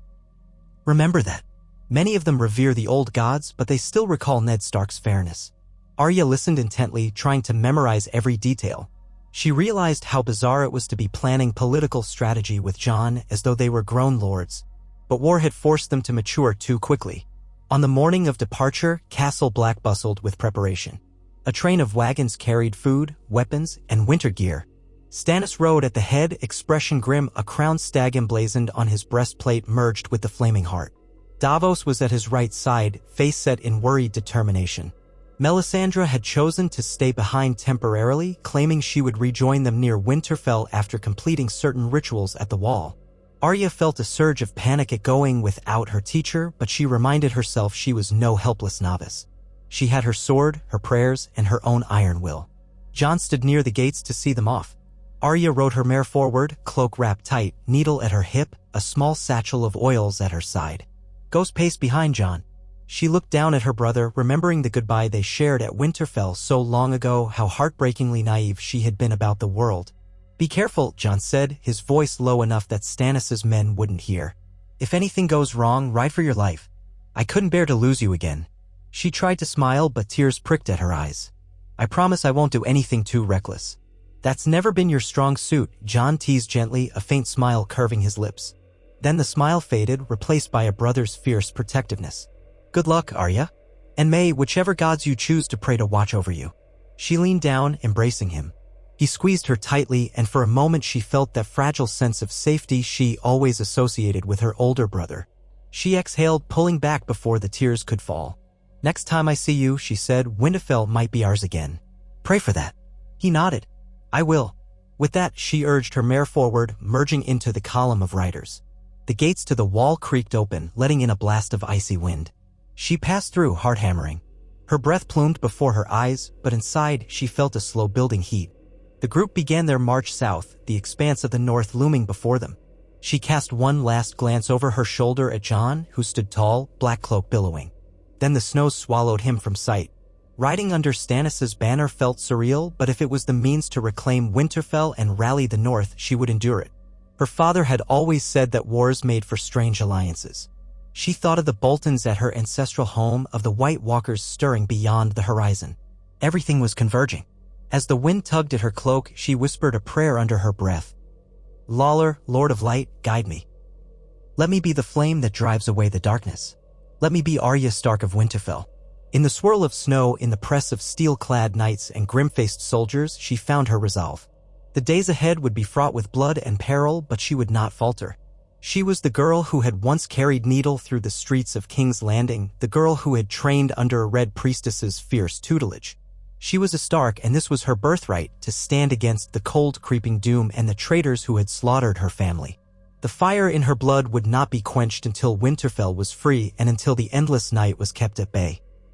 Speaker 1: Remember that. Many of them revere the old gods, but they still recall Ned Stark's fairness. Arya listened intently, trying to memorize every detail. She realized how bizarre it was to be planning political strategy with Jon, as though they were grown lords. But war had forced them to mature too quickly. On the morning of departure, Castle Black bustled with preparation. A train of wagons carried food, weapons, and winter gear. Stannis rode at the head, expression grim, a crowned stag emblazoned on his breastplate merged with the flaming heart. Davos was at his right side, face set in worried determination. Melisandre had chosen to stay behind temporarily, claiming she would rejoin them near Winterfell after completing certain rituals at the wall. Arya felt a surge of panic at going without her teacher, but she reminded herself she was no helpless novice. She had her sword, her prayers, and her own iron will. Jon stood near the gates to see them off. Arya rode her mare forward, cloak wrapped tight, needle at her hip, a small satchel of oils at her side. Ghost paced behind Jon. She looked down at her brother, remembering the goodbye they shared at Winterfell so long ago, how heartbreakingly naive she had been about the world. Be careful, Jon said, his voice low enough that Stannis' men wouldn't hear. If anything goes wrong, ride for your life. I couldn't bear to lose you again. She tried to smile, but tears pricked at her eyes. I promise I won't do anything too reckless. That's never been your strong suit, Jon teased gently, a faint smile curving his lips. Then the smile faded, replaced by a brother's fierce protectiveness. Good luck, Arya. And may whichever gods you choose to pray to watch over you. She leaned down, embracing him. He squeezed her tightly, and for a moment she felt that fragile sense of safety she always associated with her older brother. She exhaled, pulling back before the tears could fall. "Next time I see you," she said, "Winterfell might be ours again. Pray for that." He nodded. "I will." With that, she urged her mare forward, merging into the column of riders. The gates to the wall creaked open, letting in a blast of icy wind. She passed through, heart hammering. Her breath plumed before her eyes, but inside she felt a slow building heat. The group began their march south, the expanse of the north looming before them. She cast one last glance over her shoulder at Jon, who stood tall, black cloak billowing. Then the snow swallowed him from sight. Riding under Stannis's banner felt surreal, but if it was the means to reclaim Winterfell and rally the north, she would endure it. Her father had always said that wars made for strange alliances. She thought of the Boltons at her ancestral home, of the White Walkers stirring beyond the horizon. Everything was converging. As the wind tugged at her cloak, she whispered a prayer under her breath. "Lawler, Lord of Light, guide me. Let me be the flame that drives away the darkness. Let me be Arya Stark of Winterfell." In the swirl of snow, in the press of steel-clad knights and grim-faced soldiers, she found her resolve. The days ahead would be fraught with blood and peril, but she would not falter. She was the girl who had once carried Needle through the streets of King's Landing, the girl who had trained under a Red Priestess's fierce tutelage. She was a Stark, and this was her birthright, to stand against the cold creeping doom and the traitors who had slaughtered her family. The fire in her blood would not be quenched until Winterfell was free and until the endless night was kept at bay.